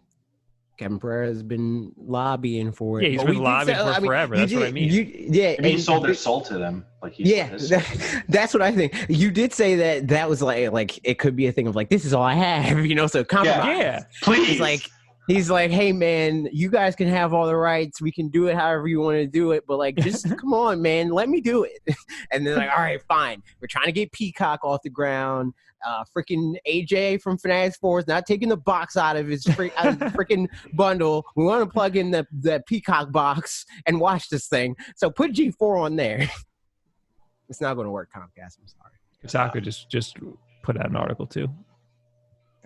Kevin Pereira has been lobbying for it. Yeah, he's been lobbying for it forever. That's what I mean. He sold their soul to them. Like that's what I think. You did say that was like it could be a thing of like, this is all I have, you know. So compromise. Yeah, please. He's like, hey man, you guys can have all the rights. We can do it however you want to do it, but like, just come on, man, let me do it. And then like, all right, fine. We're trying to get Peacock off the ground. Freaking AJ from fanatixfour is not taking the box out of his freaking bundle. We want to plug in the Peacock box and watch this thing. So put G4 on there. It's not going to work, Comcast. I'm sorry. Kotaku just put out an article too.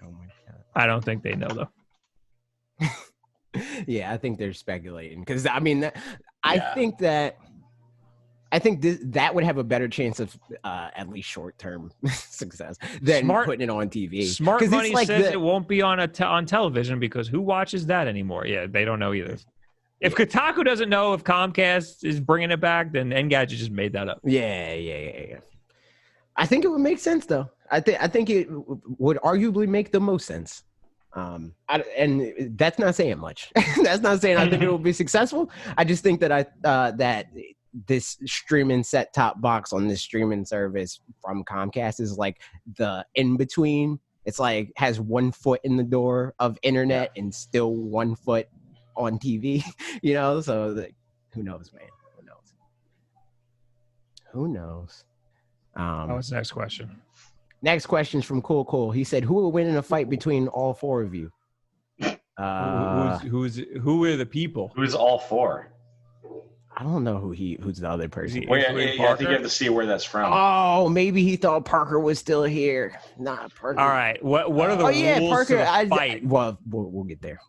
Oh my god. I don't think they know though. Yeah, I think they're speculating because I mean, I think that would have a better chance of at least short-term success than putting it on TV. Smart Money says it won't be on television because who watches that anymore? Yeah, they don't know either. If Kotaku doesn't know if Comcast is bringing it back, then Engadget just made that up. Yeah. I think it would make sense though. I think it would arguably make the most sense. And that's not saying much. That's not saying I think it will be successful. I just think that that this streaming set-top box on this streaming service from Comcast is like the in-between. It's like has 1 foot in the door of internet and still 1 foot on TV, you know? So who knows, man? Who knows? What's the next question? Next question is from Cool. He said, who will win in a fight between all four of you? Who are the people? Who's all four? I don't know who's the other person. I think you have to see where that's from. Oh, maybe he thought Parker was still here. Not Parker. All right. What are the rules Parker, of the fight? We'll get there.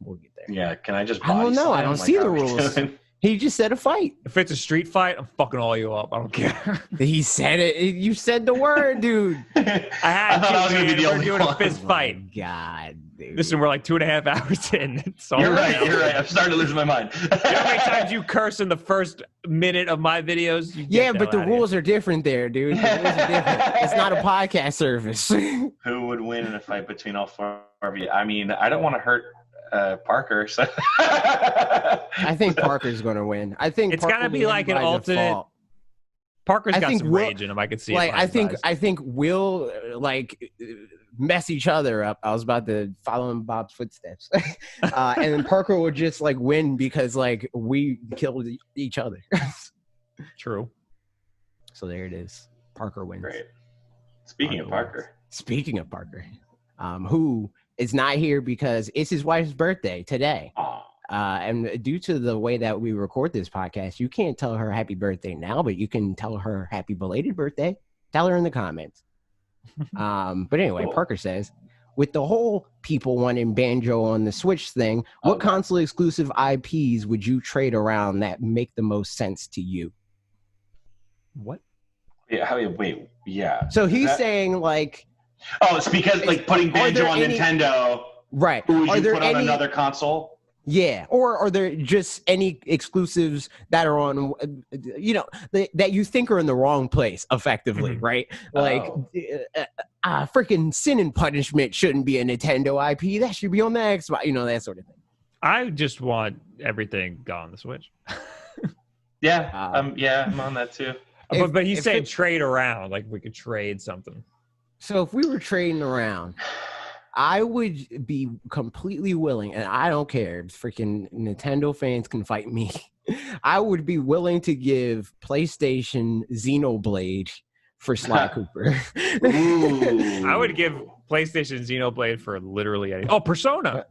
Yeah, can I just I don't know. I don't see the rules. He just said a fight. If it's a street fight, I'm fucking all you up. I don't care. He said it. You said the word, dude. I thought I was going to be the only one. We're doing a fist fight. Oh God, dude. Listen, we're like 2.5 hours in. You're right. I'm starting to lose my mind. You know how many times you curse in the first minute of my videos? Yeah, but the rules are different there, dude. The rules are different. It's not a podcast service. Who would win in a fight between all four of you? I mean, I don't want to hurt Parker. So I think Parker's going to win. I think it's got to be like an alternate. Default. Parker's got some rage in him. I could see. Like I think we'll like mess each other up. I was about to follow in Bob's footsteps, and then Parker would just like win because like we killed each other. True. So there it is. Parker wins. Great. Speaking of Parker, who is not here because it's his wife's birthday today. And due to the way that we record this podcast, you can't tell her happy birthday now, but you can tell her happy belated birthday. Tell her in the comments. But anyway, cool. Parker says, with the whole people wanting Banjo on the Switch thing, what console exclusive IPs would you trade around that make the most sense to you? What? Yeah, wait, yeah. So he's saying like... Oh, it's because like putting Banjo on Nintendo. Right. Who would you put on another console? Yeah. Or are there just any exclusives that are on, you know, that you think are in the wrong place effectively, right? Like, freaking Sin and Punishment shouldn't be a Nintendo IP. That should be on the Xbox, you know, that sort of thing. I just want everything gone on the Switch. Yeah. I'm on that too. But he's saying trade around, like we could trade something. So if we were trading around, I would be completely willing, and I don't care. Freaking Nintendo fans can fight me. I would be willing to give PlayStation Xenoblade for Sly Cooper. I would give PlayStation Xenoblade for literally anything. Oh, Persona.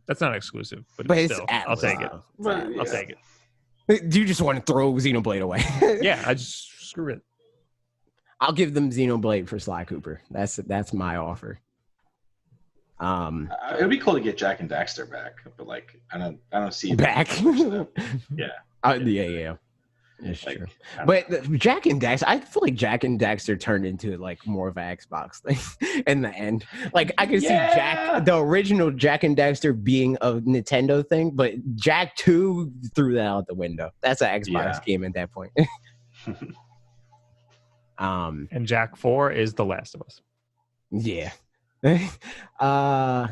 That's not exclusive, but But still, it's I'll Atlas, take it. though. But, I'll take it. Do you just want to throw Xenoblade away? Yeah, I just screw it. I'll give them Xenoblade for Sly Cooper. That's my offer. It'd be cool to get Jack and Daxter back, but like I don't see it Back. Yeah. Yeah. It's Like, true. I don't But know. Jack and Daxter, I feel like Jack and Daxter turned into like more of an Xbox thing in the end. Like I could see Yeah. the original Jack and Daxter being a Nintendo thing, but Jack 2 threw that out the window. That's an Xbox game at that point. And Jack 4 is The Last of Us. Yeah. I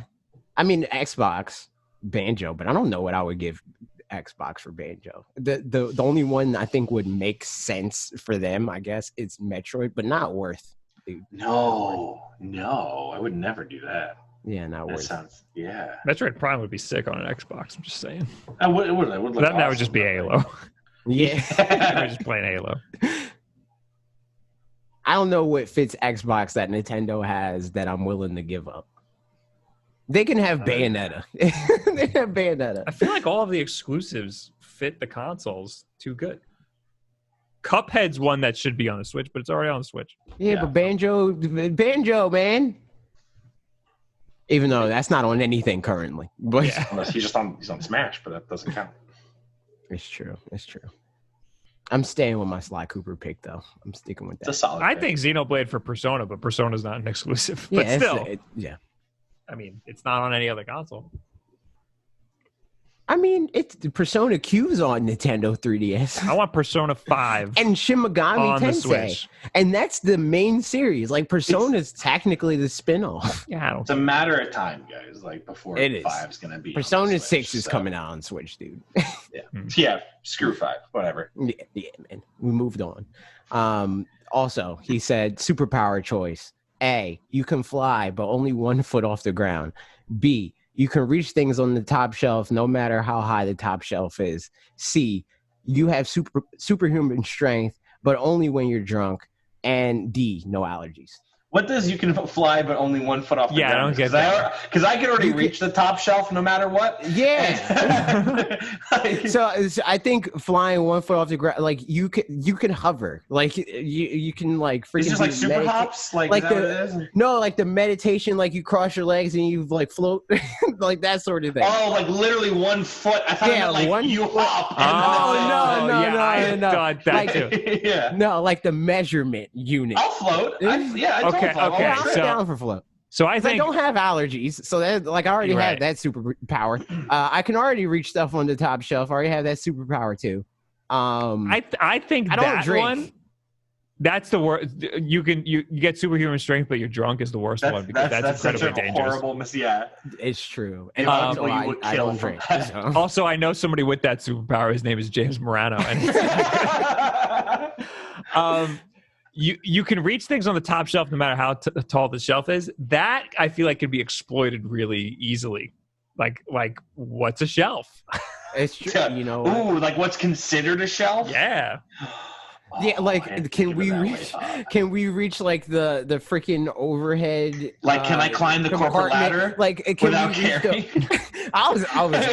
mean Xbox Banjo, but I don't know what I would give Xbox for Banjo. The only one I think would make sense for them, I guess, is Metroid, but not worth. Dude. No, I would never do that. Yeah, not That worth. sounds Metroid Prime would be sick on an Xbox. I'm just saying. I would look That awesome, would just be but, Halo. Yeah. We're just playing Halo. I don't know what fits Xbox that Nintendo has that I'm willing to give up. They can have Bayonetta. They have Bayonetta. I feel like all of the exclusives fit the consoles too good. Cuphead's one that should be on the Switch, but it's already on the Switch. Yeah, but Banjo, man. Even though that's not on anything currently, but Yeah. Unless he's on Smash, but that doesn't count. It's true. I'm staying with my Sly Cooper pick, though. I'm sticking with It's a that. solid. I pick. think Xenoblade for Persona, but Persona's not an exclusive. Yeah, But still, yeah. I mean, it's not on any other console. I mean, it's the Persona Q's on Nintendo 3DS I want Persona 5 and Shin Megami on the Tensei, Switch. and that's the main series. Like Persona's technically the spin-off. Yeah, I don't It's a matter of time, guys. Like before It is. 5's gonna be. on Persona the 6 Switch, is so, coming out on Switch, dude. Yeah, screw 5. Whatever. Yeah, man. We moved on. Also, he said superpower choice. A, you can fly, but only 1 foot off the ground. B, you can reach things on the top shelf no matter how high the top shelf is. C, you have superhuman strength, but only when you're drunk. And D, no allergies. What does you can fly but only 1 foot off the Yeah, I ground? don't get that. Because I can already You reach the top shelf no matter what. Yeah. Like, So I think flying 1 foot off the ground, like you can hover, like you can like freaking it's just like do super medita- hops. Like like is that what it is? No, like the meditation, like you cross your legs and you like float, like that sort of thing. Oh, like literally 1 foot. I thought Yeah, it meant like 1 you foot. hop. Oh, no, yeah, no, I no. thought that Like- too. Yeah. No, like the measurement unit. I'll float. I Okay, float. okay, I'm so- down for float. So I 'Cause I think don't have allergies, so that like I already You're have right. that superpower. I can already reach stuff on the top shelf. I already have that superpower too. I think I don't that drink. one. That's the worst. You get superhuman strength, but you're drunk is the worst one because that's such incredibly a dangerous. horrible yeah. It's true. The And amount of also, people you would I kill don't for drink. that. So. Also, I know somebody with that superpower. His name is James Morano, and you can reach things on the top shelf no matter how tall the shelf is. That I feel like can be exploited really easily. Like what's a shelf? It's true. Yeah. You know. What? Ooh, like what's considered a shelf? Yeah. Yeah, Oh, I like didn't can think we of it that reach? way. Can we reach like the freaking overhead? Like, can I climb the corporate compartment? ladder Like, can without we reach carrying? I was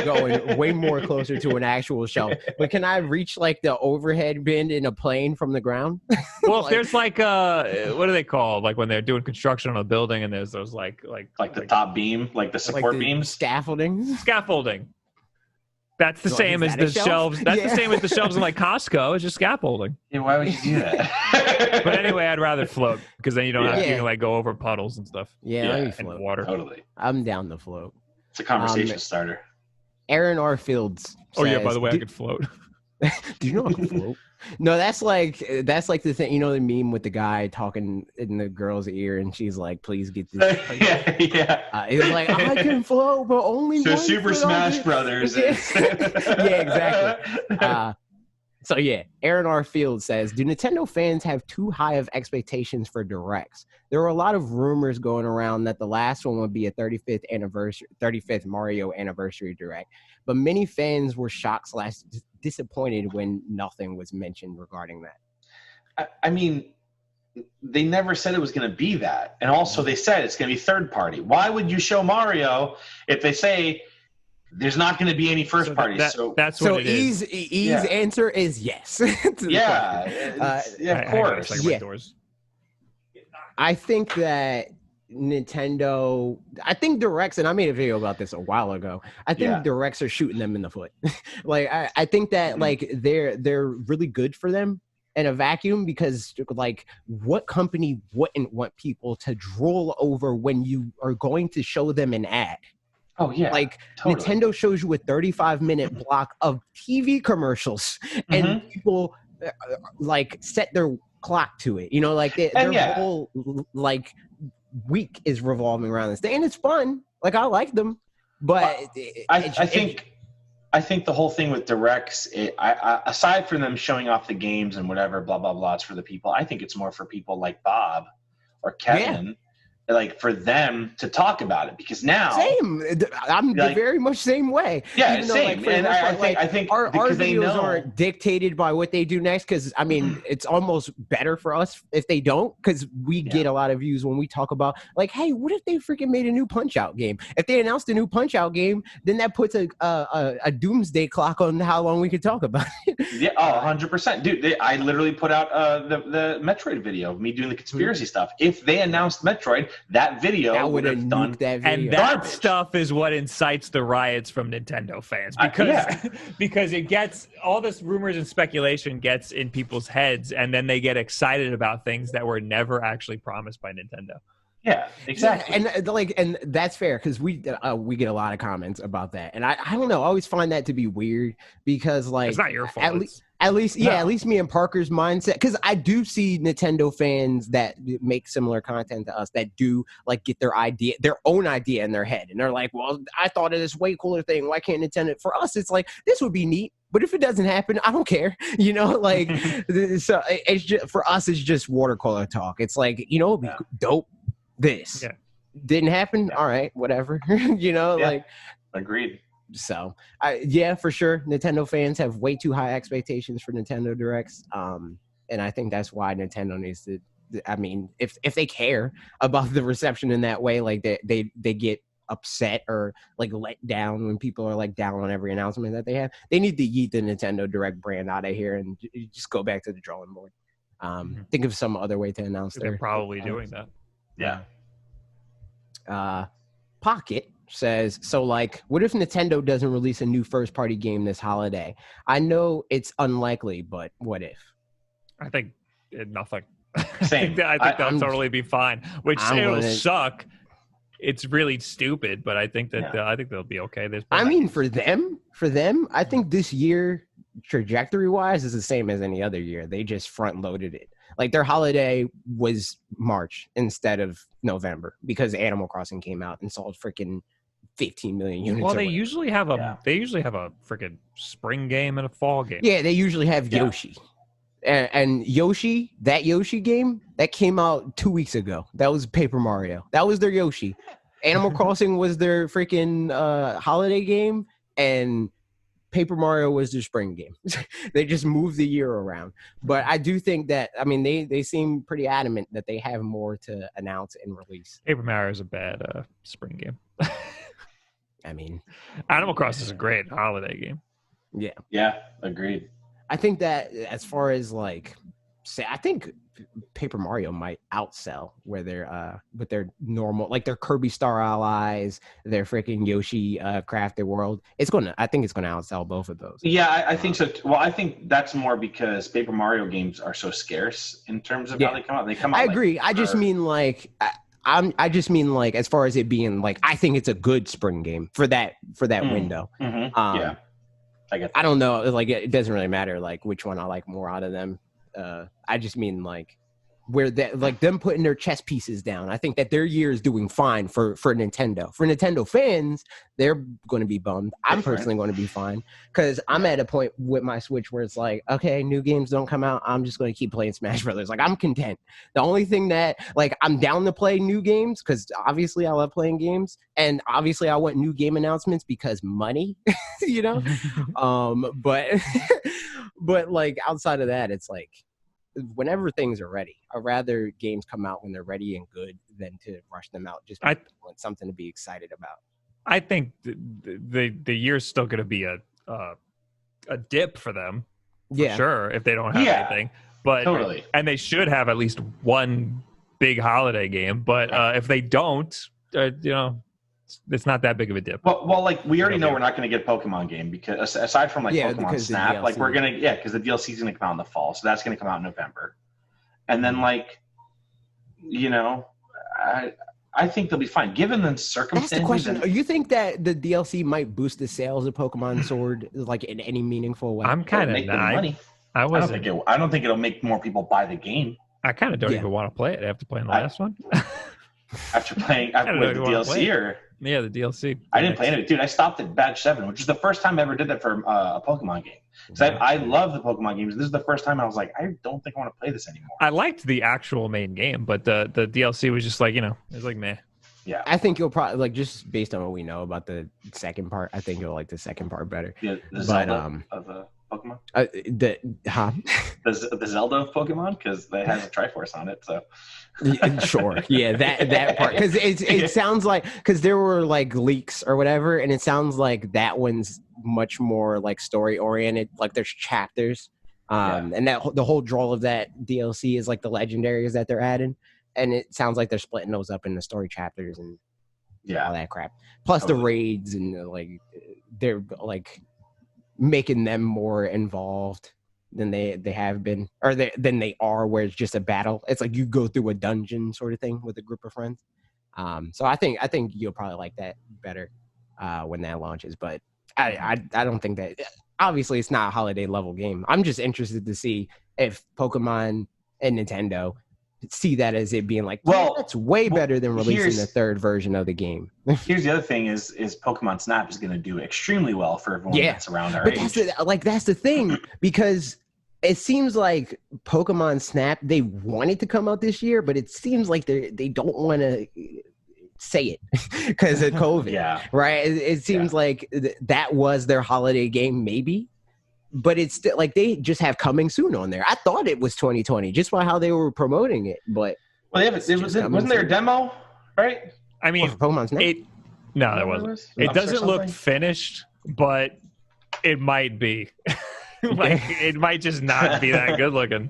going way more closer to an actual shelf, but can I reach like the overhead bin in a plane from the ground? Well, if Like- there's like what are they called? Like when they're doing construction on a building, and there's those like the top beam, like the support like the beams. scaffolding. scaffolding. That's the So, same is as that a the shelf? shelves. That's Yeah. the same as the shelves in like Costco. It's just scaffolding. Yeah, why would you do that? But anyway, I'd rather float because then you don't have Yeah. you can like go over puddles and stuff Yeah, Yeah, let me and float. water. Totally. I'm down to float. It's a conversation starter. Aaron R. Fields. Oh yeah, by says, the way, I "Do- could float. Do you know I can float? No, that's like the thing. You know the meme with the guy talking in the girl's ear, and she's like, "Please get this." Yeah. He was like, "I can float, but only So one Super foot on Smash it." Brothers. Yeah. Yeah, exactly. So yeah, Aaron R. Field says, "Do Nintendo fans have too high of expectations for directs? There were a lot of rumors going around that the last one would be a 35th Mario anniversary direct, but many fans were shocked / disappointed when nothing was mentioned regarding that." I mean, they never said it was going to be that. And also they said it's going to be third party. Why would you show Mario if they say there's not going to be any first parties. That's so what it is. E's answer is yes. Yeah, of course. I think that Nintendo, I think directs, and I made a video about this a while ago. I think directs are shooting them in the foot. Like I think that like they're really good for them in a vacuum, because like what company wouldn't want people to drool over when you are going to show them an ad? Oh yeah, like totally. Nintendo shows you a 35-minute block of TV commercials, and people like set their clock to it. You know, like their whole like week is revolving around this thing, and it's fun. Like I like them, but I think the whole thing with directs, aside from them showing off the games and whatever, blah blah blah, it's for the people. I think it's more for people like Bob or Kevin. Like for them to talk about it, because now I'm like, very much same way. Yeah, even though, same. Like, and I think our videos know. aren't dictated by what they do next, because I mean it's almost better for us if they don't, because we get a lot of views when we talk about like, hey, what if they freaking made a new Punch-Out game? If they announced a new Punch-Out game, then that puts a doomsday clock on how long we could talk about it. Yeah, 100%, dude. I literally put out the Metroid video of me doing the conspiracy stuff. If they announced Metroid, that video would have done that video. And that stuff is what incites the riots from Nintendo fans, because because it gets all this rumors and speculation gets in people's heads, and then they get excited about things that were never actually promised by Nintendo. Yeah, exactly. Yeah, and that's fair, because we get a lot of comments about that, and I don't know, I always find that to be weird, because like it's not your fault. At least me and Parker's mindset, because I do see Nintendo fans that make similar content to us that do like get their own idea in their head, and they're like, well, I thought of this way cooler thing, why can't Nintendo? For us, it's like, this would be neat, but if it doesn't happen, I don't care, you know, like so it's just, for us, it's just watercolor talk. It's like, you know, it'd be dope. This didn't happen. All right, whatever. You know, like agreed. So for sure, Nintendo fans have way too high expectations for Nintendo Directs, and I think that's why Nintendo needs to, I mean, if they care about the reception in that way, like they get upset or like let down when people are like down on every announcement that they have, they need to yeet the Nintendo Direct brand out of here and just go back to the drawing board. Think of some other way to announce. They're probably doing that. Pocket says, so like, what if Nintendo doesn't release a new first-party game this holiday? I know it's unlikely, but what if? I think nothing. Same. I think they'll totally be fine, which it'll suck. It's really stupid, but I think that I think they'll be okay. I mean, for them, I think this year, trajectory-wise, is the same as any other year. They just front-loaded it. Like their holiday was March instead of November, because Animal Crossing came out and sold freaking 15 million units. Well, they usually have a freaking spring game and a fall game. Yeah, they usually have Yoshi. And Yoshi, that Yoshi game, that came out 2 weeks ago. That was Paper Mario. That was their Yoshi. Animal Crossing was their freaking holiday game, and Paper Mario was their spring game. They just moved the year around. But I do think that, I mean, they seem pretty adamant that they have more to announce and release. Paper Mario is a bad spring game. I mean, Animal Crossing is a great holiday game. Yeah, agreed. I think that as far as like, I think Paper Mario might outsell where they're with their normal, like their Kirby Star Allies, their freaking Yoshi Crafted World. I think it's gonna outsell both of those. Yeah, I think so. Well, I think that's more because Paper Mario games are so scarce in terms of how they come out. They come out. I agree. I just mean like I just mean like as far as it being like, I think it's a good spring game for that window. Yeah, I get that. I don't know. Like it doesn't really matter like which one I like more out of them. I just mean like where that, like them putting their chess pieces down. I think that their year is doing fine for Nintendo. For Nintendo fans, they're going to be bummed. I'm personally going to be fine because I'm at a point with my Switch where it's like, okay, new games don't come out. I'm just going to keep playing Smash Brothers. Like I'm content. The only thing that like I'm down to play new games because obviously I love playing games, and obviously I want new game announcements because money, you know. But like outside of that, it's like, whenever things are ready, I'd rather games come out when they're ready and good than to rush them out. Just I want something to be excited about. I think the year's still going to be a dip for them, for sure, if they don't have anything. But totally. And they should have at least one big holiday game. But if they don't, it's not that big of a dip. Well, like we already know we're not going to get a Pokemon game because aside from like Pokemon Snap, like we're gonna because the DLC is going to come out in the fall, so that's going to come out in November, and then like, I think they'll be fine given the circumstances. That's the question. You think that the DLC might boost the sales of Pokemon Sword like in any meaningful way? I'm kind of money. I don't think it'll make more people buy the game. I kind of don't even want to play it after playing the last one. After playing the DLC or the DLC. I didn't play it, dude. I stopped at Badge 7, which is the first time I ever did that for a Pokemon game. Because I love the Pokemon games. This is the first time I was like, I don't think I want to play this anymore. I liked the actual main game, but the DLC was just like, it was like meh. Yeah, I think you'll probably like just based on what we know about the second part. I think you'll like the second part better. Yeah, the Zelda of Pokemon. The Zelda of Pokemon because it has a Triforce on it. So sure, yeah, that part because it sounds like because there were like leaks or whatever, and it sounds like that one's much more like story oriented. Like there's chapters, and that the whole draw of that DLC is like the legendaries that they're adding. And it sounds like they're splitting those up into story chapters and all that crap. Plus the raids and like they're like making them more involved than they have been, or than they are. Where it's just a battle. It's like you go through a dungeon sort of thing with a group of friends. So I think you'll probably like that better when that launches. But I don't think that. Obviously, it's not a holiday level game. I'm just interested to see if Pokemon and Nintendo see that as it being like, that's way better than releasing the third version of the game. Here's the other thing is Pokemon Snap is going to do extremely well for everyone that's around our age. That's the thing, because it seems like Pokemon Snap, they wanted to come out this year, but it seems like they don't want to say it because of COVID. Right? It seems like that was their holiday game, maybe. But it's still like they just have coming soon on there. I thought it was 2020 just by how they were promoting it. But wasn't there a demo, right? I mean, Pokemon Snap? No, there wasn't. It doesn't look finished, but it might be. It might just not be that good looking.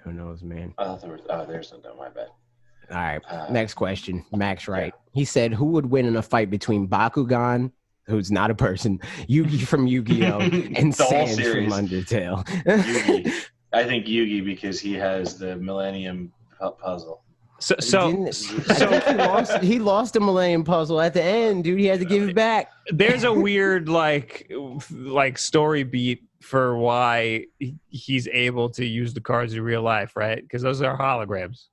Who knows, man? There's no demo. My bad. All right, next question. Max Wright. He said, "Who would win in a fight between Bakugan?" Who's not a person, Yugi from Yu-Gi-Oh, and Sans from Undertale. Yugi. I think Yugi because he has the Millennium Puzzle. So he lost the Millennium Puzzle at the end, dude. He had to give it back. There's a weird like story beat for why he's able to use the cards in real life, right? Because those are holograms.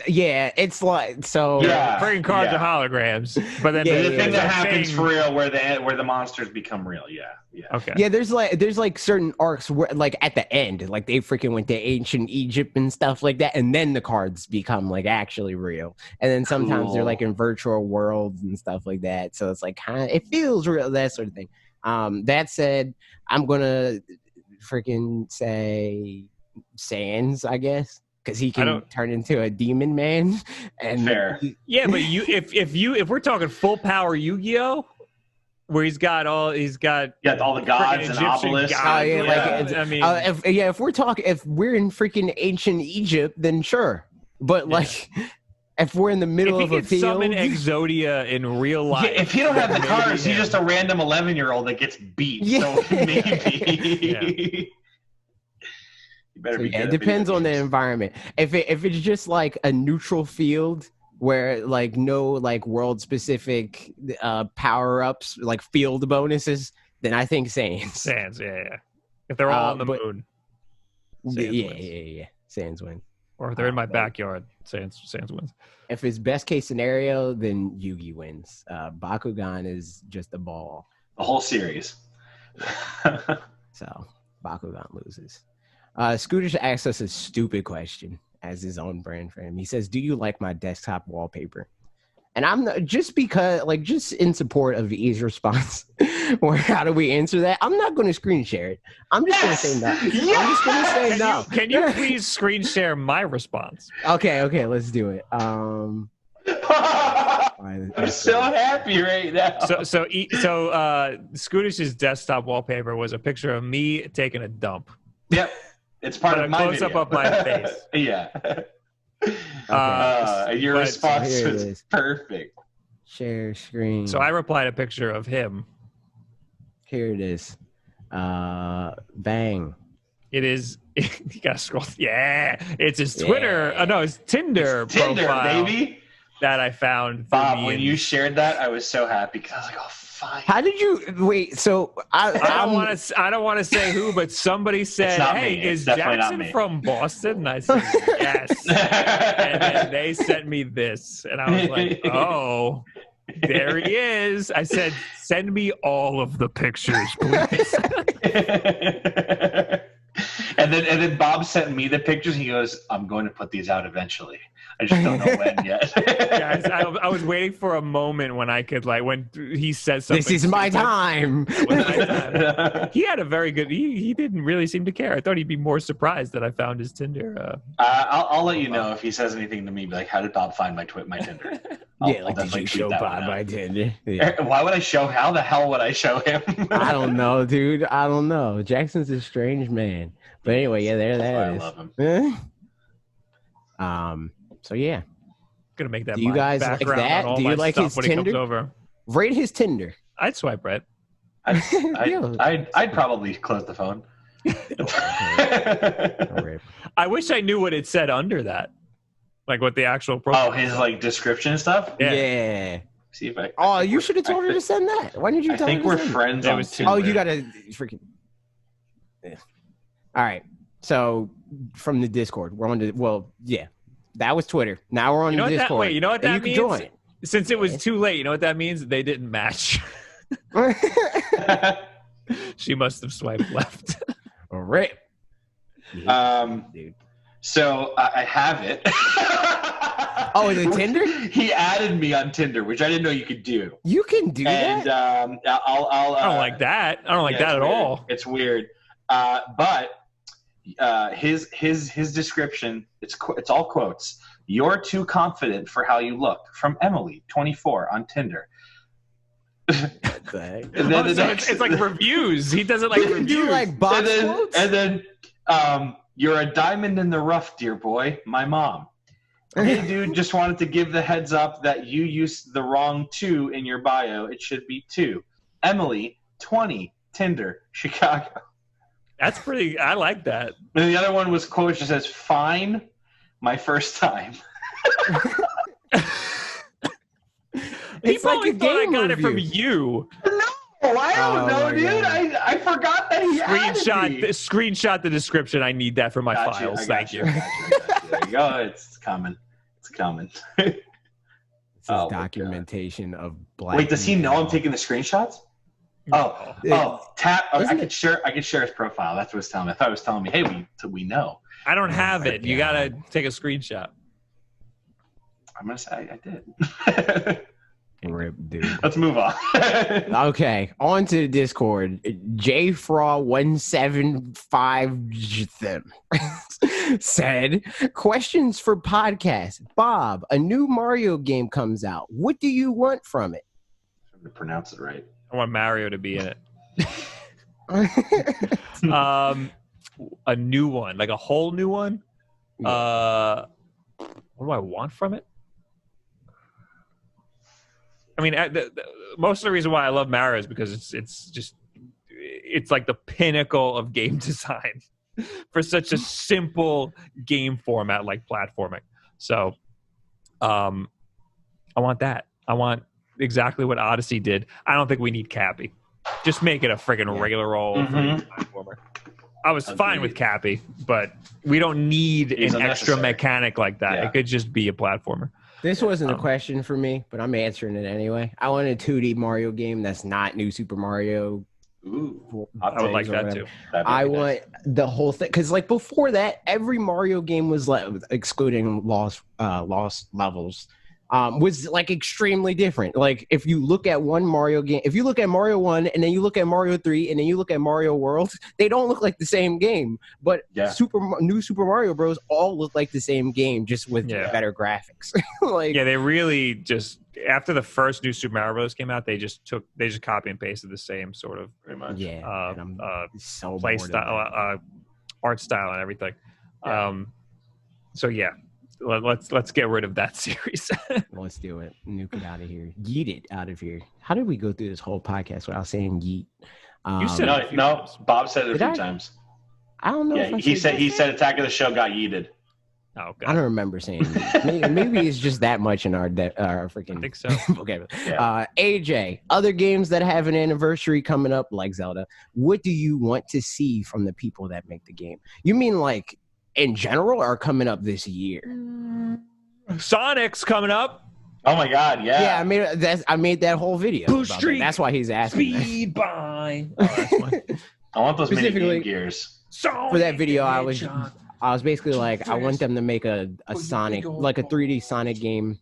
It's like so. Freaking cards are holograms, but then the thing that happens for real, where the monsters become real. Okay. Yeah, there's like certain arcs where like at the end, like they freaking went to ancient Egypt and stuff like that, and then the cards become like actually real. And then sometimes they're like in virtual worlds and stuff like that. So it's like it feels real, that sort of thing. That said, I'm gonna freaking say Sans, I guess. Because he can turn into a demon man, and fair. Yeah, but if we're talking full power Yu-Gi-Oh, where he's got all the gods and obelisks. If we're in freaking ancient Egypt, then sure. But like, if we're in the middle of a field, summon Exodia in real life. If he don't have the cards, he's just a random 11-year-old that gets beat. Yeah. So maybe. It depends on the environment. If it's just like a neutral field where like no like world specific power ups like field bonuses, then I think Sans. If they're all on the moon, Sans wins. Or if they're in my backyard, Sans wins. If it's best case scenario, then Yugi wins. Bakugan is just a ball. The whole series. So Bakugan loses. Scooter asks us a stupid question as his own brand for him. He says, "Do you like my desktop wallpaper?" And I'm not, just in support of E's response, or how do we answer that? I'm not going to screen share it. I'm just going to say no. Yes! I'm just going to say no. Can you please screen share my response? Okay, let's do it. I'm so happy right now. So Scootish's desktop wallpaper was a picture of me taking a dump. Yep, it's part of my close up of my face. Yeah. Okay. Your response was perfect. Share screen. So I replied a picture of him. Here it is. Bang. It is. You gotta scroll. Yeah, it's his Twitter. Yeah. Oh no, it's Tinder profile, baby. that I found. Bob, when you shared that, I was so happy because I was like, "Oh, fine." How did you wait? So I don't want to say who, but somebody said, "Hey, is Jackson from Boston?" And I said, "Yes." And then they sent me this, and I was like, "Oh, there he is." I said, "Send me all of the pictures, please." And then Bob sent me the pictures. He goes, "I'm going to put these out eventually. I just don't know when yet." Guys, I was waiting for a moment when I could, like, when he says something. This is my time. He had a very good. He didn't really seem to care. I thought he'd be more surprised that I found his Tinder. I'll let you know if he says anything to me. Be like, "How did Bob find my Tinder?" Like, did you show Bob my Tinder? Yeah. Why would I show? How the hell would I show him? I don't know, dude. I don't know. Jackson's a strange man. But anyway, yeah, there that is. I love him. So yeah. Gonna make that. Do you guys like that? Do you like his Tinder? Rate his Tinder. I'd swipe right. I'd probably close the phone. I wish I knew what it said under that, like what the actual profile. Oh, his like description and stuff. Yeah. See if I. Oh, you should have told her to send that. Why didn't you tell her? I think we're friends on Tinder. Oh, you gotta freaking. Yeah. All right. So from the Discord, we're on to. Well, yeah, that was Twitter. Now we're on the Discord. You know what that means? You can join. Since it was too late, you know what that means? They didn't match. She must have swiped left. All right. Dude. So I have it. Oh, the Tinder? He added me on Tinder, which I didn't know you could do. You can do that. And I don't like that. I don't like that at all. It's weird. But his description, it's all quotes. "You're too confident for how you look," from Emily, 24, on Tinder. And then it's like reviews. He doesn't like reviews. Do like box quotes? And then "You're a diamond in the rough, dear boy, my mom." "Hey, dude, just wanted to give the heads up that you used the wrong 2 in your bio. It should be 2. Emily, 20, Tinder, Chicago." That's pretty. I like that. And the other one was quote that says, "Fine, my first time." He probably thought I got it from you. No, I don't know, dude. I forgot that he screenshot the description. I need that for my files. Thank you. There you go. It's coming. It's coming. This is documentation of black. Wait, does he know I'm taking the screenshots? Tap. I could share his profile. That's what it's telling me. I thought it was telling me, "Hey, we know." I don't have it. You gotta take a screenshot. I'm gonna say I did. Rip, dude. Let's move on. Okay, on to the Discord. JFraw175 said, "Questions for podcast. Bob, a new Mario game comes out. What do you want from it?" I'm gonna pronounce it right. I want Mario to be in it. A new one, like a whole new one. What do I want from it? I mean, most of the reason why I love Mario is because it's like the pinnacle of game design for such a simple game format like platforming. So, I want that. I want exactly what Odyssey did. I don't think we need Cappy. Just make it a friggin' regular old platformer. I was fine with Cappy, but we don't need an extra mechanic like that. Yeah. It could just be a platformer. This wasn't a question for me, but I'm answering it anyway. I want a 2D Mario game that's not New Super Mario. Ooh, I would like that too. I want the whole thing because, like, before that, every Mario game was like, excluding Lost Levels, was like extremely different. Like if you look at one Mario game, if you look at Mario 1 and then you look at Mario 3 and then you look at Mario World, they don't look like the same game. But new Super Mario Bros. All look like the same game, just with better graphics. Like they really just after the first new Super Mario Bros. Came out, they just copy and pasted the same sort of pretty much so play style, art style, and everything. Yeah. So yeah. Let's get rid of that series. Let's do it. Nuke it out of here. Yeet it out of here. How did we go through this whole podcast without saying yeet? You said no. Bob said it a few times. I don't know. Yeah, he said Attack of the Show got yeeted. Oh, God. I don't remember saying yeet. Maybe it's just that much in our freaking. I think so. Okay. Yeah. AJ, other games that have an anniversary coming up, like Zelda. What do you want to see from the people that make the game? You mean like in general or coming up this year? Sonic's coming up. Oh my God! Yeah. Yeah, I made that whole video. Boost about Street. That. That's why he's asking. Speed by. Oh, that's fine. I want those mini Specifically- Game Gears. For that video, I was basically like, I want them to make a Sonic, like a 3D Sonic game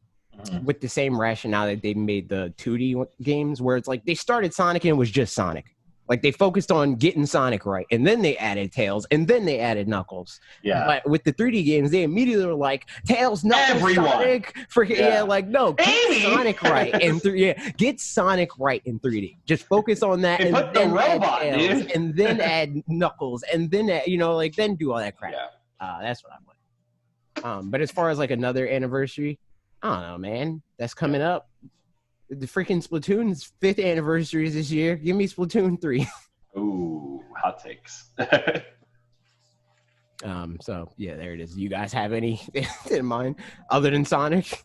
with the same rationale that they made the 2D games, where it's like they started Sonic and it was just Sonic. Like they focused on getting Sonic right, and then they added Tails, and then they added Knuckles. Yeah. But with the 3D games, they immediately were like, Tails, Knuckles, Everyone. Sonic, like no, get Sonic right in get Sonic right in 3D. Just focus on that, They and put the then robot, add Tails, dude. and then add Knuckles, and then add, then do all that crap. Yeah. That's what I want. But as far as like another anniversary, I don't know, man. That's coming up. The freaking Splatoon's 5th anniversary is this year. Give me Splatoon 3. Ooh, hot takes. So yeah, there it is. You guys have any in mind other than Sonic?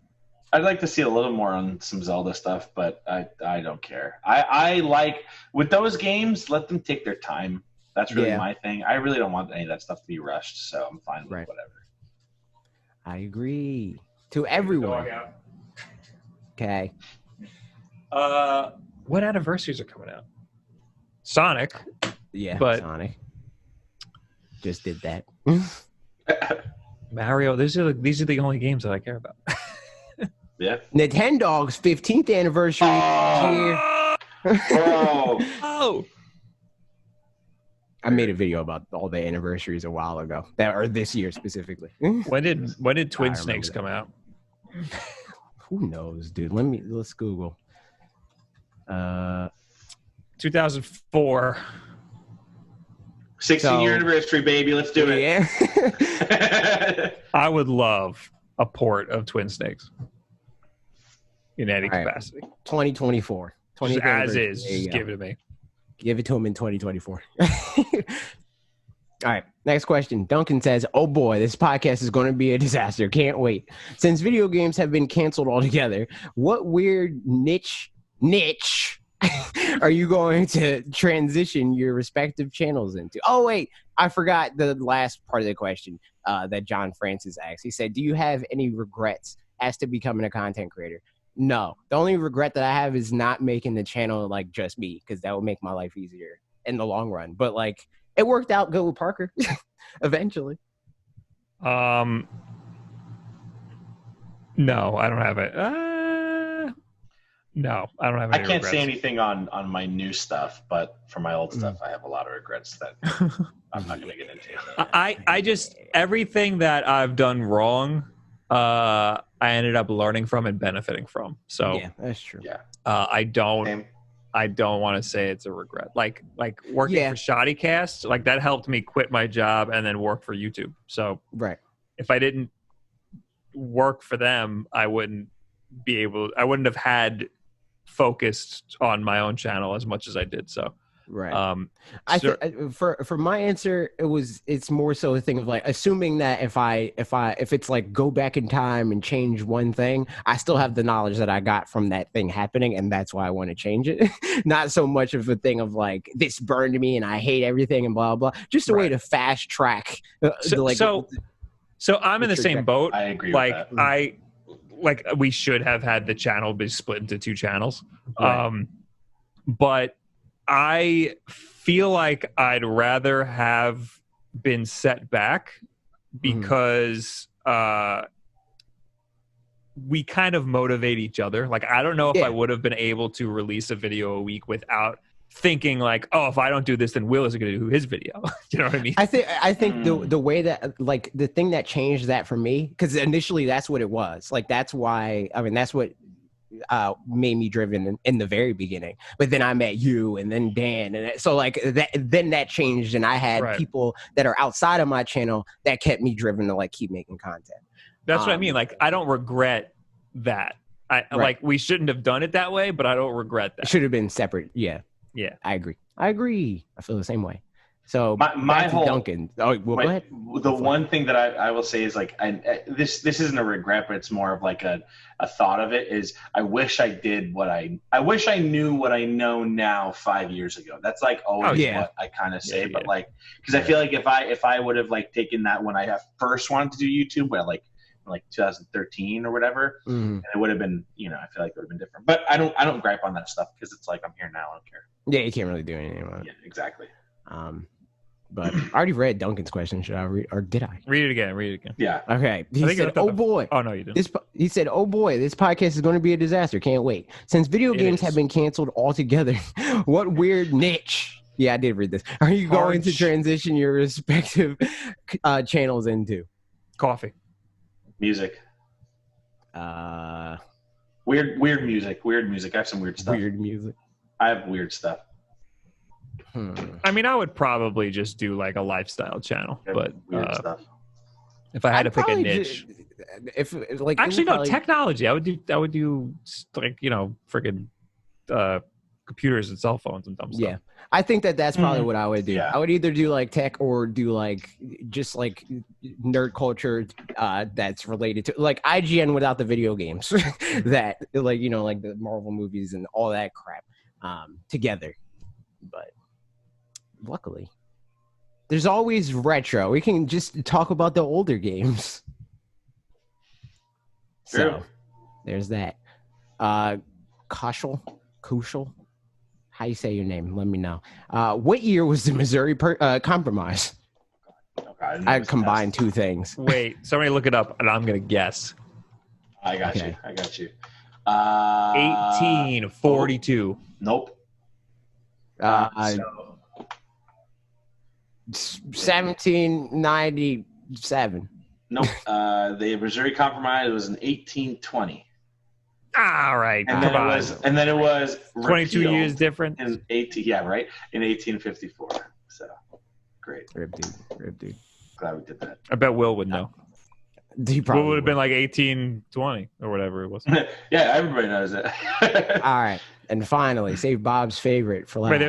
I'd like to see a little more on some Zelda stuff, but I don't care. I like with those games, let them take their time. That's really my thing. I really don't want any of that stuff to be rushed, so I'm fine with whatever. I agree. To everyone. Okay. What anniversaries are coming out? Sonic. Yeah, but Sonic. Just did that. Mario. These are the only games that I care about. Yeah. Nintendo's 15th anniversary year. Oh. I made a video about all the anniversaries a while ago. That or this year specifically. When did Twin Snakes come out? Who knows, dude? Let's Google. 2004. 16-year anniversary, baby. Let's do it. Yeah. I would love a port of Twin Snakes in any All right. capacity. 2024. Just as anniversary. is. There you Just go. give it to me. Give it to him in 2024. All right. Next question. Duncan says, oh boy, this podcast is going to be a disaster. Can't wait. Since video games have been canceled altogether, what weird niche are you going to transition your respective channels into? Oh, wait. I forgot the last part of the question that John Francis asked. He said, do you have any regrets as to becoming a content creator? No. The only regret that I have is not making the channel like just me, because that would make my life easier in the long run. But like, it worked out good with Parker eventually. No, I don't have it. No, I don't have I any can't regrets. say anything on my new stuff, but for my old stuff, I have a lot of regrets that I'm not going to get into. I just everything that I've done wrong, I ended up learning from and benefiting from. So Yeah, that's true. Yeah. I don't Same. want to say it's a regret. Like working Yeah. for Shoddycast, like that helped me quit my job and then work for YouTube. So Right. if I didn't work for them, I wouldn't have had focused on my own channel as much as I did. So Right. For my answer, it's more so a thing of like assuming that if it's like go back in time and change one thing, I still have the knowledge that I got from that thing happening, and that's why I want to change it. Not so much of a thing of like this burned me and I hate everything and blah blah. Just a way to fast track. So I'm in the same boat. I agree like with that. we should have had the channel be split into two channels. Right. But I feel like I'd rather have been set back because we kind of motivate each other. Like, I don't know if Yeah. I would have been able to release a video a week without thinking like, oh, if I don't do this, then Will is going to do his video. You know what I mean? I think the way that, like, the thing that changed that for me, because initially that's what it was. Like, that's why, I mean, that's what made me driven in the very beginning. But then I met you and then Dan, and so like that changed, and I had people that are outside of my channel that kept me driven to like keep making content. That's what I mean. Like, I don't regret that. Like, we shouldn't have done it that way, but I don't regret that. It should have been separate. Yeah. Yeah, I agree. I feel the same way. So my whole Duncan. Oh, well, go ahead. The one thing that I will say is like, this isn't a regret, but it's more of like a thought of it is I wish I did what I wish I knew what I know now 5 years ago. That's like always what I kind of say, but like, because I feel like if I would have like taken that when I first wanted to do YouTube, where like 2013 or whatever, and it would have been, I feel like it would have been different. But I don't gripe on that stuff because it's like I'm here now. I don't care. Yeah, you can't really do anything about it. Yeah, exactly. But I already read Duncan's question. Should I read, or did I? Read it again. Yeah. Okay. He said, "Oh boy." Oh no, you didn't. He said, "Oh boy, this podcast is going to be a disaster. Can't wait. Since video games have been canceled altogether, what weird niche?" Yeah, I did read this. Are you going to transition your respective channels into? Coffee. Music. Weird music. I have some weird stuff. Weird music. I have weird stuff. I mean, I would probably just do like a lifestyle channel, but weird stuff. If I had to pick a niche, if like actually no, technology. I would do like freaking computers and cell phones and dumb stuff. Yeah, I think that's probably what I would do. Yeah. I would either do like tech or do like just like nerd culture that's related to like IGN without the video games that like like the Marvel movies and all that crap together. But luckily there's always retro. We can just talk about the older games. True. So there's that. Kushal, how you say your name? Let me know. What year was the Missouri Compromise? Oh, God, I combined two things. Wait, somebody look it up, and I'm gonna guess. I got you. 1842. Nope. 1797. Nope. The Missouri Compromise was in 1820. All right. And then it was 22 years different. In 1854. So great. Rip dude. Glad we did that. I bet Will would know. He probably would have been like 1820 or whatever it was. Yeah, everybody knows it. All right. And finally, save Bob's favorite for last.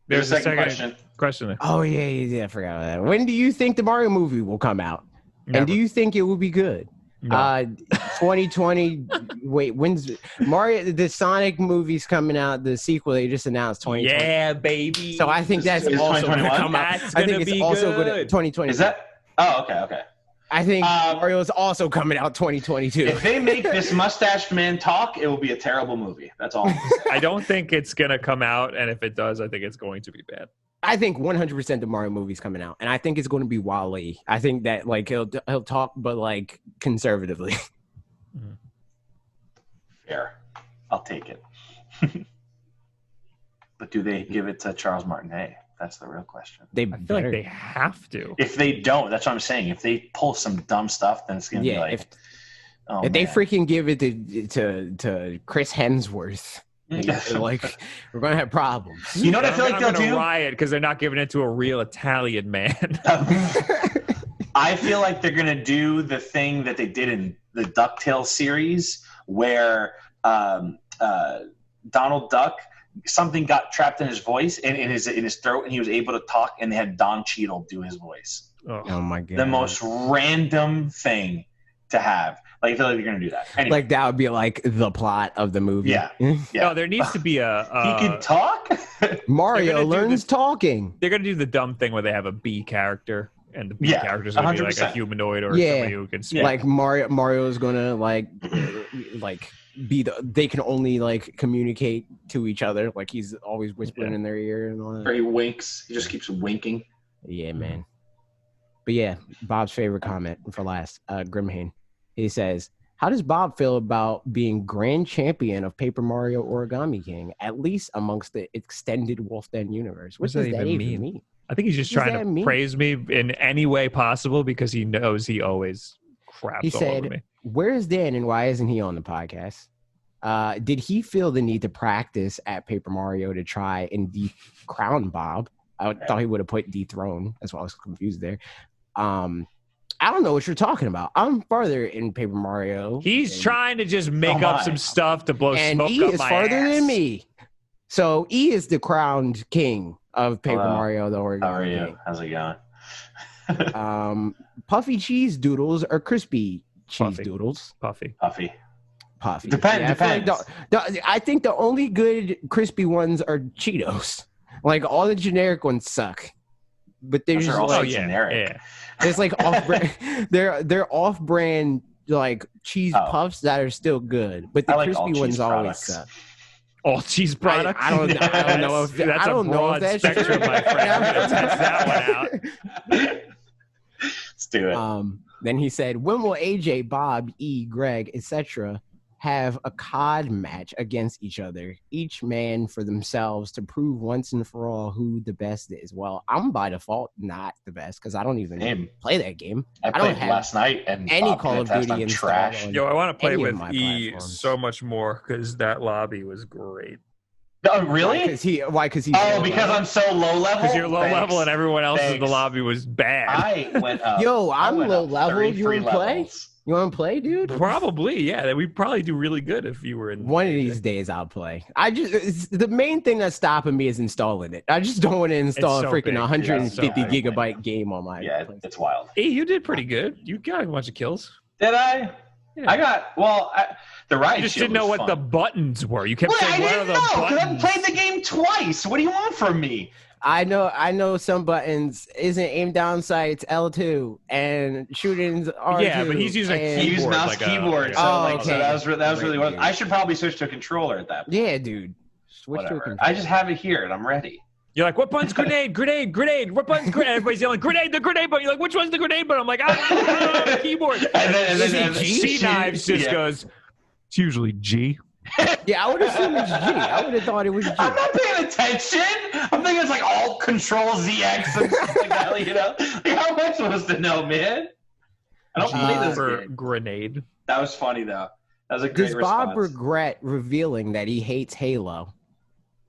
There's a second question. Oh, yeah. I forgot about that. When do you think the Mario movie will come out? Never. And do you think it will be good? No. 2020. Wait, when's Mario? The Sonic movie's coming out. The sequel they just announced 2020. Yeah, baby. So I think that's Is also going to 2021? come out. That's I think gonna it's be also going to good. 2020. Is that? Oh, okay. I think Mario is also coming out 2022. If they make this mustached man talk, it will be a terrible movie. That's all. I don't think it's gonna come out, and if it does, I think it's going to be bad. I think 100% the Mario movie's coming out, and I think it's going to be Wall-E. I think that like he'll talk, but like conservatively. Fair. I'll take it. But do they give it to Charles Martinet? That's the real question. They I feel like they have to. If they don't, that's what I'm saying. If they pull some dumb stuff, then it's gonna be like, if they freaking give it to Chris Hemsworth, like we're gonna have problems. You know what I feel like they'll do? Riot because they're not giving it to a real Italian man. I feel like they're gonna do the thing that they did in the DuckTales series, where Donald Duck. Something got trapped in his voice and in his throat, and he was able to talk. And they had Don Cheadle do his voice. Oh my god! The most random thing to have. Like I feel like they're gonna do that. Anyway. Like that would be like the plot of the movie. Yeah. No, there needs to be a. He can talk. Mario learns talking. They're gonna do the dumb thing where they have a B character, and the B character is gonna be like a humanoid or somebody who can speak. Like Mario is gonna like be they can only like communicate to each other, like he's always whispering in their ear and all that. Or he winks. He just keeps winking. Yeah, man. But yeah, Bob's favorite comment for last, Grimhane. He says, How does Bob feel about being grand champion of Paper Mario Origami King, at least amongst the extended Wulff Den universe? What does that even mean? I think he's just trying to praise me in any way possible because he knows he always craps all over me. Where's Dan and why isn't he on the podcast? Did he feel the need to practice at Paper Mario to try and decrown Bob? I thought he would have put dethrone. That's why I was confused there. I don't know what you're talking about. I'm farther in Paper Mario. He's trying to just make up some stuff to blow smoke up my ass. And E is farther than me. So E is the crowned king of Paper Mario, the Origami. How are you? King. How's it going? Puffy cheese doodles or crispy cheese doodles? Puffy. Depends. I think the only good crispy ones are Cheetos. Like all the generic ones suck. But there's just also generic. Yeah. There's like off-brand. they're off-brand like cheese puffs that are still good, but the crispy ones always suck. All cheese products. I don't know if that's a broad spectrum, my friend. I'm gonna test that one out. Let's do it. Then he said, "When will AJ, Bob, E, Greg, etc. have a COD match against each other, each man for themselves, to prove once and for all who the best is?" Well, I'm by default not the best because I don't even play that game. I played last night and any Call of Duty and trash. Yo, I want to play with E so much more because that lobby was great. Oh, really? Why? Because I'm so low level. Because you're low level and everyone else in the lobby was bad. I went up. Yo, I'm low level. You want to play? You want to play, dude? Probably, yeah. We'd probably do really good if you were in. One of these days, I'll play. The main thing that's stopping me is installing it. I just don't want to install a freaking 150 gigabyte game on my. Yeah, it's wild. Hey, you did pretty good. You got a bunch of kills. Did I? Yeah. I got the riot. You just didn't know what the buttons were. You kept saying, "What are the buttons?" I've played the game twice. What do you want from me? I know some buttons isn't aim down sights L2 and shootings R2. Yeah, but he's using a keyboard. He used mouse keyboard. So that was really what I should probably switch to a controller at that point. Yeah, dude. Switch to a controller. I just have it here and I'm ready. You're like, what button's grenade? What button's grenade? Everybody's yelling, grenade, the grenade button. You're like, which one's the grenade button? I'm like, the keyboard. and then C Knives just goes, it's usually G. Yeah, I would assume it's G. I would have thought it was G. I'm not paying attention. I'm thinking it's like Alt Control ZX and stuff like that. You know, like, how am I supposed to know, man? I don't play this game. Grenade. That was funny though. That was a great response. Does Bob regret revealing that he hates Halo?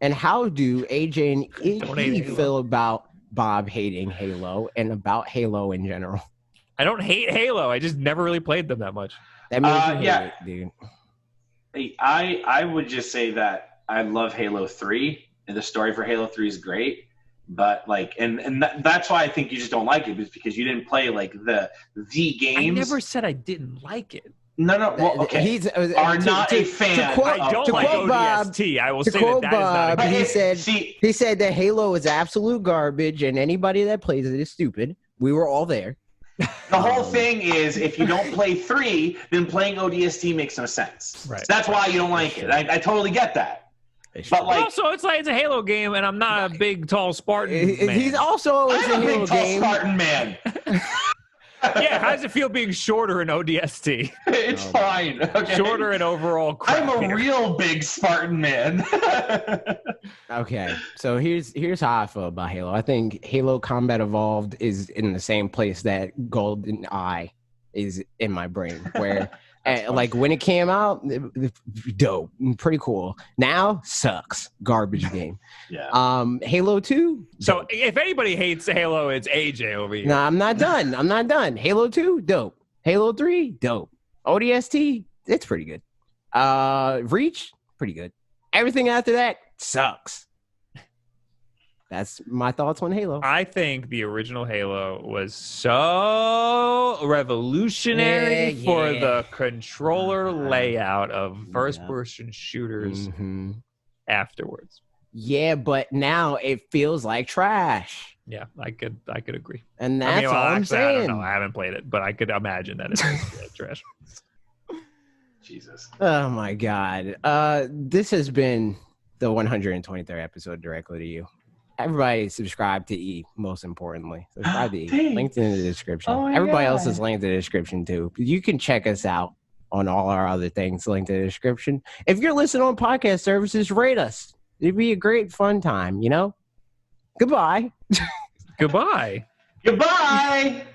And how do AJ and E feel about Bob hating Halo and about Halo in general? I don't hate Halo. I just never really played them that much. That means you hate it, dude. I would just say that I love Halo 3, and the story for Halo 3 is great. But that's why I think you just don't like it, is because you didn't play like the games. I never said I didn't like it. No. Well, okay. He's not a fan. I don't like ODST. I will say that is not a he said that Halo is absolute garbage, and anybody that plays it is stupid. We were all there. The whole thing is, if you don't play 3, then playing ODST makes no sense. Right. So that's why you don't like it. I totally get that. But like, also, it's a Halo game, and I'm not a big, tall Spartan man. He's also always I'm a big, tall Spartan man. Yeah, how does it feel being shorter in ODST? It's fine. Okay? Shorter and overall crap. I'm a real big Spartan man. Okay, so here's how I feel about Halo. I think Halo Combat Evolved is in the same place that GoldenEye is in my brain, where like when it came out, dope, pretty cool. Now sucks, garbage game. Yeah. Halo 2. So dope. if anybody hates Halo, it's AJ over here. No, I'm not done. Halo 2, dope. Halo 3, dope. ODST, it's pretty good. Reach, pretty good. Everything after that sucks. That's my thoughts on Halo. I think the original Halo was so revolutionary for the controller layout of first-person shooters afterwards. Yeah, but now it feels like trash. Yeah, I could agree. And that's all I'm saying. I don't know. I haven't played it, but I could imagine that it's trash. Jesus. Oh, my God. This has been the 123rd episode directly to you. Everybody subscribe to E, most importantly. Subscribe to E. Linked in the description. Everybody else is linked in the description, too. You can check us out on all our other things linked in the description. If you're listening on podcast services, rate us. It'd be a great fun time, you know? Goodbye. Goodbye. Goodbye.